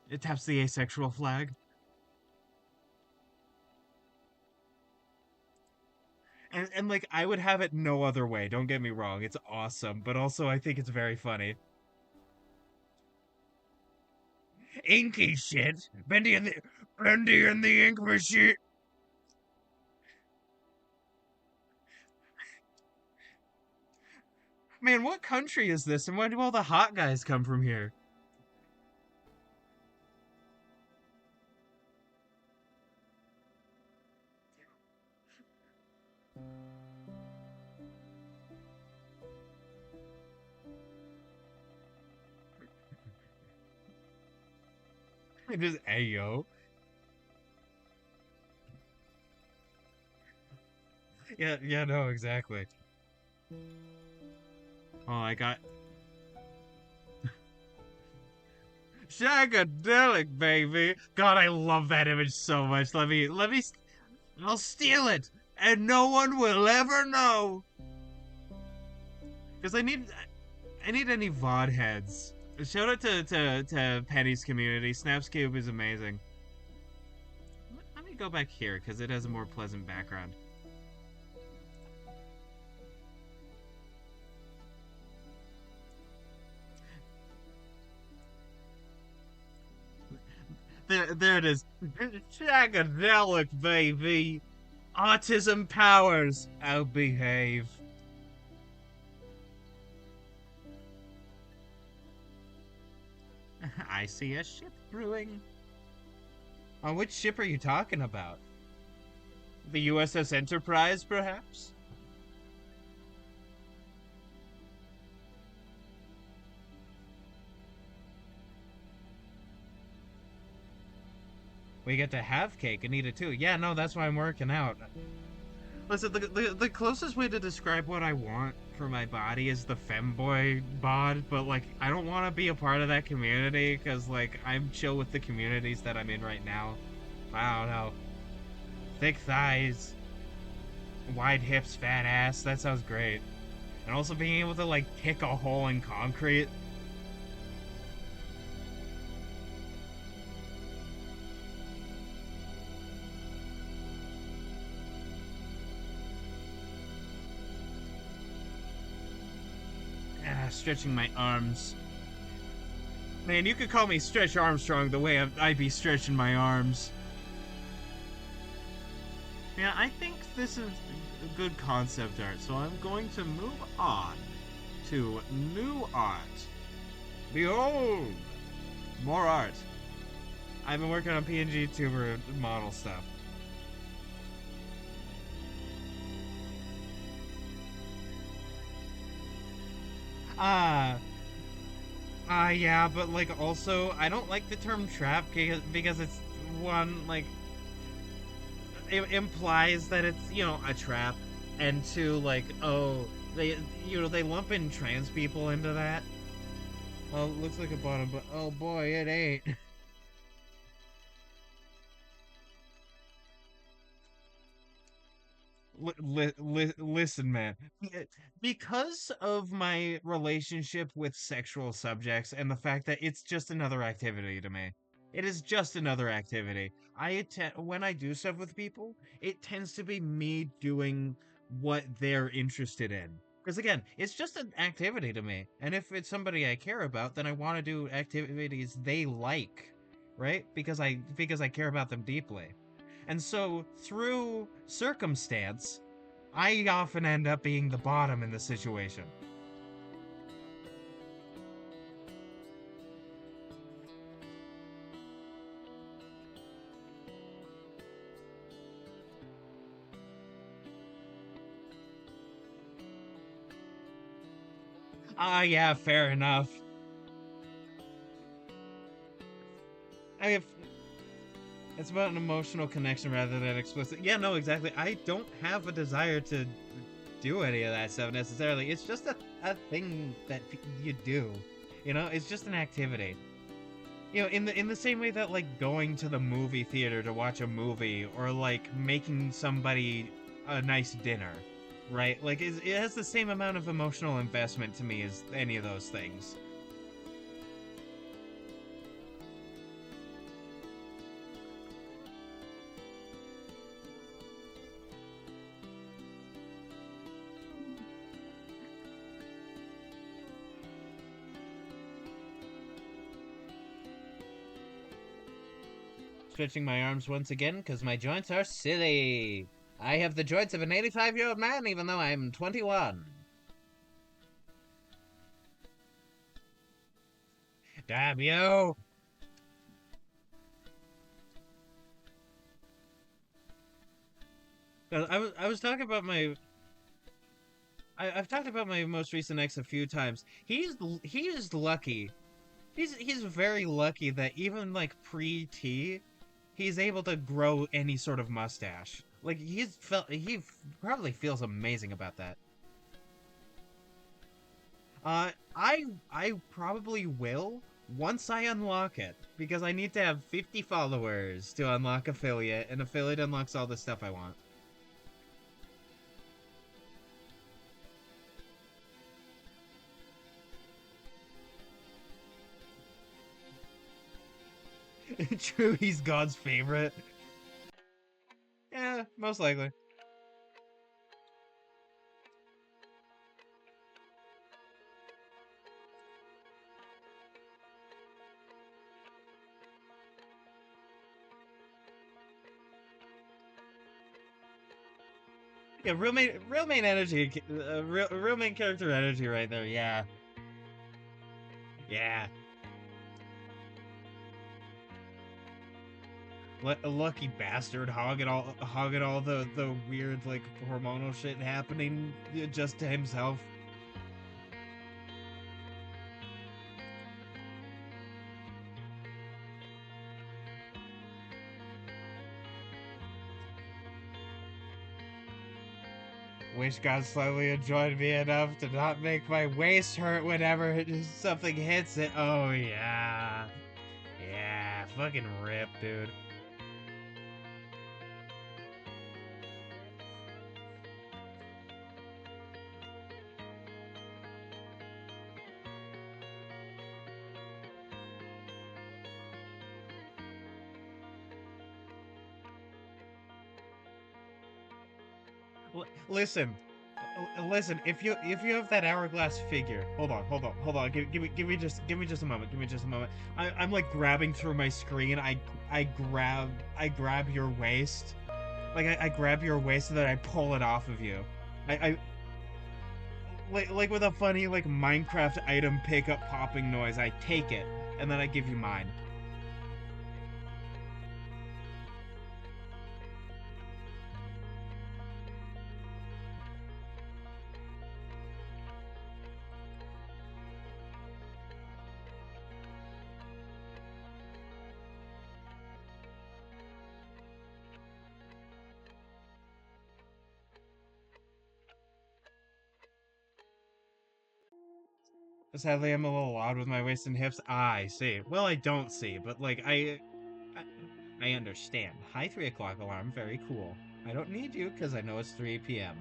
It taps the asexual flag. And like I would have it no other way. Don't get me wrong. It's awesome, but also I think it's very funny. Inky shit. Bendy and the ink machine. Man, what country is this? And why do all the hot guys come from here? Just ayo. Yeah, no, exactly. Oh, I got Shagadelic, baby. God, I love that image so much. I'll steal it, and no one will ever know. Because I need any VOD heads. Shout out to Penny's community. Snaps Cube is amazing. Let me go back here, because it has a more pleasant background. There it is. Shagadelic, baby. Autism powers. I'll behave. I see a ship brewing. On which ship are you talking about? The USS Enterprise, perhaps? We get to have cake and eat it too. Yeah, no, that's why I'm working out. Listen, the closest way to describe what I want for my body is the femboy bod, but, like, I don't want to be a part of that community, because, like, I'm chill with the communities that I'm in right now. I don't know. Thick thighs, wide hips, fat ass, that sounds great. And also being able to, like, kick a hole in concrete. Stretching my arms. Man, you could call me Stretch Armstrong the way I be stretching my arms. Yeah, I think this is a good concept art, so I'm going to move on to new art. Behold! More art. I've been working on PNGtuber model stuff. Yeah, but, like, also, I don't like the term trap because it's, one, like, it implies that it's, you know, a trap, and two, like, oh, they lump in trans people into that. Well, it looks like a bottom, but, oh boy, it ain't. Listen, man. Because of my relationship with sexual subjects and the fact that it's just another activity to me. It is just another activity. When I do stuff with people, it tends to be me doing what they're interested in. Because again, it's just an activity to me. And if it's somebody I care about, then I want to do activities they like, right? Because I care about them deeply. And so, through circumstance, I often end up being the bottom in the situation. Yeah, fair enough. It's about an emotional connection rather than explicit. Yeah, no, exactly. I don't have a desire to do any of that stuff necessarily. It's just a thing that you do. You know, it's just an activity. You know, in the same way that, like, going to the movie theater to watch a movie, or, like, making somebody a nice dinner, right? Like, it has the same amount of emotional investment to me as any of those things. Stretching my arms once again, because my joints are silly. I have the joints of an 85-year-old man, even though I'm 21. Damn you! I was talking about my... I've talked about my most recent ex a few times. He is lucky. He's very lucky that even, like, pre-T, he's able to grow any sort of mustache. Like, he probably feels amazing about that. I probably will once I unlock it, because I need to have 50 followers to unlock affiliate, and affiliate unlocks all the stuff I want. True, he's God's favorite. Yeah, most likely. Yeah, real main energy, real main character energy right there. Yeah, yeah. A lucky bastard hogging all the weird like hormonal shit happening just to himself. Wish God slightly enjoyed me enough to not make my waist hurt whenever something hits it. Oh yeah, yeah, fucking rip, dude. Listen, listen. If you have that hourglass figure, hold on. Give me just a moment. Give me just a moment. I'm like grabbing through my screen. I grab your waist. Like I grab your waist and then I pull it off of you. I like with a funny like Minecraft item pickup popping noise. I take it and then I give you mine. Sadly, I'm a little odd with my waist and hips. Ah, I see. Well, I don't see, but like I understand. Hi, 3 o'clock alarm. Very cool. I don't need you because I know it's 3 p.m.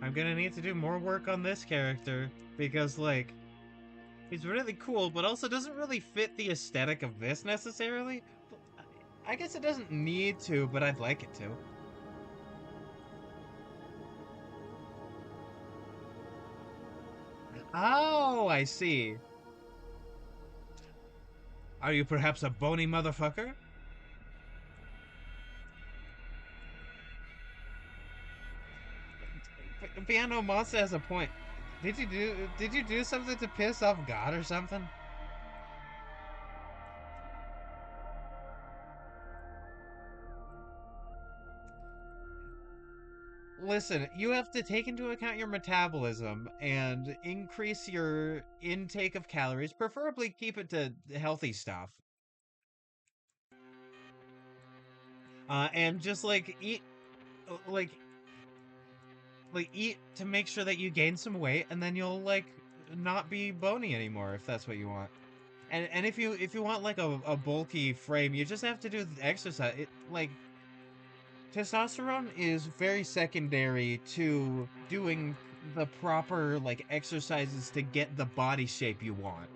I'm gonna need to do more work on this character because like he's really cool, but also doesn't really fit the aesthetic of this necessarily. I guess it doesn't need to, but I'd like it to. Oh, I see. Are you perhaps a bony motherfucker? Piano Monster has a point. Did you do something to piss off God or something? Listen, you have to take into account your metabolism and increase your intake of calories, preferably keep it to healthy stuff. And just like eat to make sure that you gain some weight and then you'll like not be bony anymore if that's what you want. And if you want like a bulky frame, you just have to do exercise. Like testosterone is very secondary to doing the proper like exercises to get the body shape you want.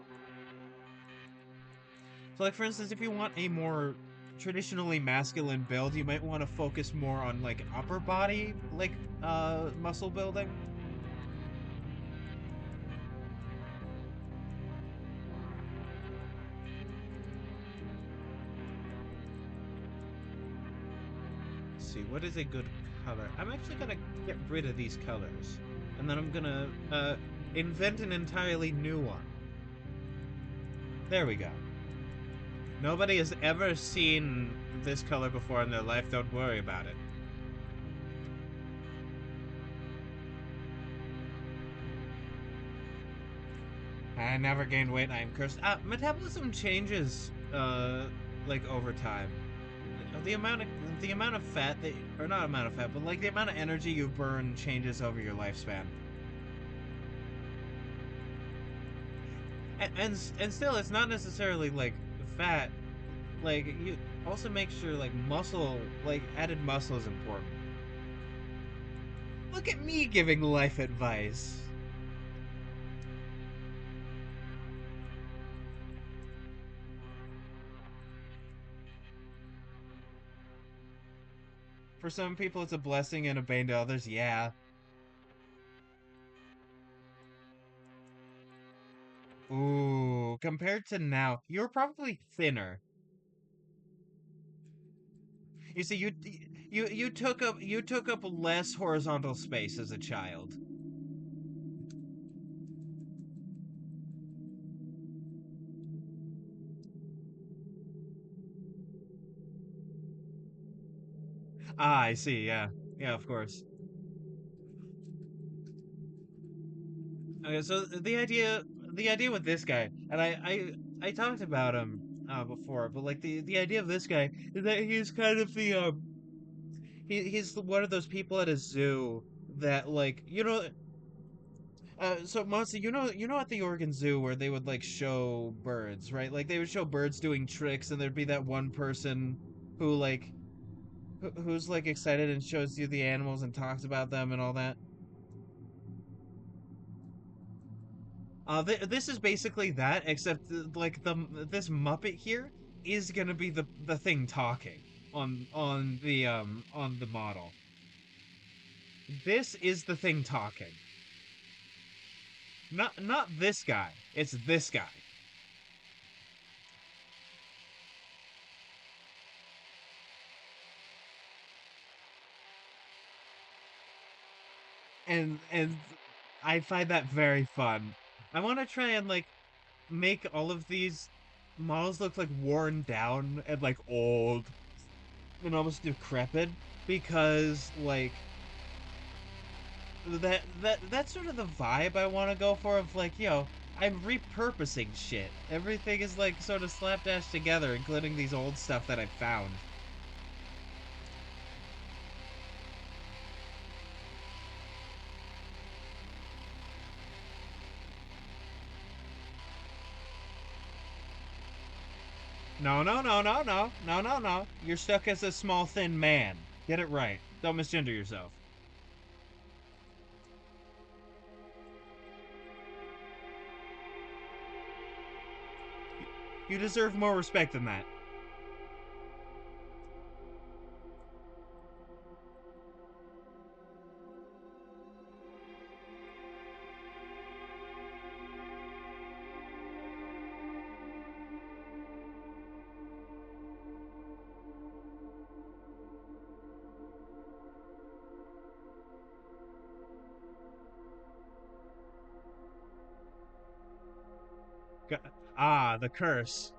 So like for instance, if you want a more traditionally masculine build, you might want to focus more on like upper body like muscle building. Let's see, what is a good color? I'm actually gonna get rid of these colors. And then I'm gonna invent an entirely new one. There we go. Nobody has ever seen this color before in their life, don't worry about it. I never gained weight, I am cursed. Metabolism changes, like over time. The amount of fat that, or not amount of fat, but like the amount of energy you burn changes over your lifespan. And still, it's not necessarily like fat. Like you also make sure like muscle, like added muscle is important. Look at me giving life advice. For some people, it's a blessing and a bane to others. Yeah. Ooh, compared to now, you're probably thinner. You see, you took up less horizontal space as a child. Ah, I see. Yeah, yeah, of course. Okay, so the idea with this guy, and I talked about him before, but like the idea of this guy is that he's kind of he's one of those people at a zoo that like so Monty, you know at the Oregon Zoo where they would like show birds, right? Like they would show birds doing tricks, and there'd be that one person who like who's like excited and shows you the animals and talks about them and all that. This is basically that, except like this Muppet here is gonna be the thing talking on the model. This is the thing talking. Not this guy. It's this guy. And I find that very fun. I want to try and like make all of these models look like worn down and like old and almost decrepit because like that's sort of the vibe I want to go for of like, I'm repurposing shit. Everything is like sort of slapdash together, including these old stuff that I found. No, no, no, no, no, no, no, no. You're stuck as a small, thin man. Get it right. Don't misgender yourself. You deserve more respect than that. Ah, the curse.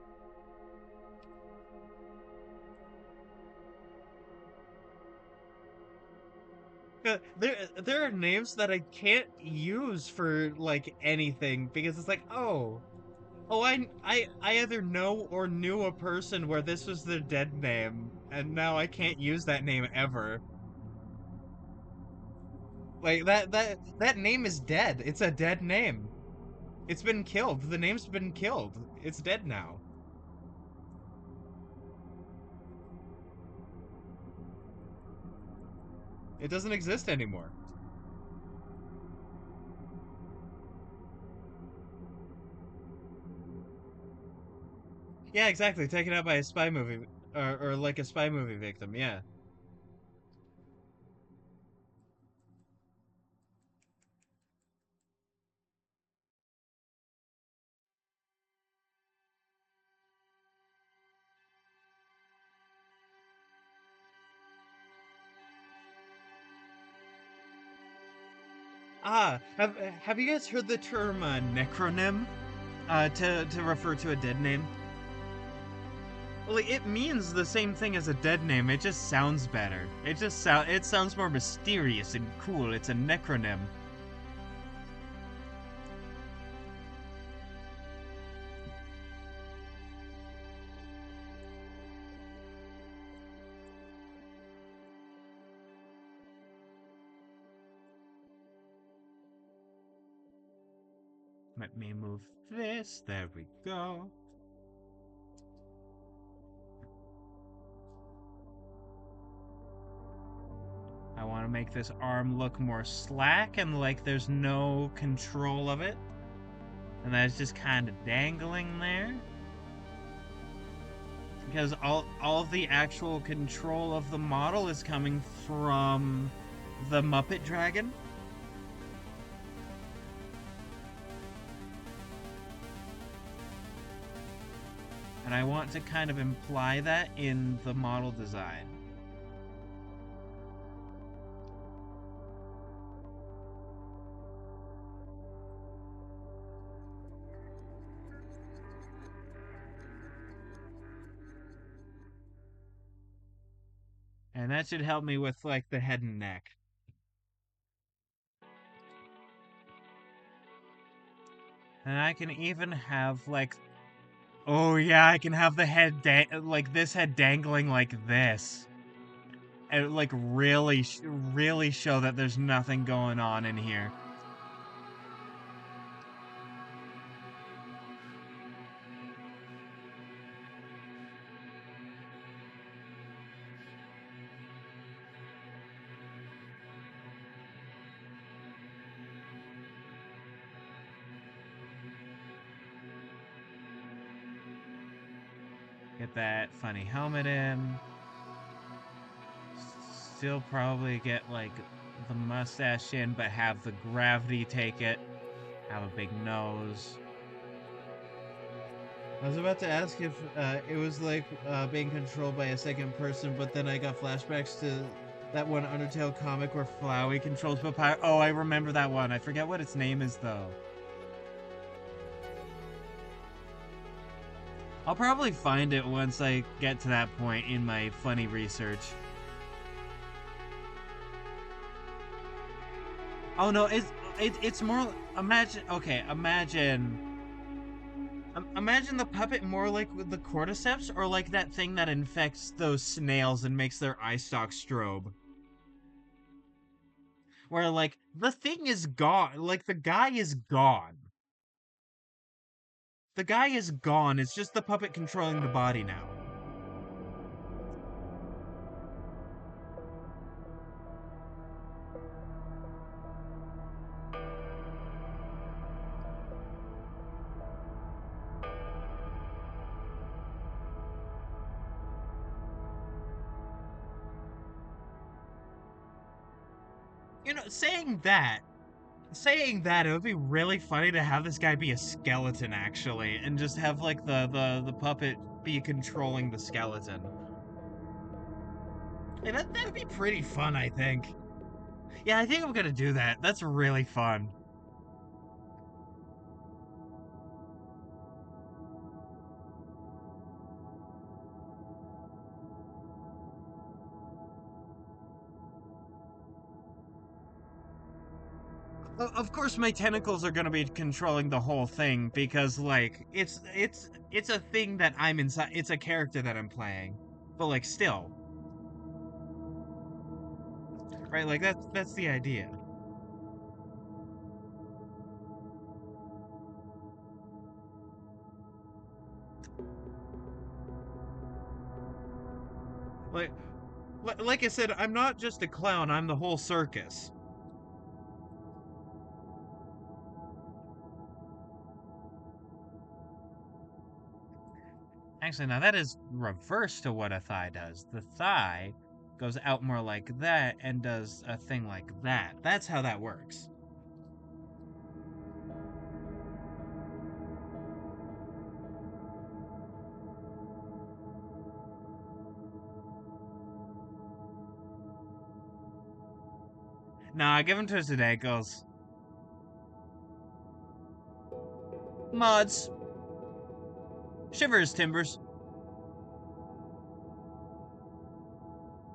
There are names that I can't use for like anything because it's like, oh, I either know or knew a person where this was their dead name, and now I can't use that name ever. Like that name is dead. It's a dead name. It's been killed. The name's been killed. It's dead now. It doesn't exist anymore. Yeah, exactly. Taken out by a spy movie, or like a spy movie victim. Yeah. Have you guys heard the term necronym? To refer to a dead name. Well, it means the same thing as a dead name. It just sounds better. It sounds more mysterious and cool. It's a necronym. Let me move this. There we go. I want to make this arm look more slack and like there's no control of it. And that's just kind of dangling there. Because all of the actual control of the model is coming from the Muppet Dragon. And I want to kind of imply that in the model design. And that should help me with like the head and neck. And I can even have like, oh yeah, I can have the head like this head dangling like this. And like really show that there's nothing going on in here. Get that funny helmet in. Still probably get like the mustache in, but have the gravity take it. Have a big nose. I was about to ask if it was like being controlled by a second person, but then I got flashbacks to that one Undertale comic where Flowey controls Papyrus. Oh, I remember that one. I forget what its name is though. I'll probably find it once I get to that point in my funny research. Oh no, it's more imagine imagine the puppet more like the cordyceps or like that thing that infects those snails and makes their eye stalks strobe. Where like the thing is gone, like the guy is gone. The guy is gone, it's just the puppet controlling the body now. You know, saying that, it would be really funny to have this guy be a skeleton, actually, and just have, like, the puppet be controlling the skeleton. Yeah, that'd be pretty fun, I think. Yeah, I think I'm gonna do that. That's really fun. Of course, my tentacles are gonna be controlling the whole thing because, like, it's a thing that I'm inside. It's a character that I'm playing, but like, still, right? Like that's the idea. Like, like I said, I'm not just a clown. I'm the whole circus. Actually, now that is reverse to what a thigh does. The thigh goes out more like that and does a thing like that. That's how that works. Nah, I give him to us today. It goes. Mods. Shivers, Timbers.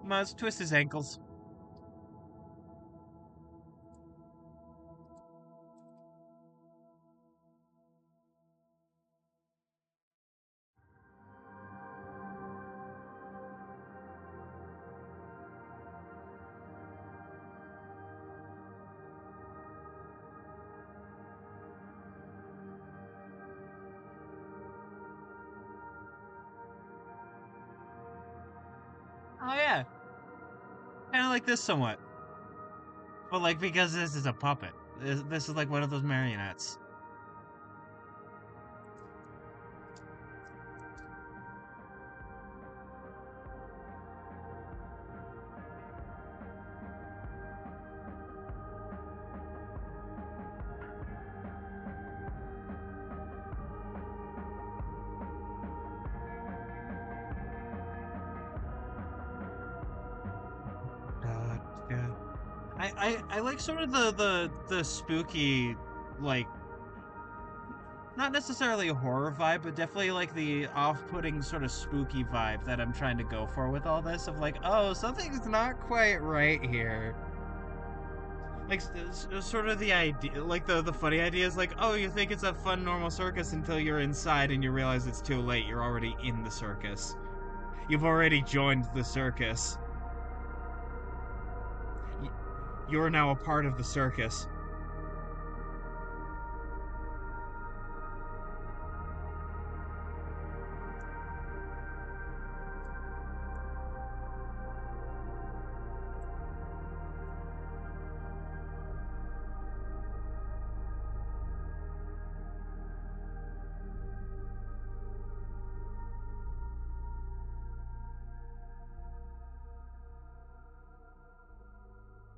Mods, twist his ankles. Oh yeah, kind of like this somewhat. But like because this is a puppet. This is like one of those marionettes. Yeah. I like sort of the spooky, like, not necessarily a horror vibe, but definitely like the off-putting sort of spooky vibe that I'm trying to go for with all this of like, oh, something's not quite right here. Like sort of the idea, like the funny idea is like, oh, you think it's a fun normal circus until you're inside and you realize it's too late. You're already in the circus. You've already joined the circus. You're now a part of the circus.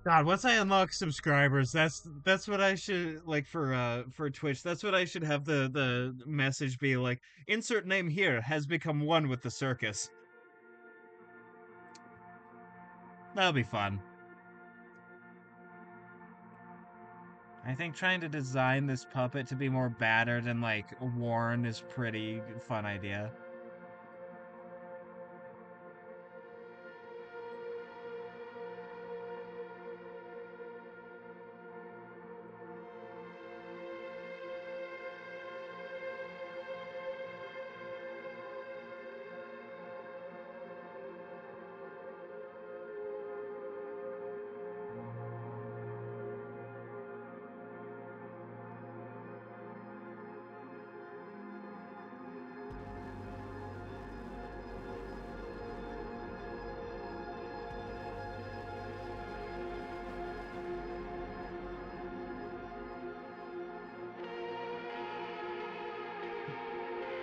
God, once I unlock subscribers, that's what I should like for Twitch. That's what I should have the message be like. Insert name here has become one with the circus. That'll be fun. I think trying to design this puppet to be more battered and like worn is pretty fun idea.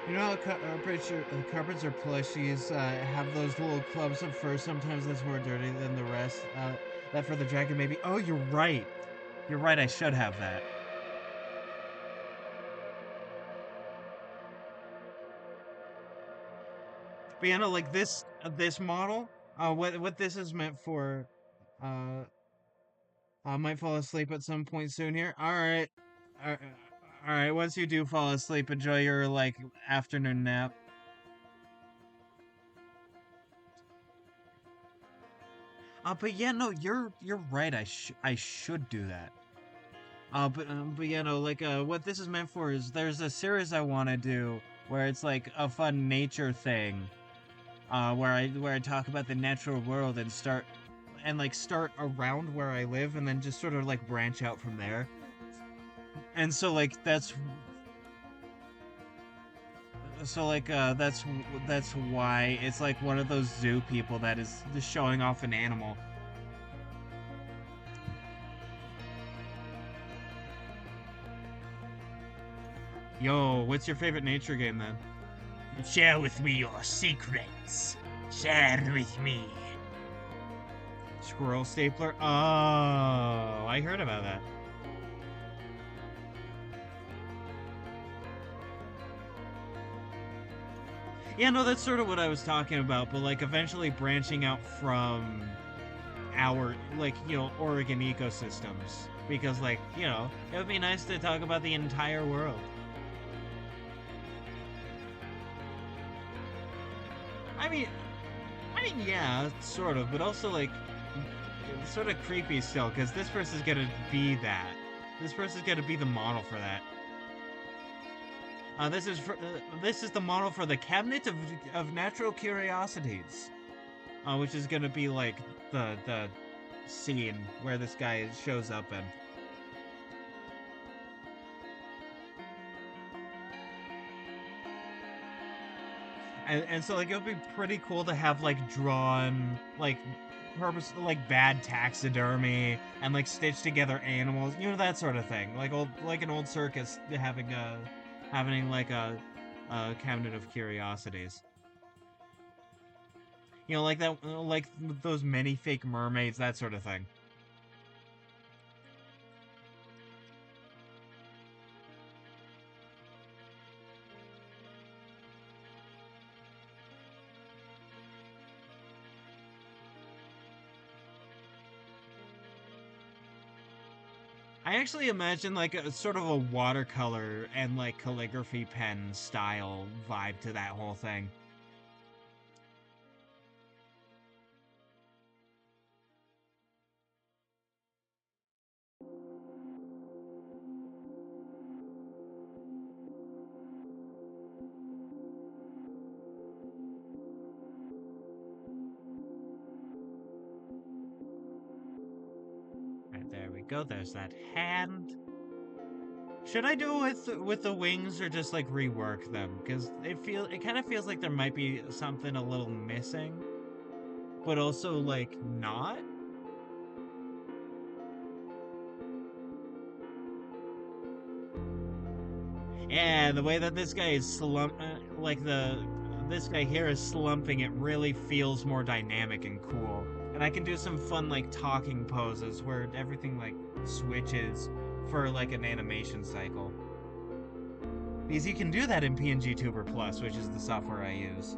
You know how I'm pretty sure carpets or plushies have those little clumps of fur. Sometimes that's more dirty than the rest. That for the dragon maybe. Oh, you're right. You're right. I should have that. But you know, like this model. What this is meant for. Uh, I might fall asleep at some point soon here. All right. All right. Once you do fall asleep, enjoy your like afternoon nap. But yeah, no, you're right. I should do that. But you know, like what this is meant for is there's a series I want to do where it's like a fun nature thing, where I talk about the natural world and start around where I live and then just sort of like branch out from there. And so like that's why it's like one of those zoo people that is just showing off an animal. Yo, what's your favorite nature game then? Share with me your secrets. Share with me. Squirrel stapler? Oh, I heard about that. Yeah, no, that's sort of what I was talking about, but like eventually branching out from our, like, you know, Oregon ecosystems. Because, like, you know, it would be nice to talk about the entire world. I mean, yeah, sort of, but also, like, it's sort of creepy still, because this person's gonna be that. This person's gonna be the model for that. This is the model for the Cabinet of Natural Curiosities, which is gonna be like the scene where this guy shows up in. And so like it would be pretty cool to have like drawn like like bad taxidermy and like stitched together animals, that sort of thing. Like an old circus having like a cabinet of curiosities. Like that, like those many fake mermaids, that sort of thing. I actually imagine like a sort of a watercolor and like calligraphy pen style vibe to that whole thing. Right, there we go. There's that hand. Should I do it with the wings or just like rework them? Because it kind of feels like there might be something a little missing, but also like not. Yeah, the way that this guy is this guy here is slumping, it really feels more dynamic and cool. And I can do some fun like talking poses where everything like switches for like an animation cycle. Because you can do that in PNGtuber Plus, which is the software I use.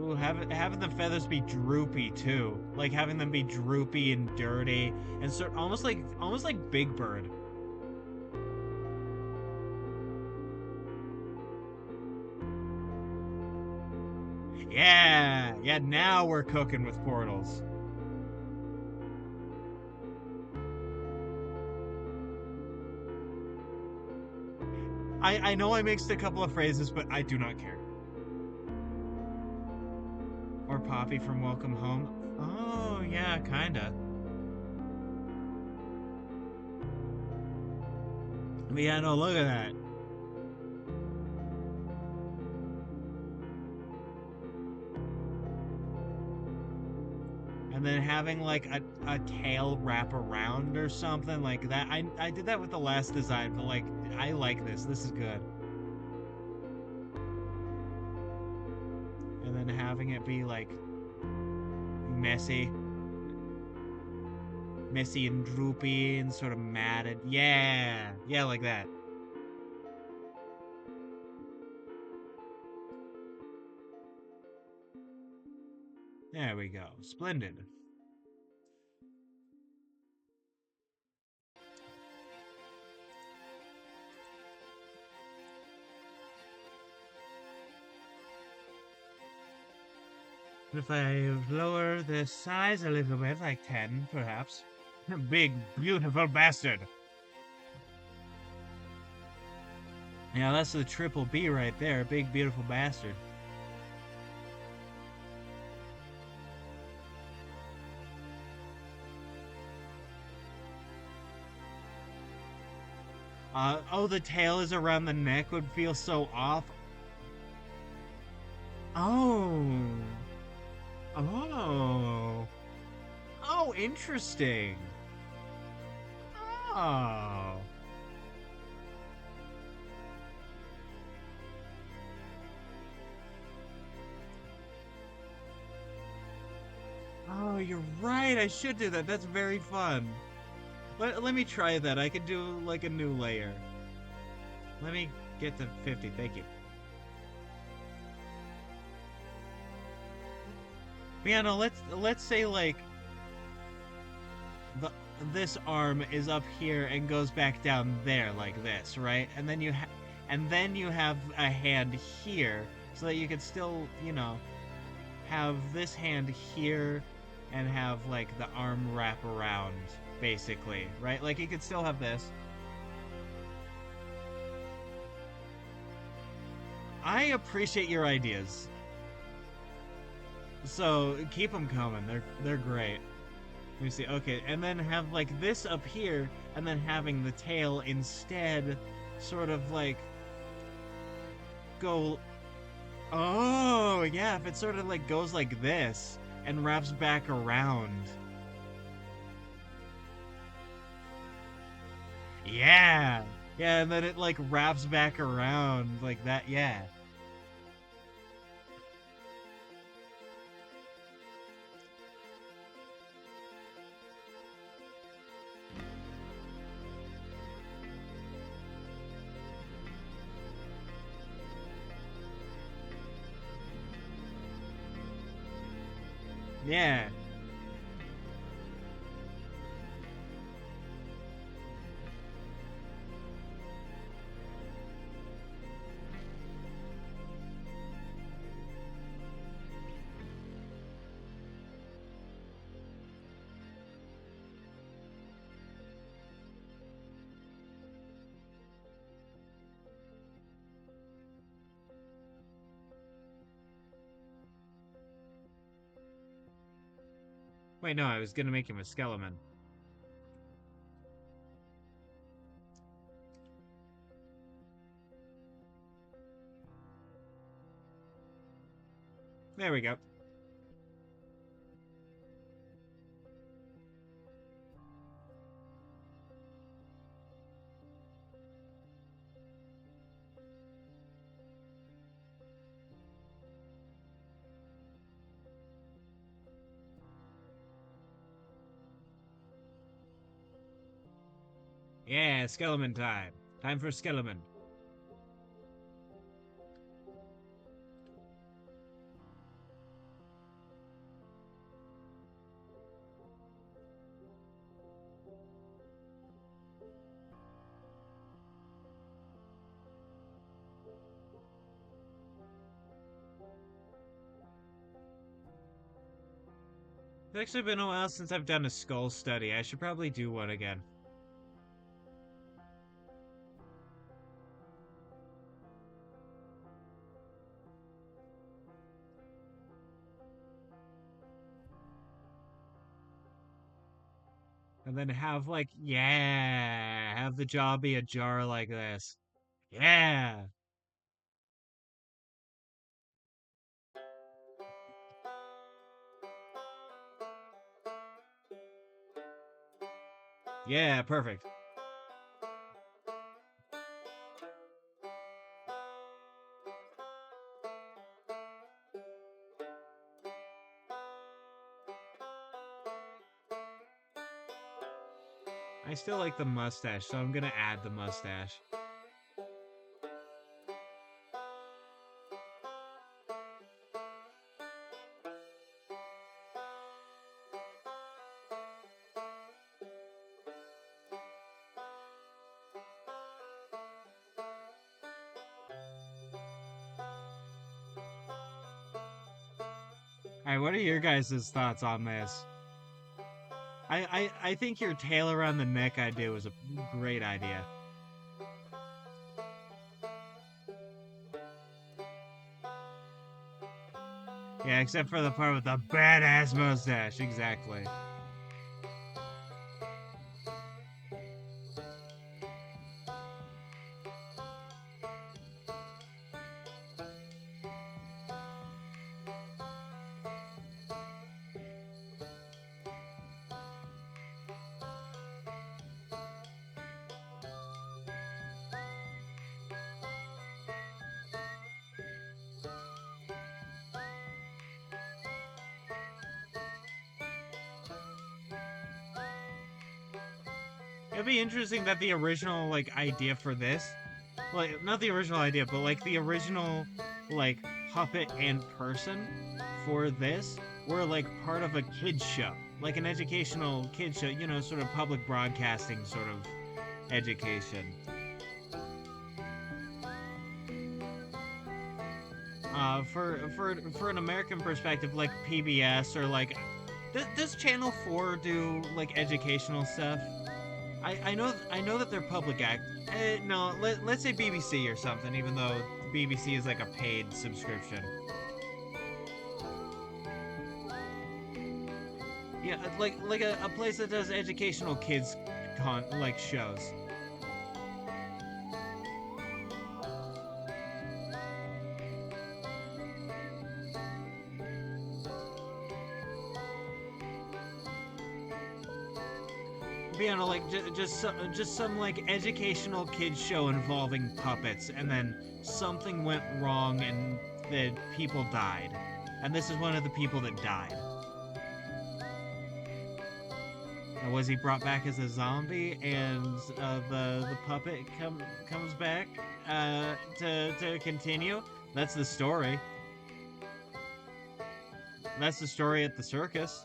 Ooh, having the feathers be droopy too, like having them be droopy and dirty, and sort almost like Big Bird. Yeah, now we're cooking with portals. I know I mixed a couple of phrases, but I do not care. Or Poppy from Welcome Home. Oh, yeah, kinda. But yeah, no, look at that. And then having like a tail wrap around or something like that. I did that with the last design, but like I like this. This is good. And then having it be like messy and droopy and sort of matted. Yeah, like that. There we go. Splendid. If I lower the size a little bit, like 10, perhaps. Big, beautiful bastard. Yeah, that's the triple B right there. Big, beautiful bastard. Oh, the tail is around the neck would feel so off. Oh. Oh. Oh, interesting. Oh. Oh, you're right. I should do that. That's very fun. Let me try that. I could do like a new layer. Let me get to 50. Thank you. But yeah, no, let's say like this arm is up here and goes back down there like this, right? And then you have a hand here so that you could still, have this hand here and have like the arm wrap around basically, right? Like you could still have this. I appreciate your ideas. So keep them coming. They're great. Let me see. Okay, and then have like this up here, and then having the tail instead, sort of like go. Oh yeah, if it sort of like goes like this and wraps back around. Yeah, yeah, and then it like wraps back around like that. Yeah. Yeah. Wait, no, I was gonna make him a skeleton. There we go. Yeah, skeleton time. Time for skeleton. It's actually been a while since I've done a skull study. I should probably do one again. And then have like, yeah, have the jaw be a jar like this. Yeah. Yeah, perfect. I still like the mustache, so I'm gonna add the mustache. Alright, what are your guys' thoughts on this? I think your tail around the neck idea was a great idea. Yeah, except for the part with the badass mustache, exactly. It'd be interesting that the original, like, idea for this, like, not the original idea, but, like, the original, like, puppet and person for this were, like, part of a kid's show. Like, an educational kid show, you know, sort of public broadcasting sort of education. For an American perspective, like PBS or, like, does Channel 4 do, like, educational stuff? I know that they're public act. No, let's say BBC or something. Even though BBC is like a paid subscription. Yeah, like a place that does educational kids like shows. You know, like just some like educational kids show involving puppets, and then something went wrong and the people died, and this is one of the people that died. And was he brought back as a zombie, and the puppet comes back to continue? That's the story. That's the story at the circus.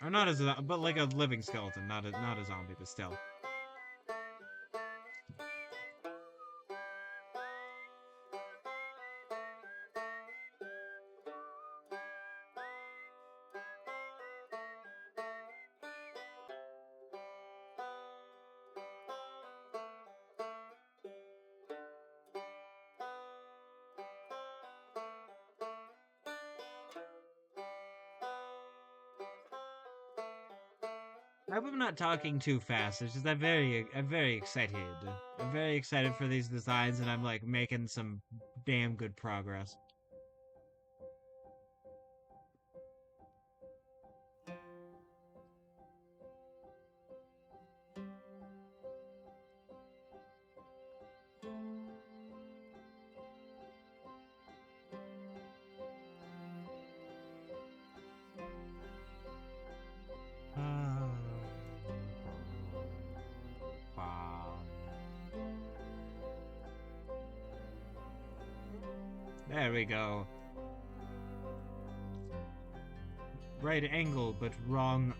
Or not as a, but like a living skeleton, not a zombie, but still. I hope I'm not talking too fast. It's just I'm very excited. I'm very excited for these designs, and I'm like making some damn good progress. There we go. Right angle, but wrong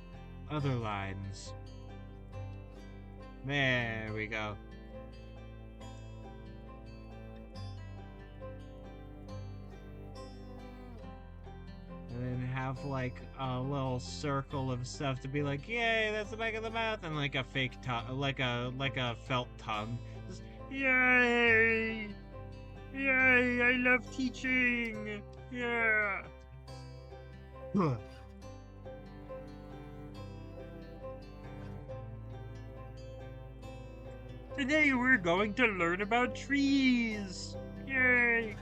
other lines. There we go. And then have like a little circle of stuff to be like, yay, that's the back of the mouth, and like a fake tongue, like a felt tongue. Just, yay! Yay! I love teaching. Yeah. Today we're going to learn about trees. Yay!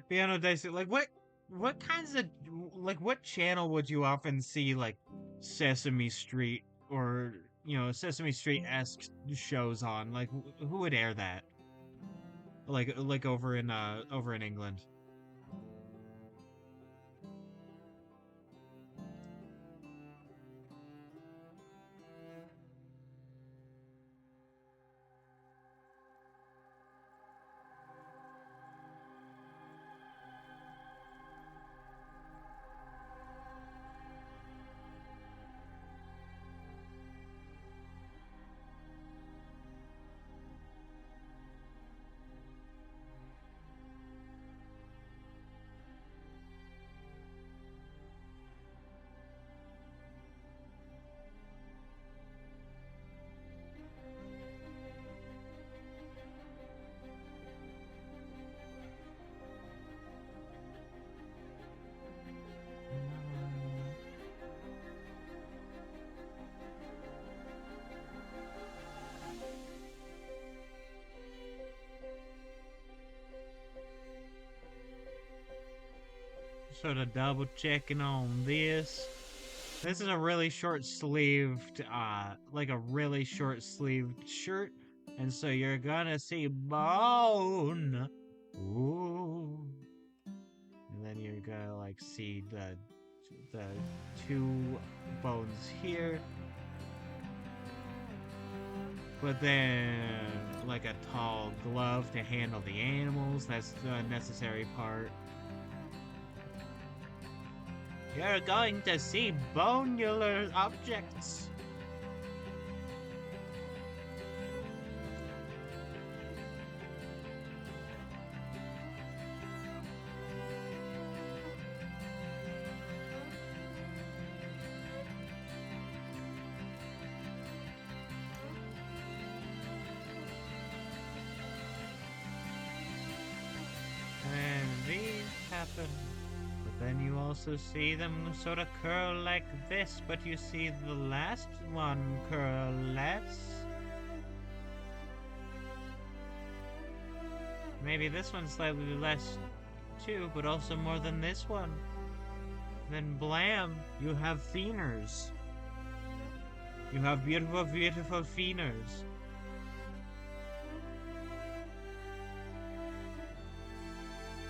Piano dice, like what kinds of, like what channel would you often see like Sesame Street or Sesame Street-esque shows on? Like who would air that? Like over in England. Sort of double checking on this. This is a really short sleeved, like a really short sleeved shirt. And so you're gonna see bone. Ooh. And then you're like see the two bones here. But then, like a tall glove to handle the animals, that's the necessary part. You're going to see bonular objects. And these happen. But then you also see them sort of curl like this, but you see the last one curl less. Maybe this one's slightly less too, but also more than this one. Then blam, you have feeners. You have beautiful, beautiful feeners.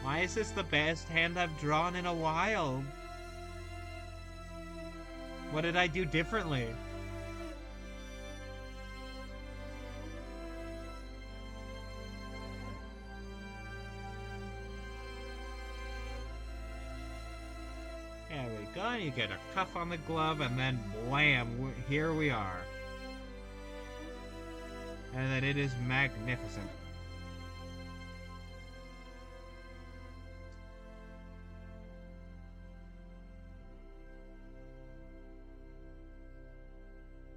Why is this the best hand I've drawn in a while? What did I do differently? There we go, you get a cuff on the glove, and then blam, here we are. And that it is magnificent.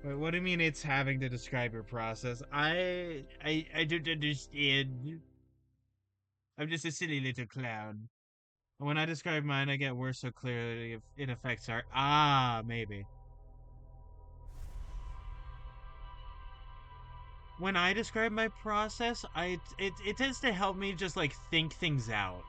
Wait, what do you mean it's having to describe your process? I don't understand. I'm just a silly little clown. When I describe mine, I get worse so clearly if it affects art. Ah, maybe. When I describe my process, it tends to help me just like think things out.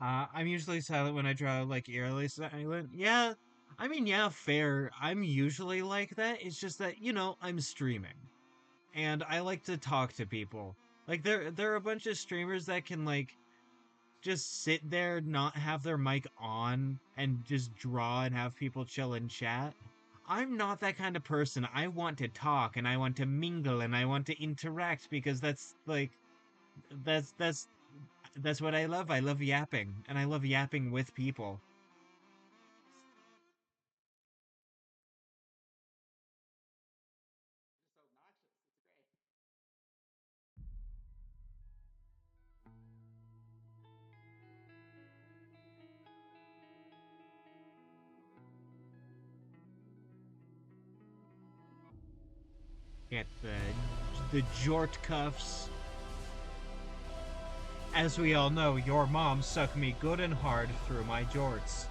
I'm usually silent when I draw, like, eerily silent. Yeah, I mean, yeah, fair. I'm usually like that. It's just that, I'm streaming. And I like to talk to people. Like, there are a bunch of streamers that can, like, just sit there, not have their mic on, and just draw and have people chill and chat. I'm not that kind of person. I want to talk, and I want to mingle, and I want to interact, because that's, like, that's that's what I love. I love yapping, and I love yapping with people. Get the jort cuffs. As we all know, your mom sucked me good and hard through my jorts.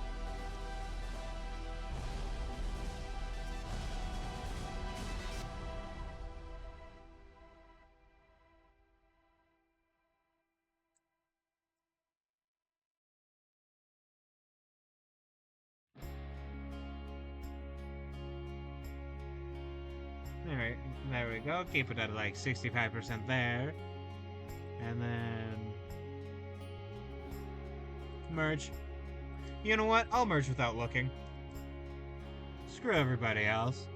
Alright, there we go. Keep it at like 65% there. And then merge. You know what? I'll merge without looking. Screw everybody else.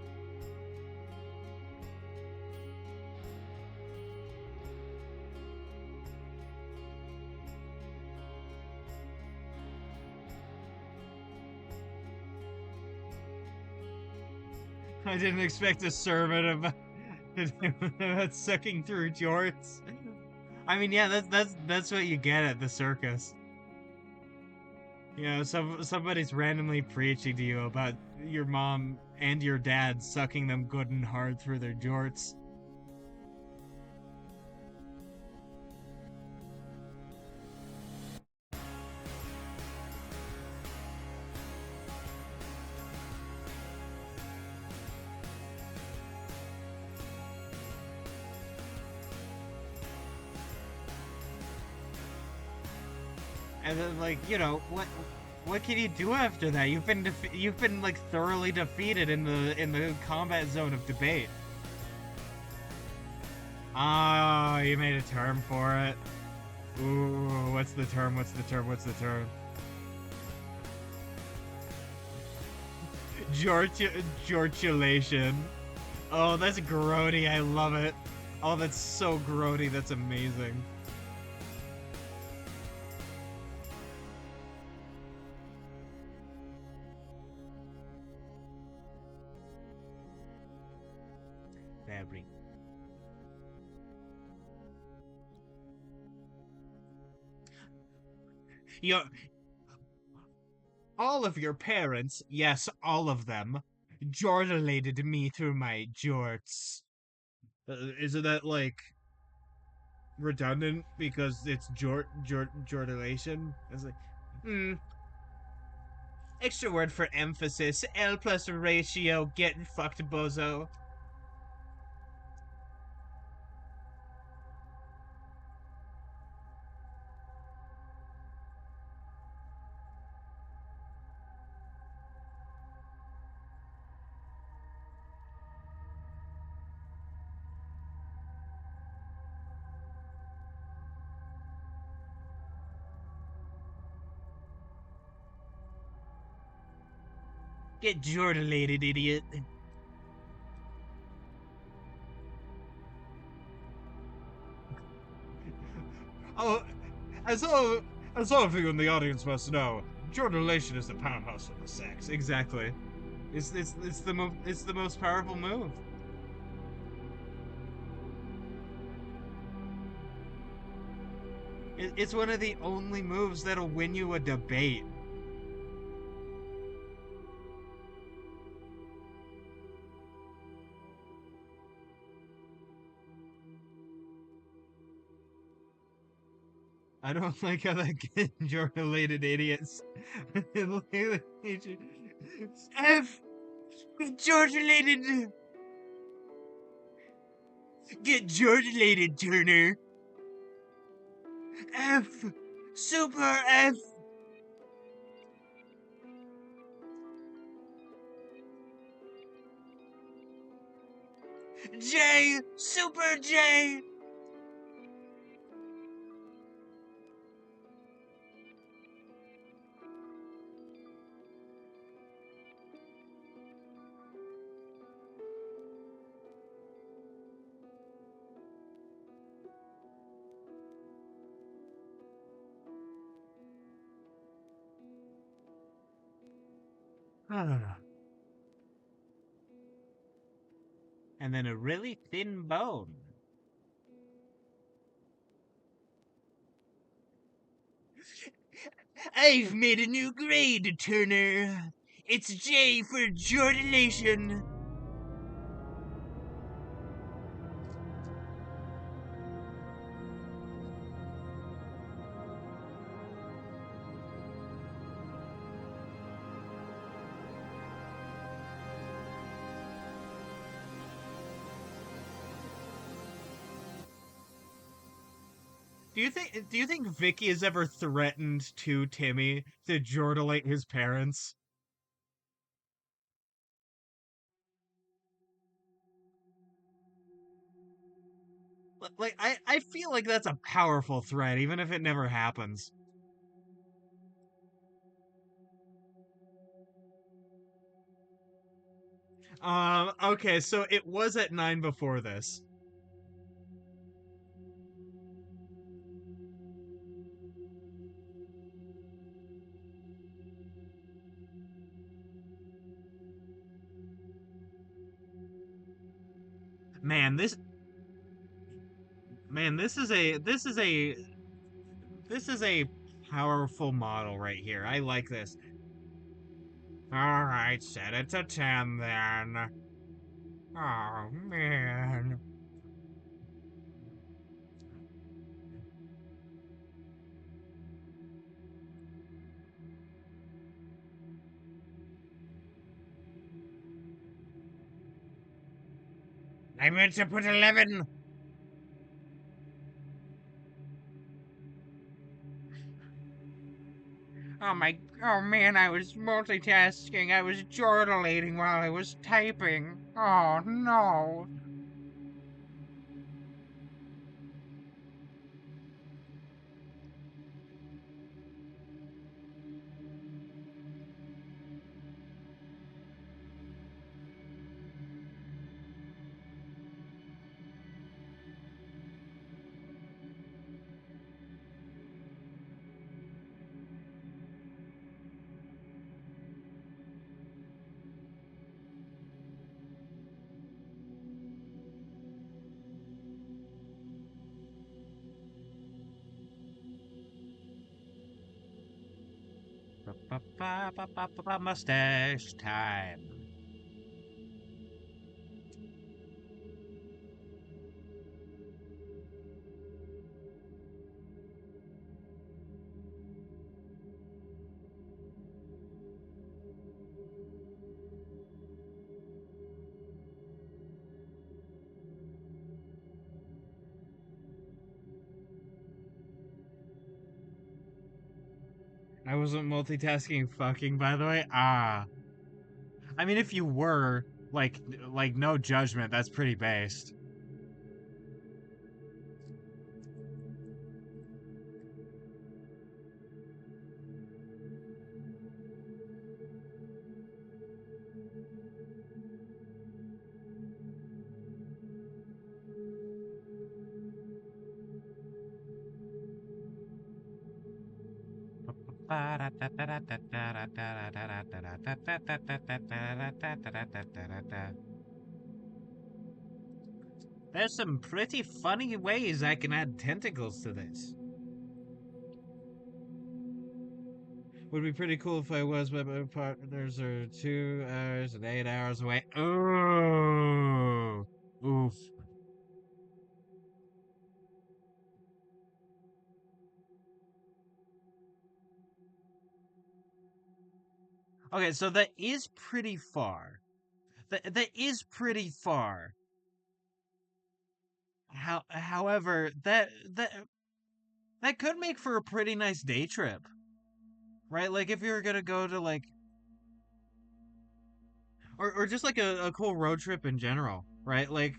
I didn't expect a sermon about sucking through jorts. I mean, yeah, that's what you get at the circus. Somebody's randomly preaching to you about your mom and your dad sucking them good and hard through their jorts. And then, like, what can you do after that? You've been like thoroughly defeated in the combat zone of debate. Ah, you made a term for it. Ooh, what's the term? What's the term? What's the term? Georgulation. Oh, that's grody. I love it. Oh, that's so grody. That's amazing. Very. Your all of your parents, yes, all of them, jordulated me through my jorts. Isn't that like redundant because it's jordulation? It's like, extra word for emphasis. L plus ratio. Getting fucked, bozo. Get jordulated, idiot. Oh, as all as all of you in the audience must know, jordulation is the powerhouse of the sex. Exactly. It's the most powerful move. It's one of the only moves that'll win you a debate. I don't like how that get related idiots. F George related. Get George related, Turner. F Super F. J Super J. And then a really thin bone. I've made a new grade, Turner. It's J for jordulation. Do you think Vicky has ever threatened to Timmy to jordulate his parents? Like I feel like that's a powerful threat, even if it never happens. Okay, so it was at 9 before this. Man, this is a powerful model right here. I like this. All right, set it to 10 then. Oh man. I meant to put 11. Oh man, I was multitasking. I was jordalating while I was typing. Oh no. Mustache time. I wasn't multitasking fucking, by the way. Ah. I mean, if you were, like no judgment, that's pretty based. There's some pretty funny ways I can add tentacles to this. Would be pretty cool if I was, but my partners are 2 hours and 8 hours away. Oh, oof. Okay, so that is pretty far. That is pretty far. However, that could make for a pretty nice day trip, right? Like if you were gonna go to like, or just like a cool road trip in general, right? Like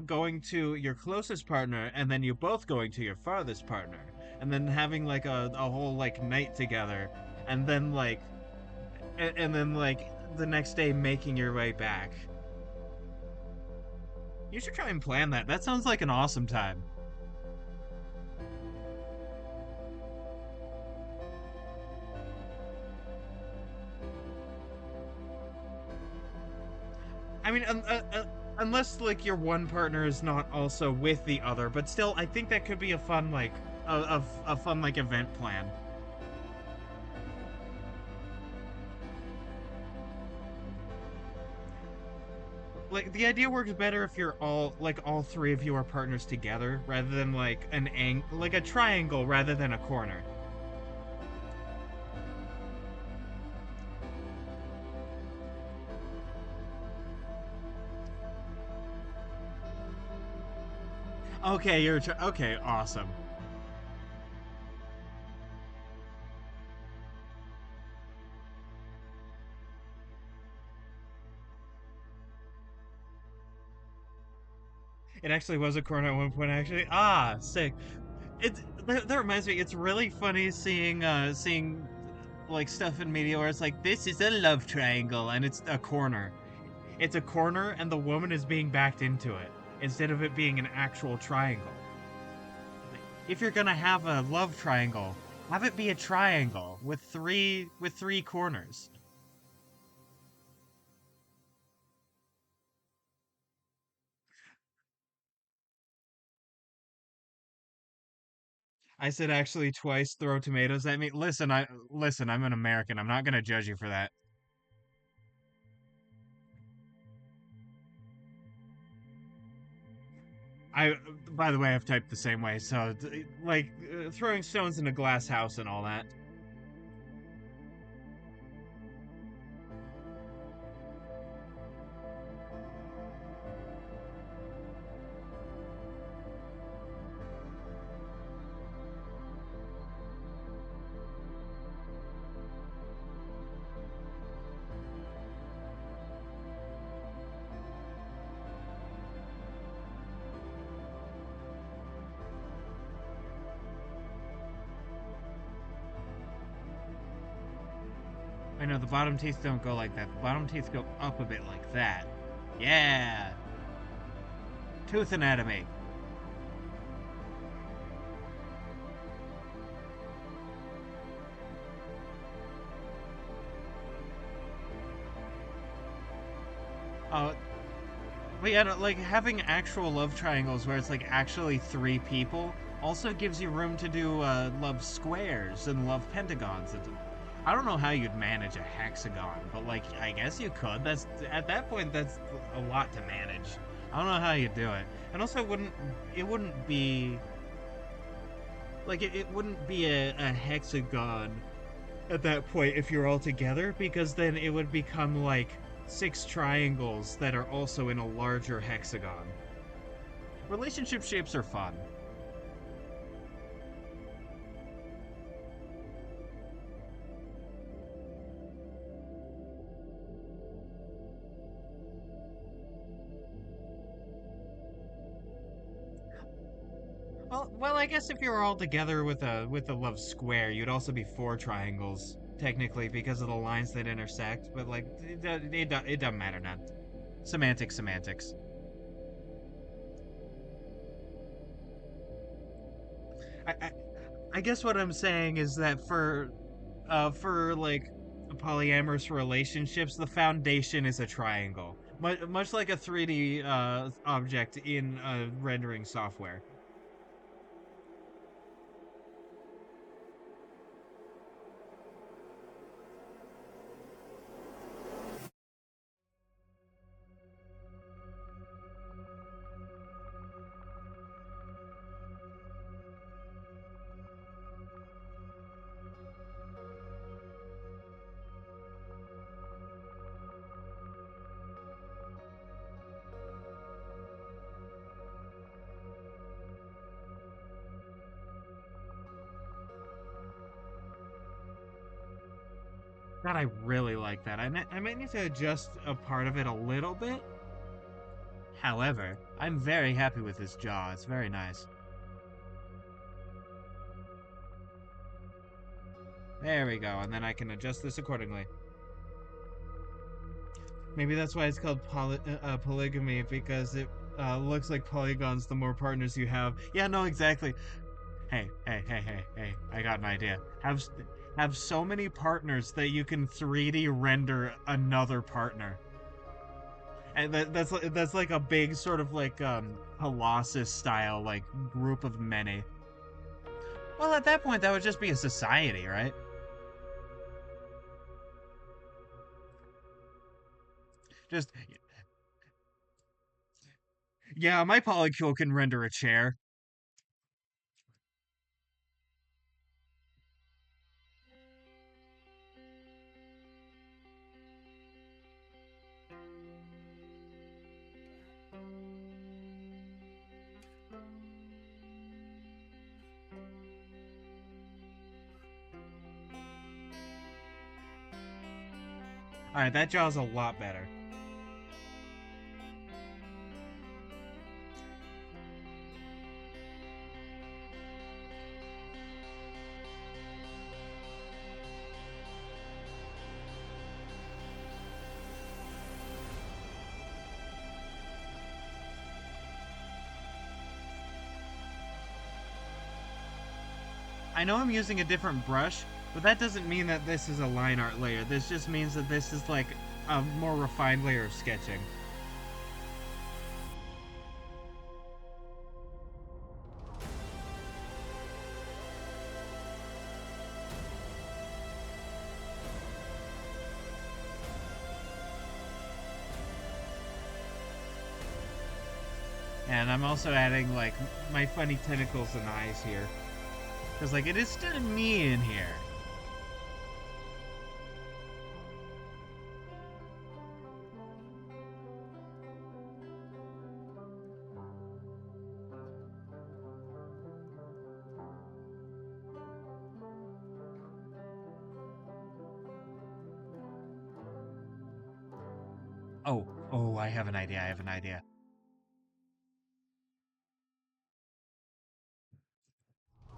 going to your closest partner, and then you both going to your farthest partner, and then having like a whole like night together, and then like, and then like the next day making your way back. You should try and plan that. That sounds like an awesome time. I mean, unless like your one partner is not also with the other, but still, I think that could be a fun like a fun like event plan. Like the idea works better if you're all three of you are partners together rather than like like a triangle rather than a corner. Okay, okay, awesome. It actually was a corner at one point. Actually, sick. That reminds me. It's really funny seeing like stuff in media where it's like this is a love triangle and it's a corner. It's a corner and the woman is being backed into it instead of it being an actual triangle. If you're gonna have a love triangle, have it be a triangle with three corners. I said actually twice throw tomatoes at me. Listen, I'm an American. I'm not gonna judge you for that. I by the way, I've typed the same way, so like throwing stones in a glass house and all that. I know the bottom teeth don't go like that. The bottom teeth go up a bit like that. Yeah! Tooth anatomy. Uh, but yeah, no, like having actual love triangles where it's like actually 3 people also gives you room to do love squares and love pentagons. I don't know how you'd manage a hexagon, but like I guess you could. That's at that point that's a lot to manage. I don't know how you do it. And also it wouldn't be like it wouldn't be a hexagon at that point if you're all together, because then it would become like 6 triangles that are also in a larger hexagon. Relationship shapes are fun. Well, I guess if you were all together with a love square, you'd also be 4 triangles technically because of the lines that intersect. But like, it doesn't matter now. Semantics, semantics. I, I I guess what I'm saying is that for like polyamorous relationships, the foundation is a triangle, much like a 3D object in rendering software. God, I really like that. I might need to adjust a part of it a little bit. However, I'm very happy with this jaw. It's very nice. There we go, and then I can adjust this accordingly. Maybe that's why it's called polygamy, because it looks like polygons the more partners you have. Yeah, no, exactly. Hey, I got an idea. Have so many partners that you can 3D render another partner. And that's like a big sort of like Colossus style like group of many. Well, at that point that would just be a society, right? Just yeah, my polycule can render a chair. All right, that jaw's a lot better. I know I'm using a different brush, but that doesn't mean that this is a line art layer. This just means that this is like a more refined layer of sketching. And I'm also adding like my funny tentacles and eyes here. Because like it is still me in here. Oh, I have an idea. I have an idea.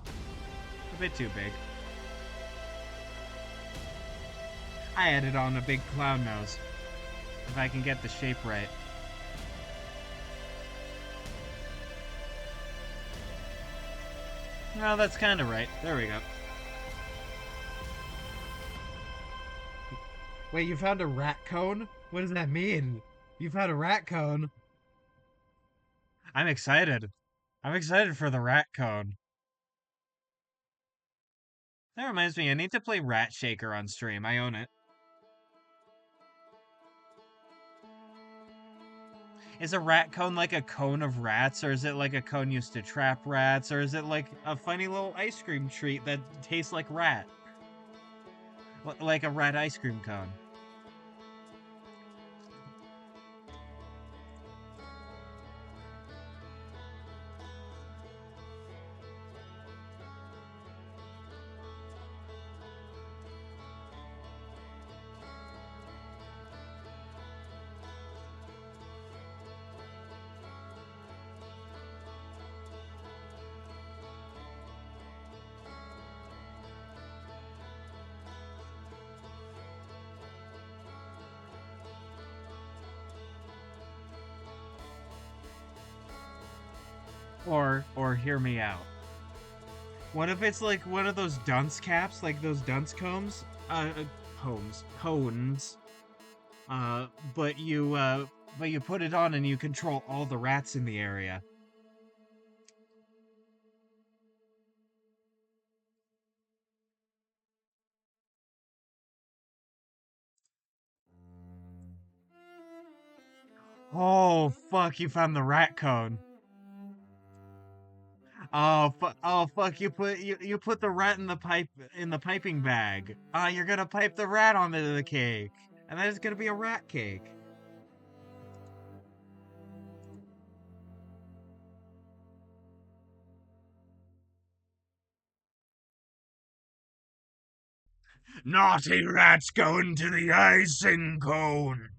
A bit too big. I added on a big clown nose. If I can get the shape right. No, that's kind of right. There we go. Wait, you found a rat cone? What does that mean? You found a rat cone? I'm excited. I'm excited for the rat cone. That reminds me, I need to play Rat Shaker on stream. I own it. Is a rat cone like a cone of rats, or is it like a cone used to trap rats, or is it like a funny little ice cream treat that tastes like rat? Like a rat ice cream cone. Or hear me out. What if it's like one of those dunce caps, like those dunce combs? Cones. But you put it on and you control all the rats in the area. Oh, fuck, you found the rat cone. Oh fuck, you put the rat in the piping bag. You're gonna pipe the rat onto the cake. And then it's gonna be a rat cake. Naughty rats go into the icing cone.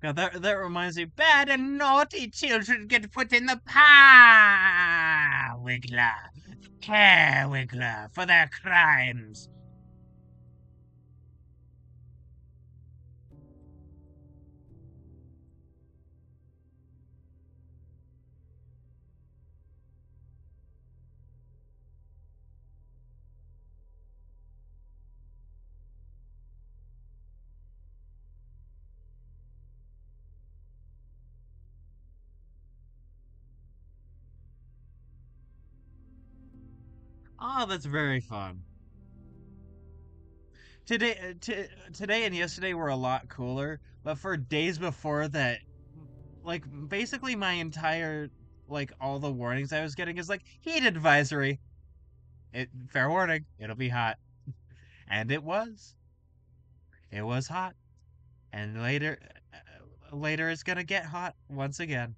Now that reminds me, bad and naughty children get put in the pie wiggler, care wiggler for their crimes. Oh, that's very fun. Today and yesterday were a lot cooler, but for days before that, like basically my entire like all the warnings I was getting is like heat advisory. Fair warning, it'll be hot, and it was. It was hot, and later it's gonna get hot once again.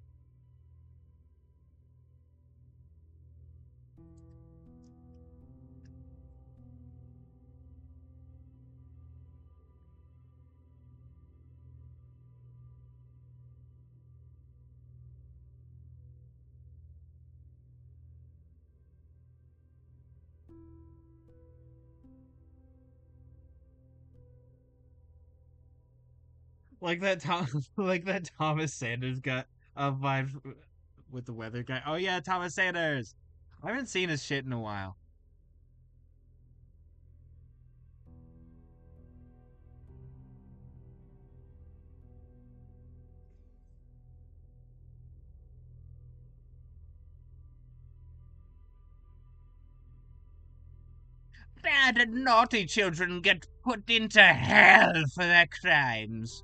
Like that Tom, like that Thomas Sanders got a vibe with the weather guy. Oh yeah, Thomas Sanders. I haven't seen his shit in a while. Bad and naughty children get put into hell for their crimes.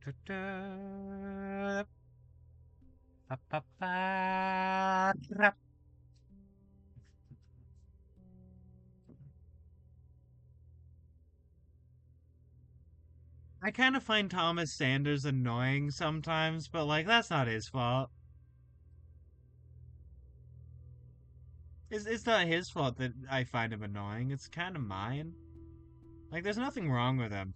I kind of find Thomas Sanders annoying sometimes, but like that's not his fault. It's not his fault that I find him annoying. It's kind of mine. Like there's nothing wrong with him.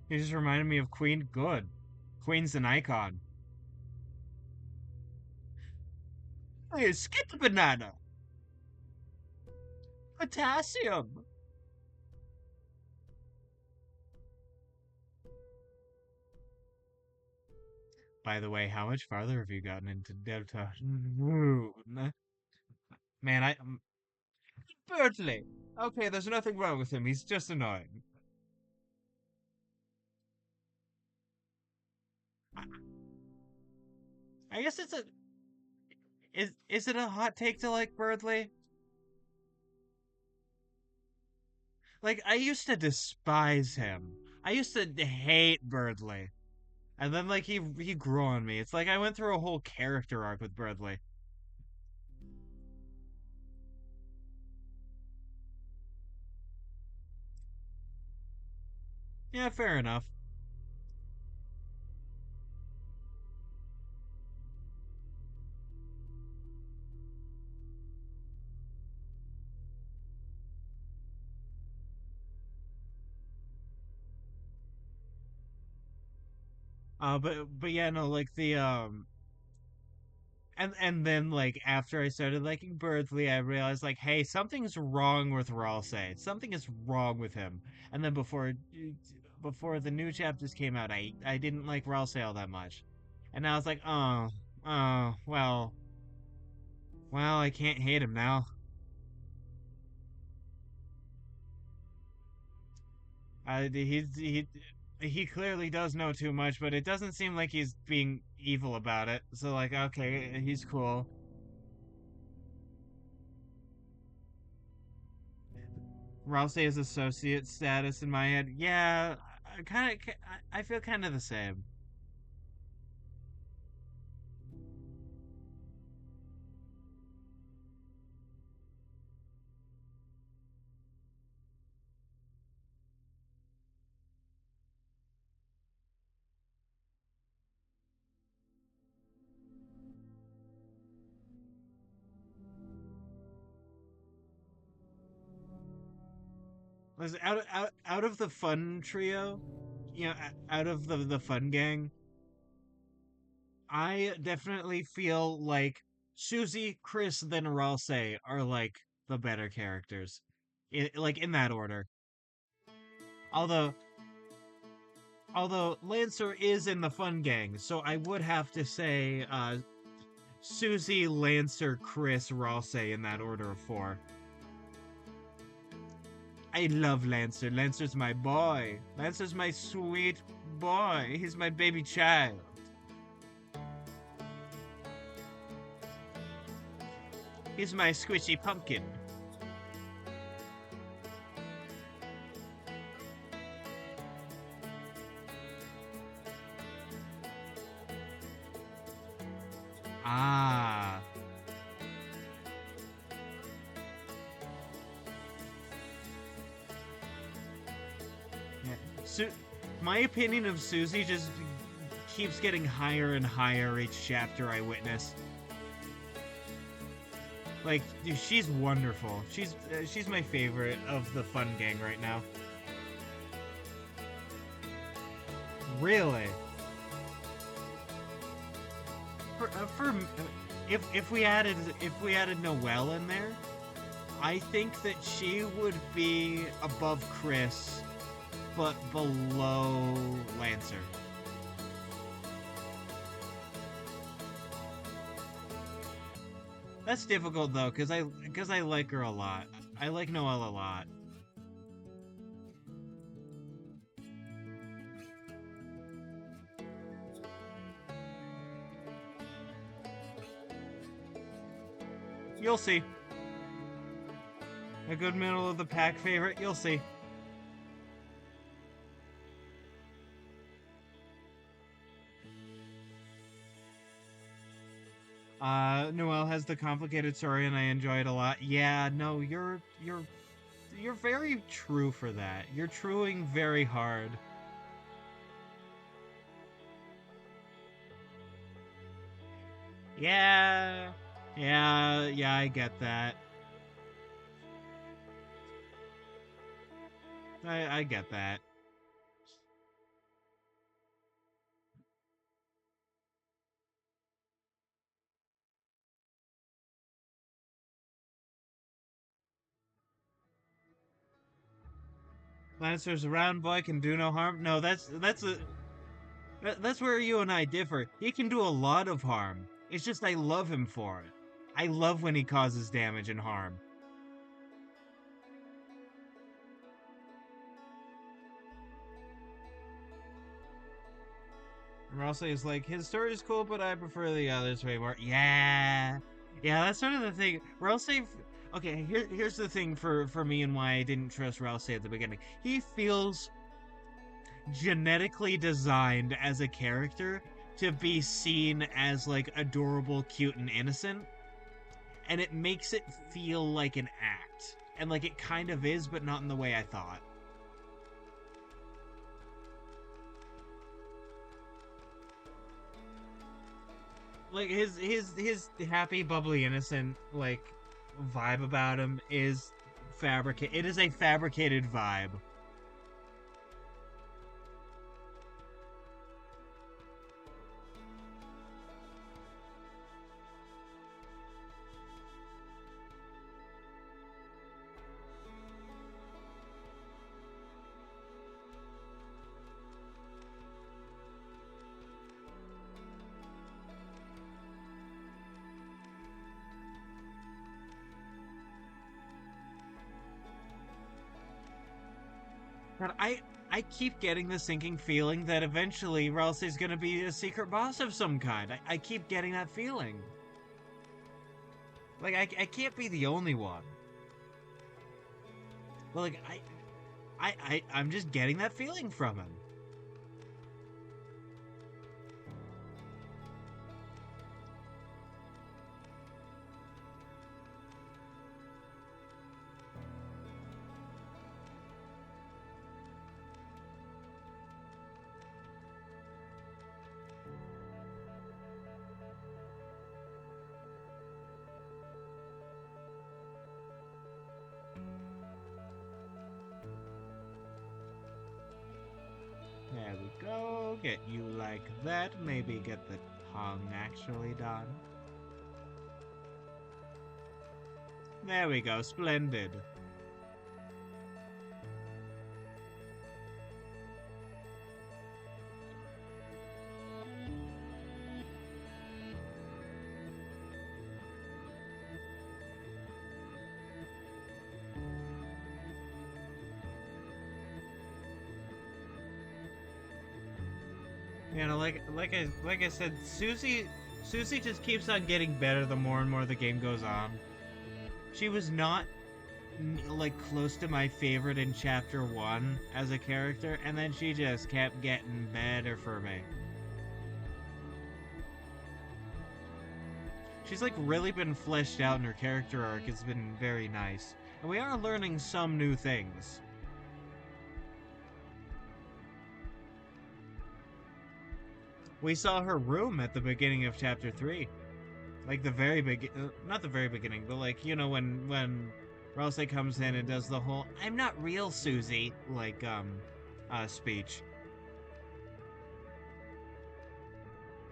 He just reminded me of Queen. Good. Queen's an icon. Hey, skip the banana. Potassium. By the way, how much farther have you gotten into Delta? Man, Bertley. Okay, there's nothing wrong with him. He's just annoying. I, I guess it's a is it a hot take to like Birdley? Like I used to despise him. I used to hate Birdley. And then like he grew on me. It's like I went through a whole character arc with Birdley. Yeah, fair enough. But yeah, no, like the and then like after I started liking Birdley, I realized like, hey, something's wrong with Ralsei. Something is wrong with him. And then before the new chapters came out, I didn't like Ralsei all that much. And now it's like, well, I can't hate him now. He clearly does know too much, but it doesn't seem like he's being evil about it. So like, okay, he's cool. Rousey's associate status in my head. Yeah, I feel kind of the same. Was out of the fun trio, out of the fun gang, I definitely feel like Susie, Chris, then Rousey are like the better characters, like in that order. Although Lancer is in the fun gang, so I would have to say Susie, Lancer, Chris, Rousey in that order of four. I love Lancer. Lancer's my boy. Lancer's my sweet boy. He's my baby child. He's my squishy pumpkin. Ah. Yeah. My opinion of Susie just keeps getting higher and higher each chapter I witness. Like, dude, she's wonderful. She's my favorite of the fun gang right now. Really? For if we added Noelle in there, I think that she would be above Chris, but below Lancer. That's difficult though, because I like her a lot. I like Noelle a lot. You'll see. A good middle of the pack favorite, you'll see. Noelle has the complicated story and I enjoy it a lot. Yeah, no, you're very true for that. You're truing very hard. Yeah. Yeah, I get that. I get that. Lannister's a round boy, can do no harm. No, that's where you and I differ. He can do a lot of harm. It's just I love him for it. I love when he causes damage and harm. Ralsei is like, his story is cool, but I prefer the others way more. Yeah, that's sort of the thing. Ralsei, okay, here's the thing for me and why I didn't trust Ralsei at the beginning. He feels genetically designed as a character to be seen as like adorable, cute, and innocent, and it makes it feel like an act, and like it kind of is, but not in the way I thought. Like his happy, bubbly, innocent like vibe about him is fabricated. It is a fabricated vibe. But I keep getting the sinking feeling that eventually Ralsei's gonna be a secret boss of some kind. I keep getting that feeling. Like I can't be the only one. But like I'm just getting that feeling from him. There we go. Get you like that. Maybe get the tongue actually done. There we go. Splendid. You know, like I said, Susie just keeps on getting better the more and more the game goes on. She was not like close to my favorite in chapter 1 as a character, and then she just kept getting better for me. She's like really been fleshed out, and her character arc has been very nice. And we are learning some new things. We saw her room at the beginning of chapter 3. Like the very not the very beginning, but like, you know, when Ralsei comes in and does the whole "I'm not real, Susie" like speech.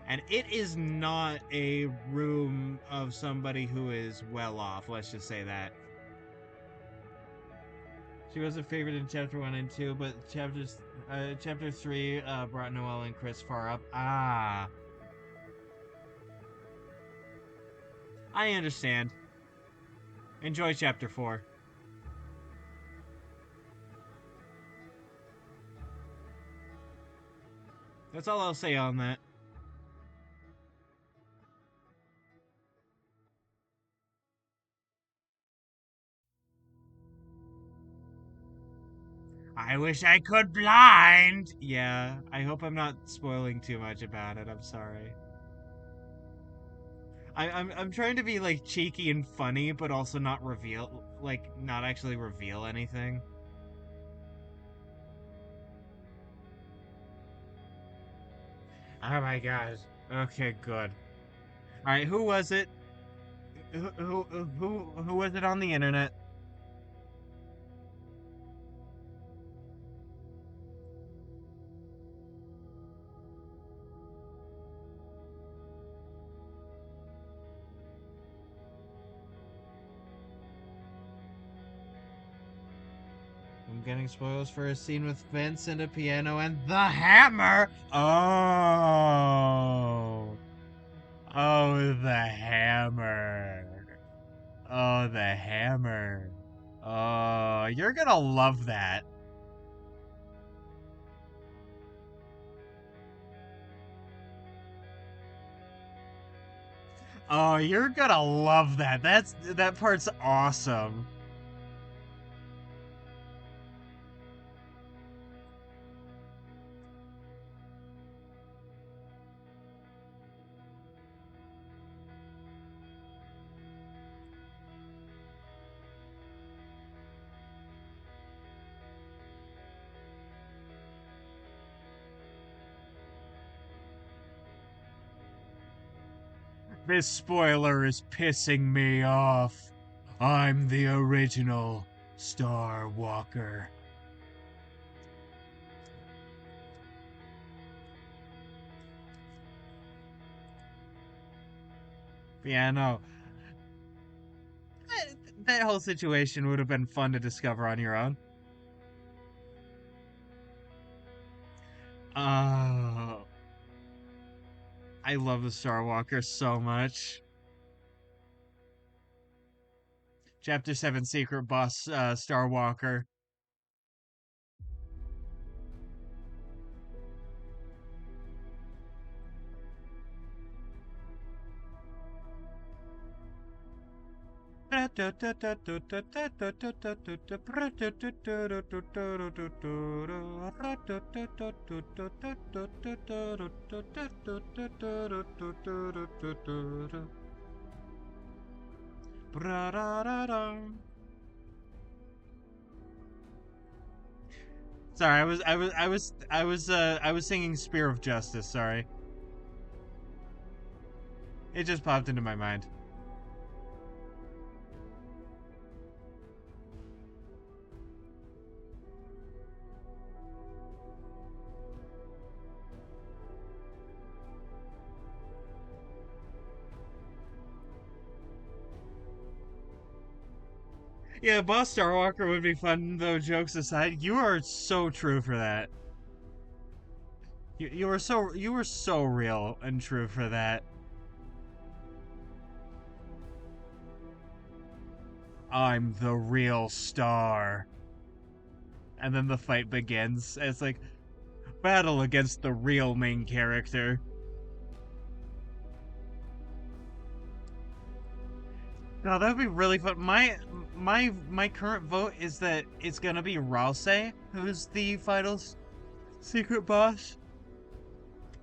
And it is not a room of somebody who is well off, let's just say that. She was a favorite in chapter 1 and 2, but chapter 3 brought Noelle and Chris far up. Ah. I understand. Enjoy chapter 4. That's all I'll say on that. I wish I could blind. Yeah, I hope I'm not spoiling too much about it. I'm sorry. I'm trying to be like cheeky and funny, but also not not actually reveal anything. Oh my gosh. Okay, good. All right, who was it? Who was it on the internet? I'm getting spoilers for a scene with Vince and a piano and the hammer. Oh. Oh, the hammer. Oh, the hammer. Oh, you're gonna love that. Oh, you're gonna love that. That part's awesome. This spoiler is pissing me off. I'm the original Star Walker. Yeah, no. That whole situation would have been fun to discover on your own. Oh. I love the Star Walker so much. Chapter 7 Secret Boss Star Walker. Sorry, I was singing Spear of Justice, sorry. It just popped into my mind. Yeah, Boss Star Walker would be fun, though, jokes aside. You are so true for that. You were so real and true for that. I'm the real star. And then the fight begins. It's like battle against the real main character. No, that would be really fun. My current vote is that it's gonna be Rouse, who's the final secret boss,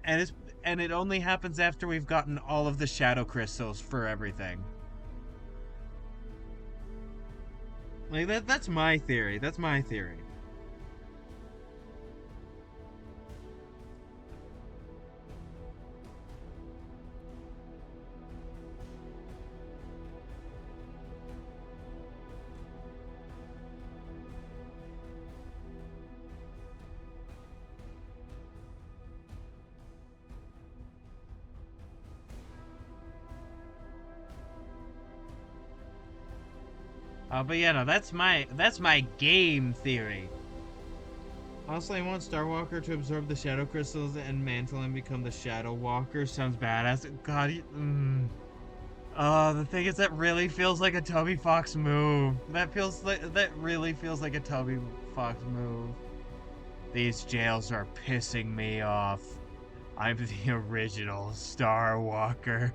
and it only happens after we've gotten all of the shadow crystals for everything. Like that's my theory. That's my theory. But yeah, no, that's my game theory. Honestly, I want Star Walker to absorb the Shadow Crystals and mantle and become the Shadow Walker. Sounds badass. God, the thing is, that really feels like a Toby Fox move. That really feels like a Toby Fox move. These jails are pissing me off. I'm the original Star Walker.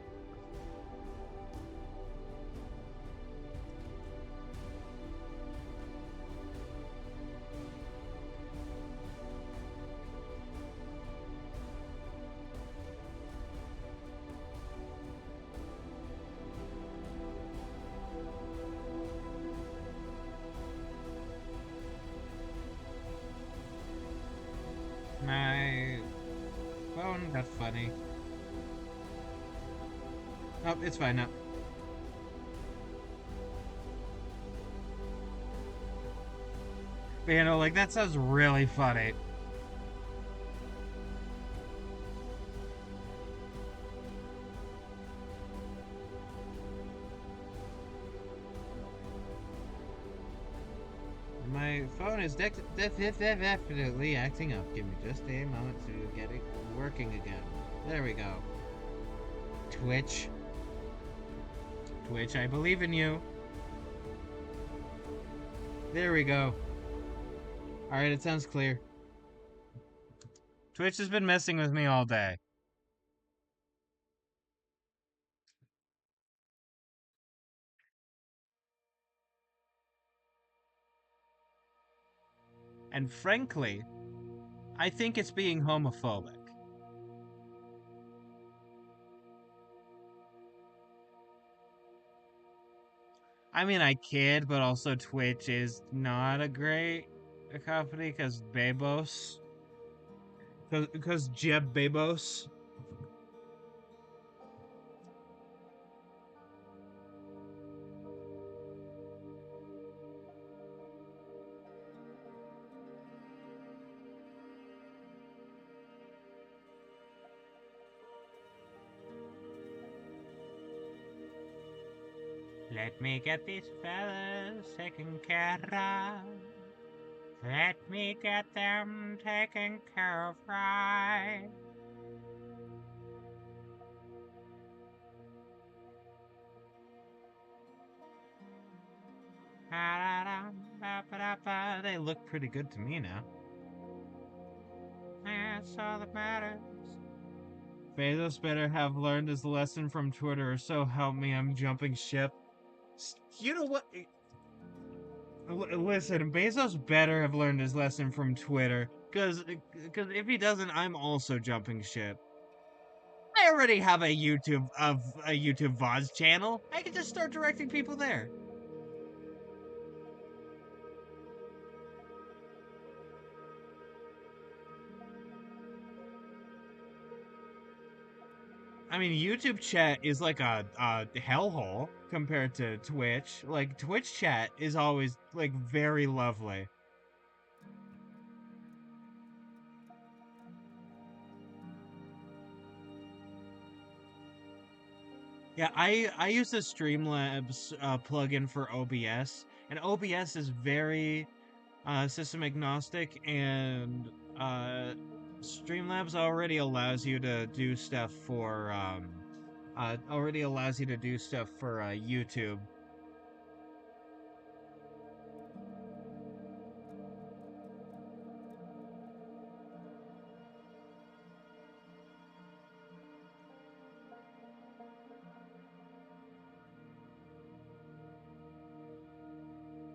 My phone got funny. Oh, it's fine now. But, you know, like, that sounds really funny. My phone is definitely acting up. Give me just a moment to get it working again. There we go. Twitch. Twitch, I believe in you. There we go. Alright, it sounds clear. Twitch has been messing with me all day. And frankly, I think it's being homophobic. I mean, I kid, but also Twitch is not a great company because Bebos. Because Jeb Bebos. Let me get these fellas taken care of. Let me get them taken care of right. They look pretty good to me now. That's all that matters. Bezos better have learned his lesson from Twitter, or so help me, I'm jumping ship. You know what? Listen, Bezos better have learned his lesson from Twitter, because if he doesn't, I'm also jumping ship. I already have a YouTube VODs channel. I can just start directing people there. I mean, YouTube chat is like a hellhole compared to Twitch. Like, Twitch chat is always, like, very lovely. Yeah, I use the Streamlabs plugin for OBS, and OBS is very system agnostic, and Streamlabs already allows you to do stuff for YouTube.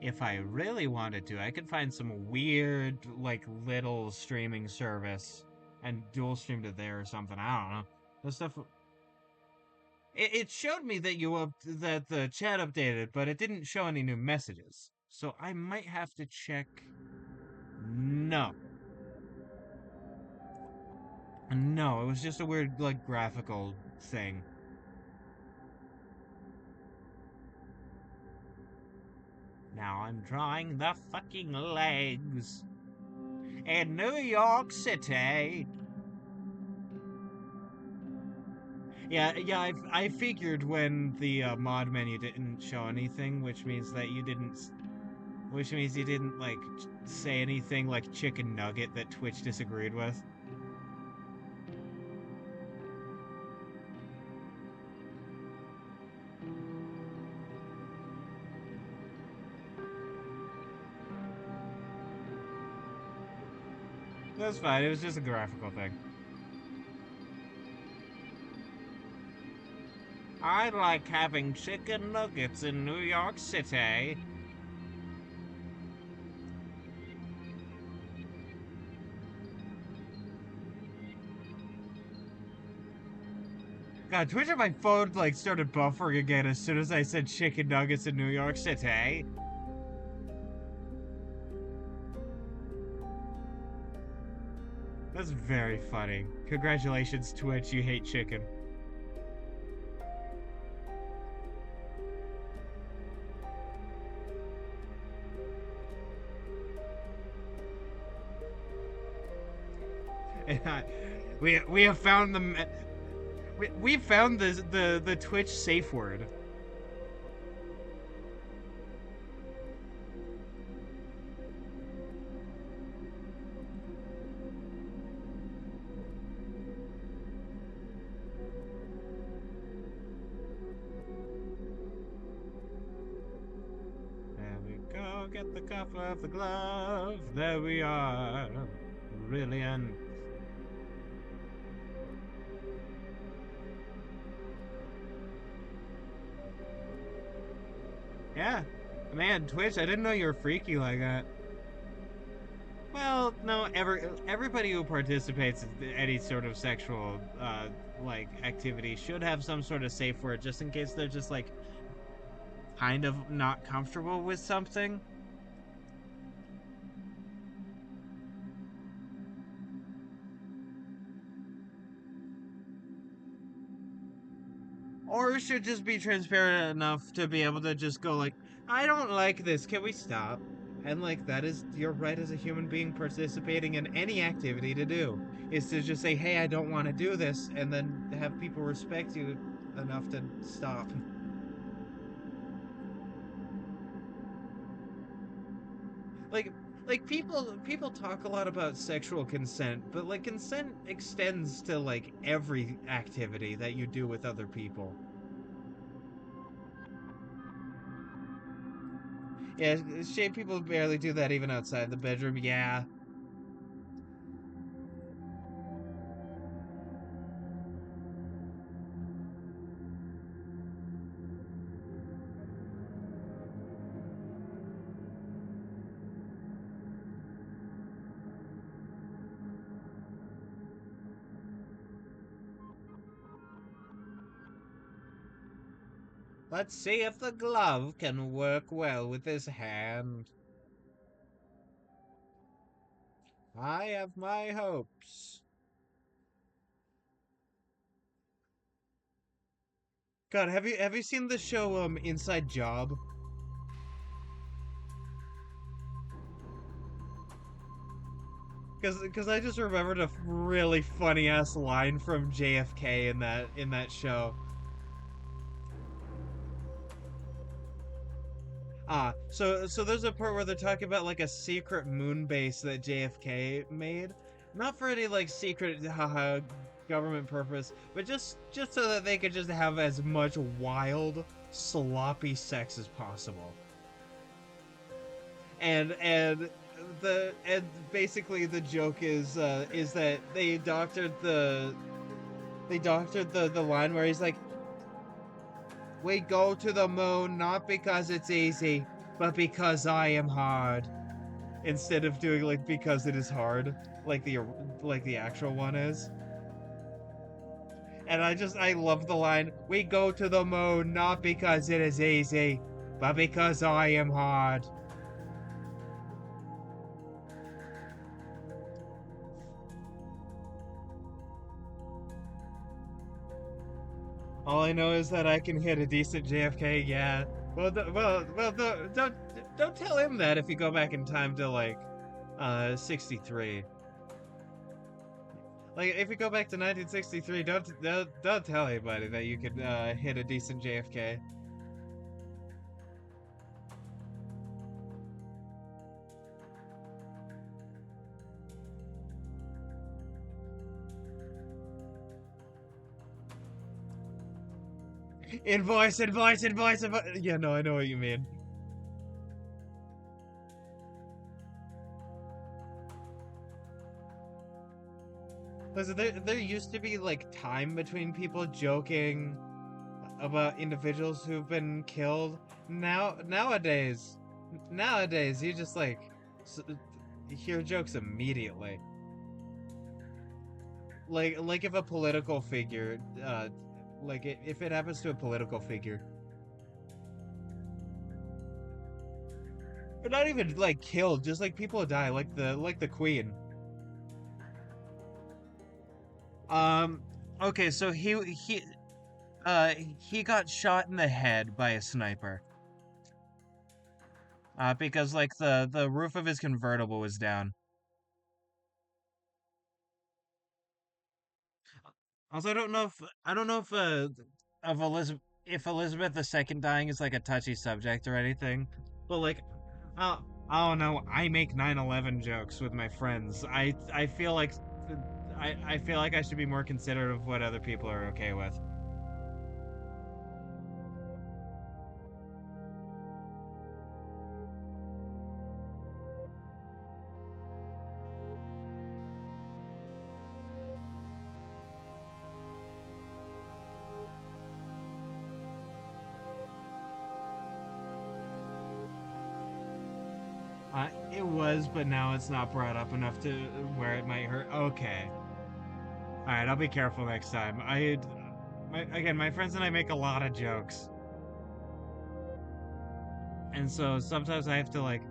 If I really wanted to, I could find some weird, like, little streaming service and dual stream to there or something. I don't know. This stuff. It showed me that that the chat updated, but it didn't show any new messages. So I might have to check. No. No, it was just a weird, like, graphical thing. Now I'm drawing the fucking legs in New York City. Yeah, I figured when the mod menu didn't show anything, which means you didn't, like, say anything like chicken nugget that Twitch disagreed with. That's fine, it was just a graphical thing. I like having chicken nuggets in New York City. God, Twitch on my phone like started buffering again as soon as I said chicken nuggets in New York City. That's very funny. Congratulations, Twitch, you hate chicken. We have found we found the Twitch safe word. There we go, get the cuff of the glove. There we are. Brilliant. Yeah. Man, Twitch, I didn't know you were freaky like that. Well, no, everybody who participates in any sort of sexual like activity should have some sort of safe word just in case they're just like kind of not comfortable with something. Or should just be transparent enough to be able to just go like, I don't like this, can we stop? And like that is your right as a human being participating in any activity to do. Is to just say, hey, I don't want to do this, and then have people respect you enough to stop. like like people talk a lot about sexual consent, but like consent extends to like every activity that you do with other people. Yeah, shame people barely do that even outside the bedroom. Yeah. Let's see if the glove can work well with his hand. I have my hopes. God, have you seen the show Inside Job? Cause I just remembered a really funny ass line from JFK in that show. So there's a part where they're talking about like a secret moon base that JFK made, not for any like secret haha government purpose, but just so that they could just have as much wild, sloppy sex as possible. And and basically the joke is that they doctored the line where he's like, we go to the moon not because it's easy, but because I am hard. Instead of doing like because it is hard, like the actual one is. And I love the line, we go to the moon not because it is easy, but because I am hard. All I know is that I can hit a decent JFK. Yeah. Well, don't tell him that if you go back in time to like, 63. Like, if you go back to 1963, don't tell anybody that you could hit a decent JFK. Invoice. Yeah, no, I know what you mean. Listen, there used to be like time between people joking about individuals who've been killed. Nowadays, you just like hear jokes immediately. Like if a political figure, if it happens to a political figure, or not even like killed, just like people die, like the Queen. Um. Okay, so he got shot in the head by a sniper. Because like the roof of his convertible was down. Also, I don't know if Elizabeth II dying is like a touchy subject or anything, but like, I don't know. I make 9/11 jokes with my friends. I feel like I feel like I should be more considerate of what other people are okay with. It was, but now it's not brought up enough to where it might hurt. Okay. All right, I'll be careful next time. Again, my friends and I make a lot of jokes, and so sometimes I have to like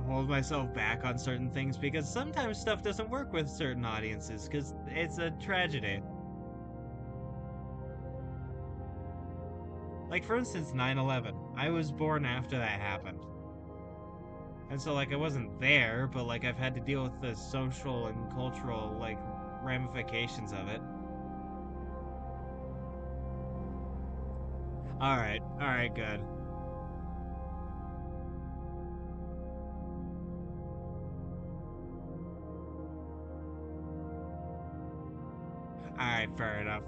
hold myself back on certain things because sometimes stuff doesn't work with certain audiences because it's a tragedy. Like for instance, 9/11. I was born after that happened. And so like I wasn't there, but like I've had to deal with the social and cultural like ramifications of it. All right, good. All right, fair enough.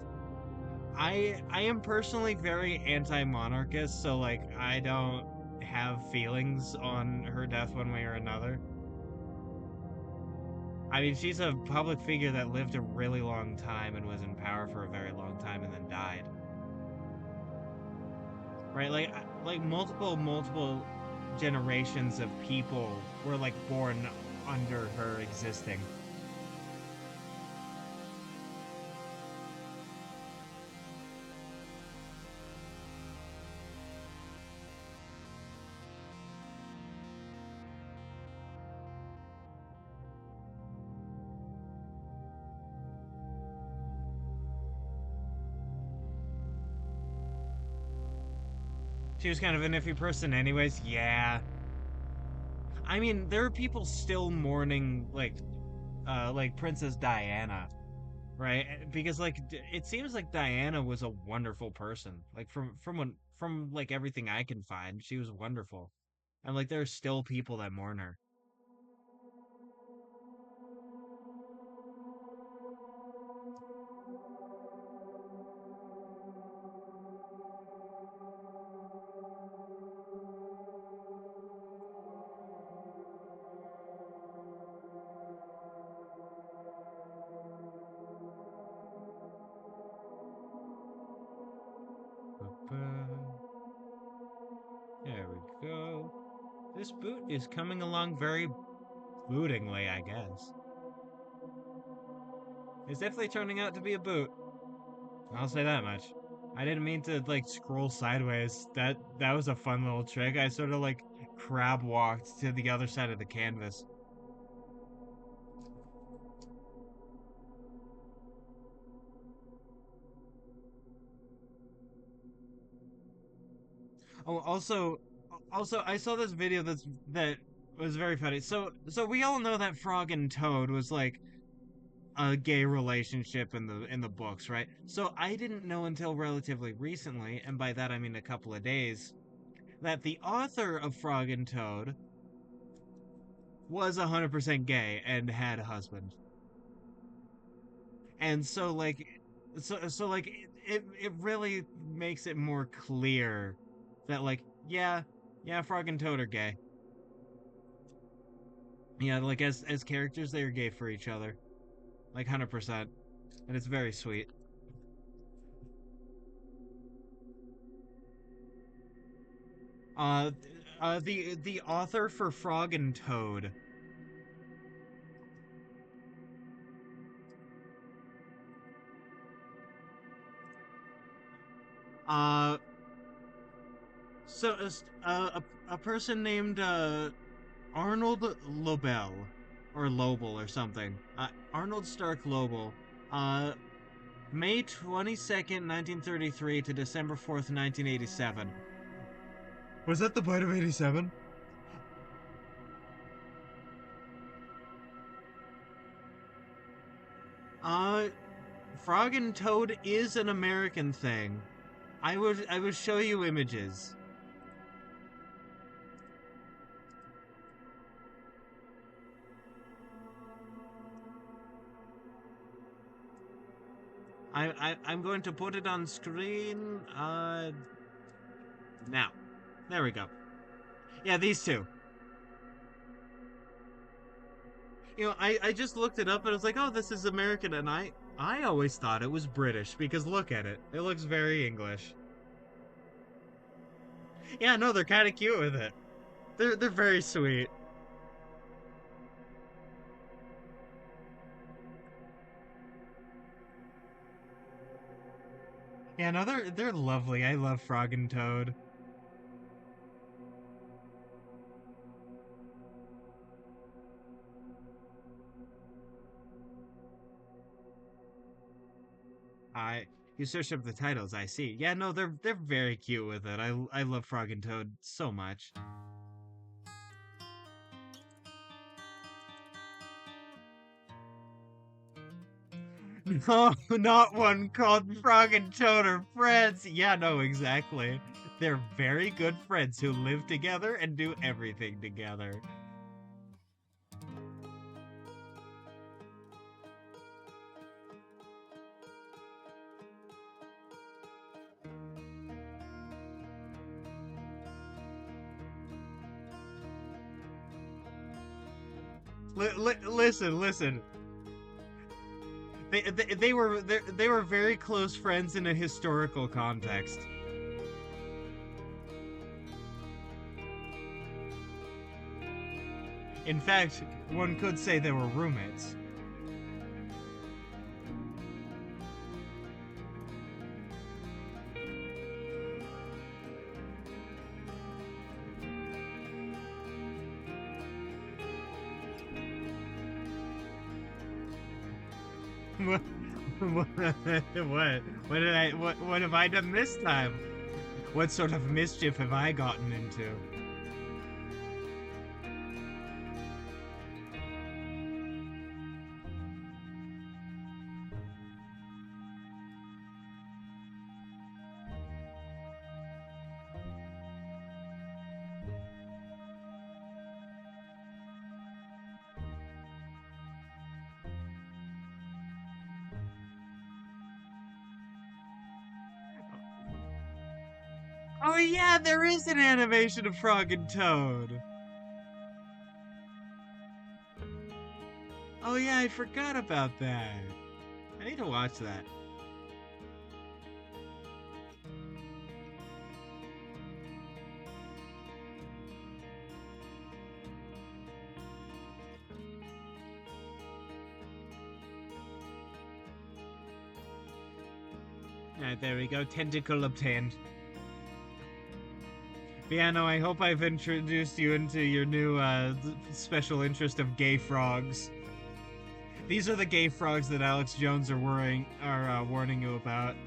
I am personally very anti-monarchist, so like I don't have feelings on her death one way or another. I mean, she's a public figure that lived a really long time and was in power for a very long time and then died. Right? Like multiple generations of people were like born under her existing. She was kind of an iffy person anyways. Yeah. I mean, there are people still mourning like Princess Diana, right? Because like it seems like Diana was a wonderful person. Like from like everything I can find, she was wonderful. And like there are still people that mourn her. There we go. This boot is coming along very bootingly, I guess. It's definitely turning out to be a boot. I'll say that much. I didn't mean to like scroll sideways. That was a fun little trick. I sort of like crab walked to the other side of the canvas. Oh, also I saw this video that was very funny. So we all know that Frog and Toad was like a gay relationship in the books, right? So I didn't know until relatively recently, and by that I mean a couple of days, that the author of Frog and Toad was 100% gay and had a husband. And so like so like it really makes it more clear that like yeah, Frog and Toad are gay. Yeah, like as characters they are gay for each other. Like 100%. And it's very sweet. Uh, the author for Frog and Toad. Uh, a person named Arnold Lobel, or Lobel or something. Arnold Stark Lobel. Uh, May 22nd, 1933 to December 4th, 1987. Was that the bite of 87? Uh, Frog and Toad is an American thing. I would show you images. I'm going to put it on screen. Now. There we go. Yeah, these two. I just looked it up and I was like, oh, this is American, and I always thought it was British because look at it. It looks very English. Yeah, no, they're kind of cute with it. They're very sweet. Yeah, no, they're lovely. I love Frog and Toad. I You search up the titles, I see. Yeah, no, they're very cute with it. I love Frog and Toad so much. No, not one called Frog and Toad are friends. Yeah, no, exactly. They're very good friends who live together and do everything together. Listen. They were very close friends in a historical context. In fact, one could say they were roommates. What? What have I done this time? What sort of mischief have I gotten into? Oh yeah, there is an animation of Frog and Toad. Oh yeah, I forgot about that. I need to watch that. Alright, there we go. Tentacle obtained. Piano, I hope I've introduced you into your new special interest of gay frogs. These are the gay frogs that Alex Jones are warning you about.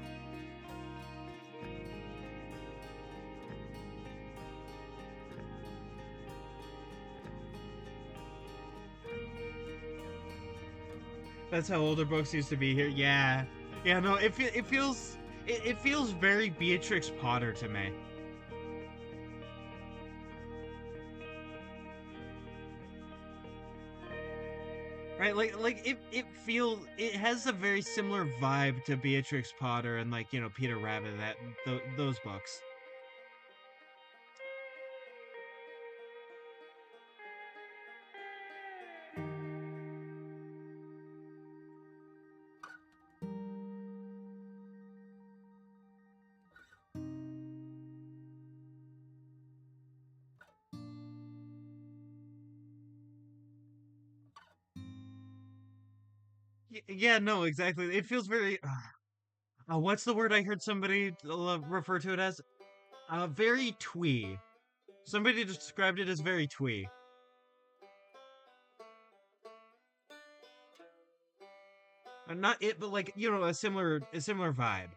That's how older books used to be here. Yeah, yeah. No, it feels very Beatrix Potter to me. Right, it has a very similar vibe to Beatrix Potter and Peter Rabbit, those books. Yeah, no, exactly. It feels very. What's the word I heard somebody refer to it as? Very twee. Somebody described it as very twee. Not it, but like a similar vibe.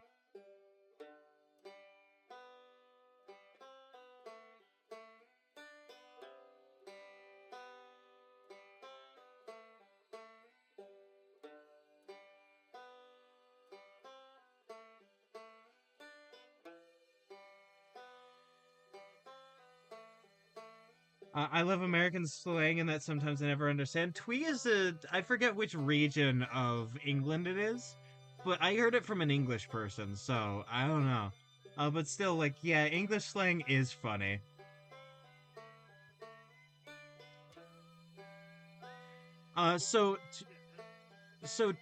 I love American slang and that sometimes I never understand. Twee is I forget which region of England it is, but I heard it from an English person, so I don't know. But still, like, yeah, English slang is funny. Uh, so, t- so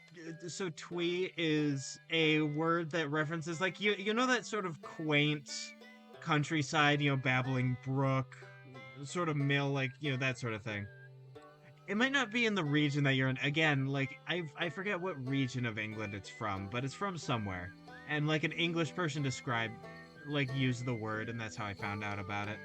twee is a word that references, like, you know that sort of quaint countryside, babbling brook, sort of mill, like, that sort of thing. It might not be in the region that you're in. Again, like I forget what region of England it's from, but it's from somewhere. And like an English person described, like used the word, and that's how I found out about it.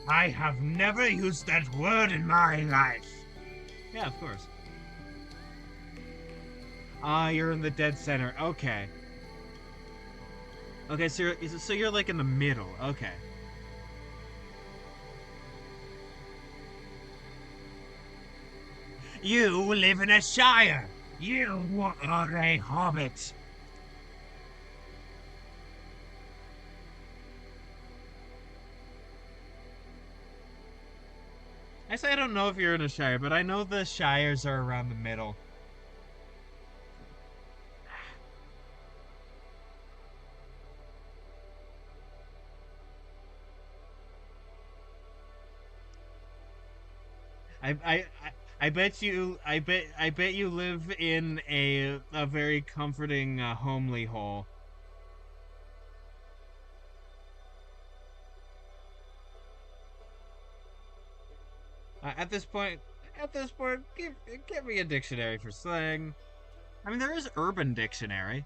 I have never used that word in my life. Yeah, of course. You're in the dead center. Okay. Okay, so you're like in the middle. Okay. You live in a shire. You are a hobbit. I say I don't know if you're in a shire, but I know the shires are around the middle. I bet you you live in a very comforting homely hole. At this point, give me a dictionary for slang. I mean, there is Urban Dictionary.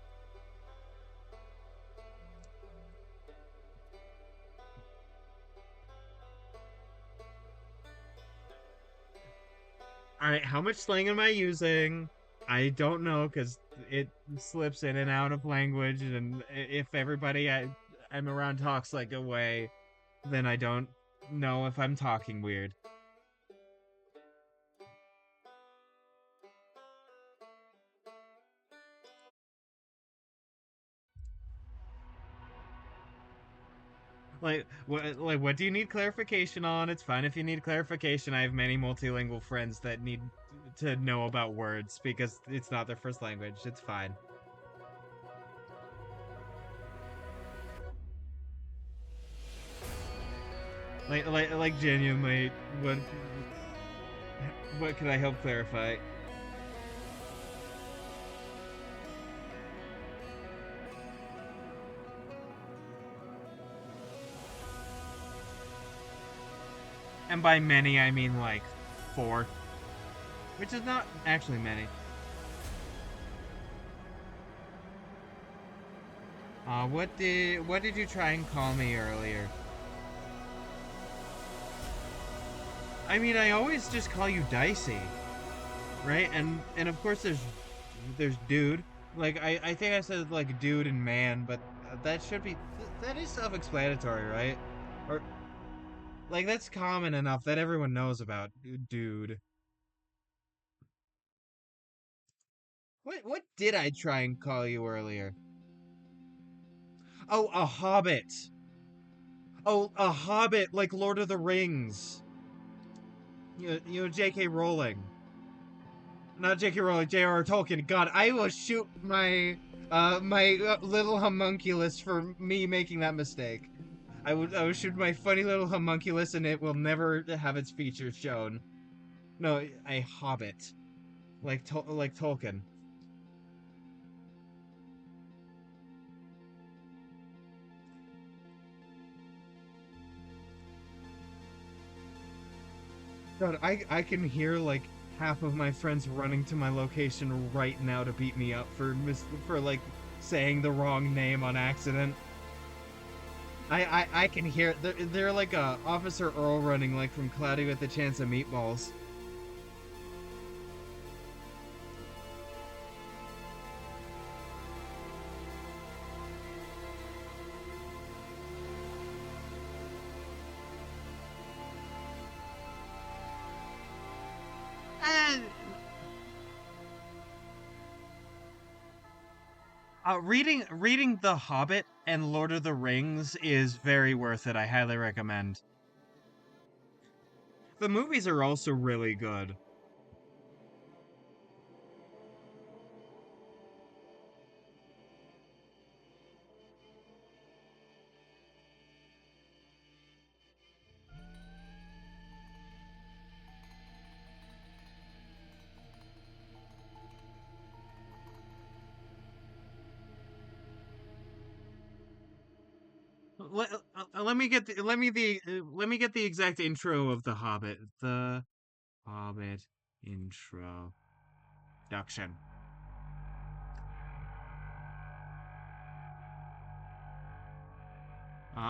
All right, how much slang am I using? I don't know because it slips in and out of language, and if everybody I'm around talks like a way, then I don't know if I'm talking weird. What do you need clarification on? It's fine if you need clarification. I have many multilingual friends that need to know about words because it's not their first language. It's fine. Like genuinely, what can I help clarify? And by many, I mean like 4, which is not actually many. What did you try and call me earlier? I mean, I always just call you Dicey, right? And of course there's dude. Like I think I said like dude and man, but that should be that is self-explanatory, right? Or like that's common enough that everyone knows about dude. What did I try and call you earlier? Oh, a hobbit. Oh, a hobbit like Lord of the Rings. J.K. Rowling. not J.K. Rowling, J.R.R. Tolkien. God, I will shoot my little homunculus for me making that mistake. I would shoot my funny little homunculus, and it will never have its features shown. No, a hobbit, like Tolkien. God, I can hear like half of my friends running to my location right now to beat me up for like saying the wrong name on accident. I can hear they're like Officer Earl running like from Cloudy with a Chance of Meatballs. Reading The Hobbit and Lord of the Rings is very worth it. I highly recommend. The movies are also really good. Let me get the exact intro of The Hobbit. The Hobbit introduction.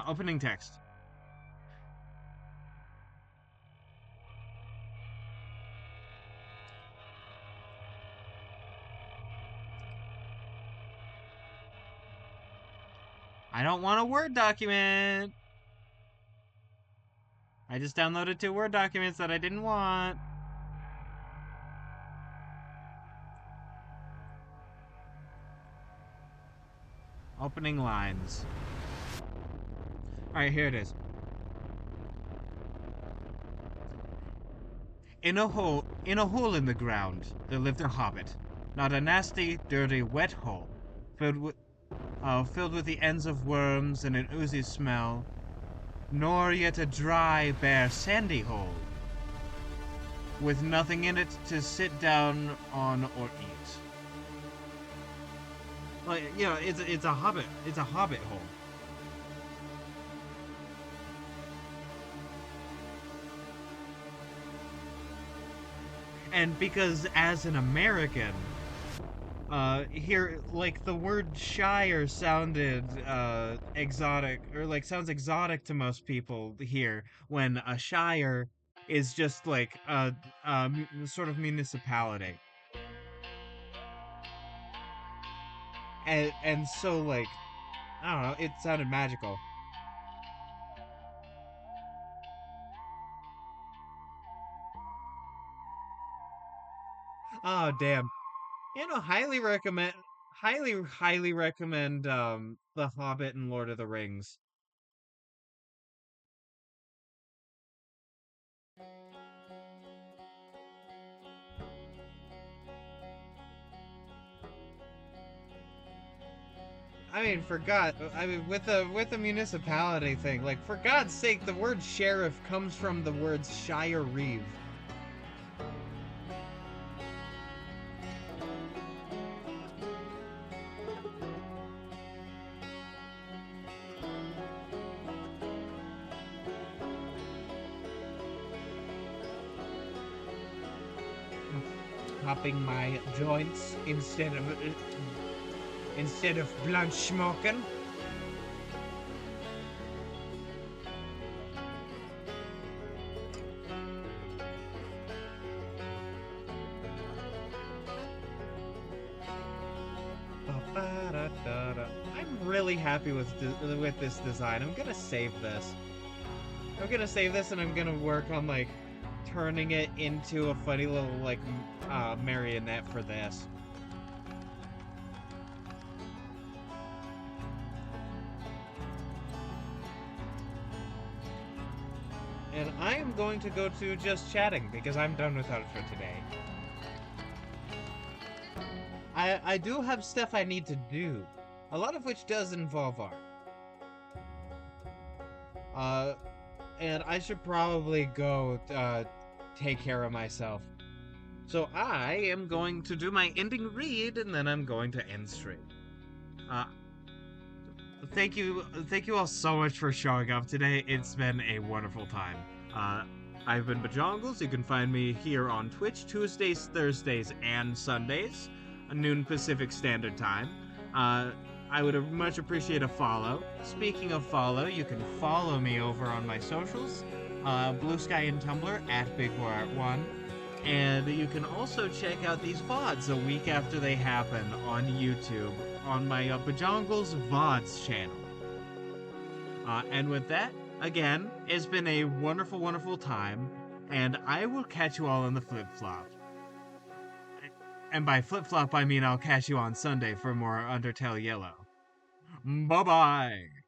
Opening text. I don't want a Word document. I just downloaded 2 Word documents that I didn't want. Opening lines. Alright, here it is. In a hole in the ground, there lived a hobbit. Not a nasty, dirty, wet hole, filled with the ends of worms and an oozy smell, nor yet a dry, bare, sandy hole, with nothing in it to sit down on or eat. Like, you know, it's a hobbit hole. And because as an American, here, like, the word Shire sounded exotic, or like sounds exotic to most people here, when a Shire is just like a sort of municipality. And so, like, I don't know, it sounded magical. Oh, damn. You know, highly recommend The Hobbit and Lord of the Rings. I mean, with the municipality thing, like, for God's sake, the word sheriff comes from the words Shire Reeve. Popping my joints instead of blunt smoking. I'm really happy with this design. I'm gonna save this. And I'm gonna work on, like, turning it into a funny little, like, marionette for this. And I am going to go to just chatting because I'm done with it for today. I do have stuff I need to do, a lot of which does involve art. And I should probably go take care of myself. So I am going to do my ending read, and then I'm going to end stream. Uh, thank you all so much for showing up today. It's been a wonderful time. I've been Bajongles. You can find me here on Twitch Tuesdays, Thursdays, and Sundays, noon Pacific Standard Time. I would much appreciate a follow. Speaking of follow, you can follow me over on my socials, Bluesky and Tumblr at BigWarArt1. And you can also check out these VODs a week after they happen on YouTube on my Bajongles VODs channel. And with that, again, it's been a wonderful, wonderful time, and I will catch you all in the flip-flop. And by flip-flop, I mean I'll catch you on Sunday for more Undertale Yellow. Bye-bye!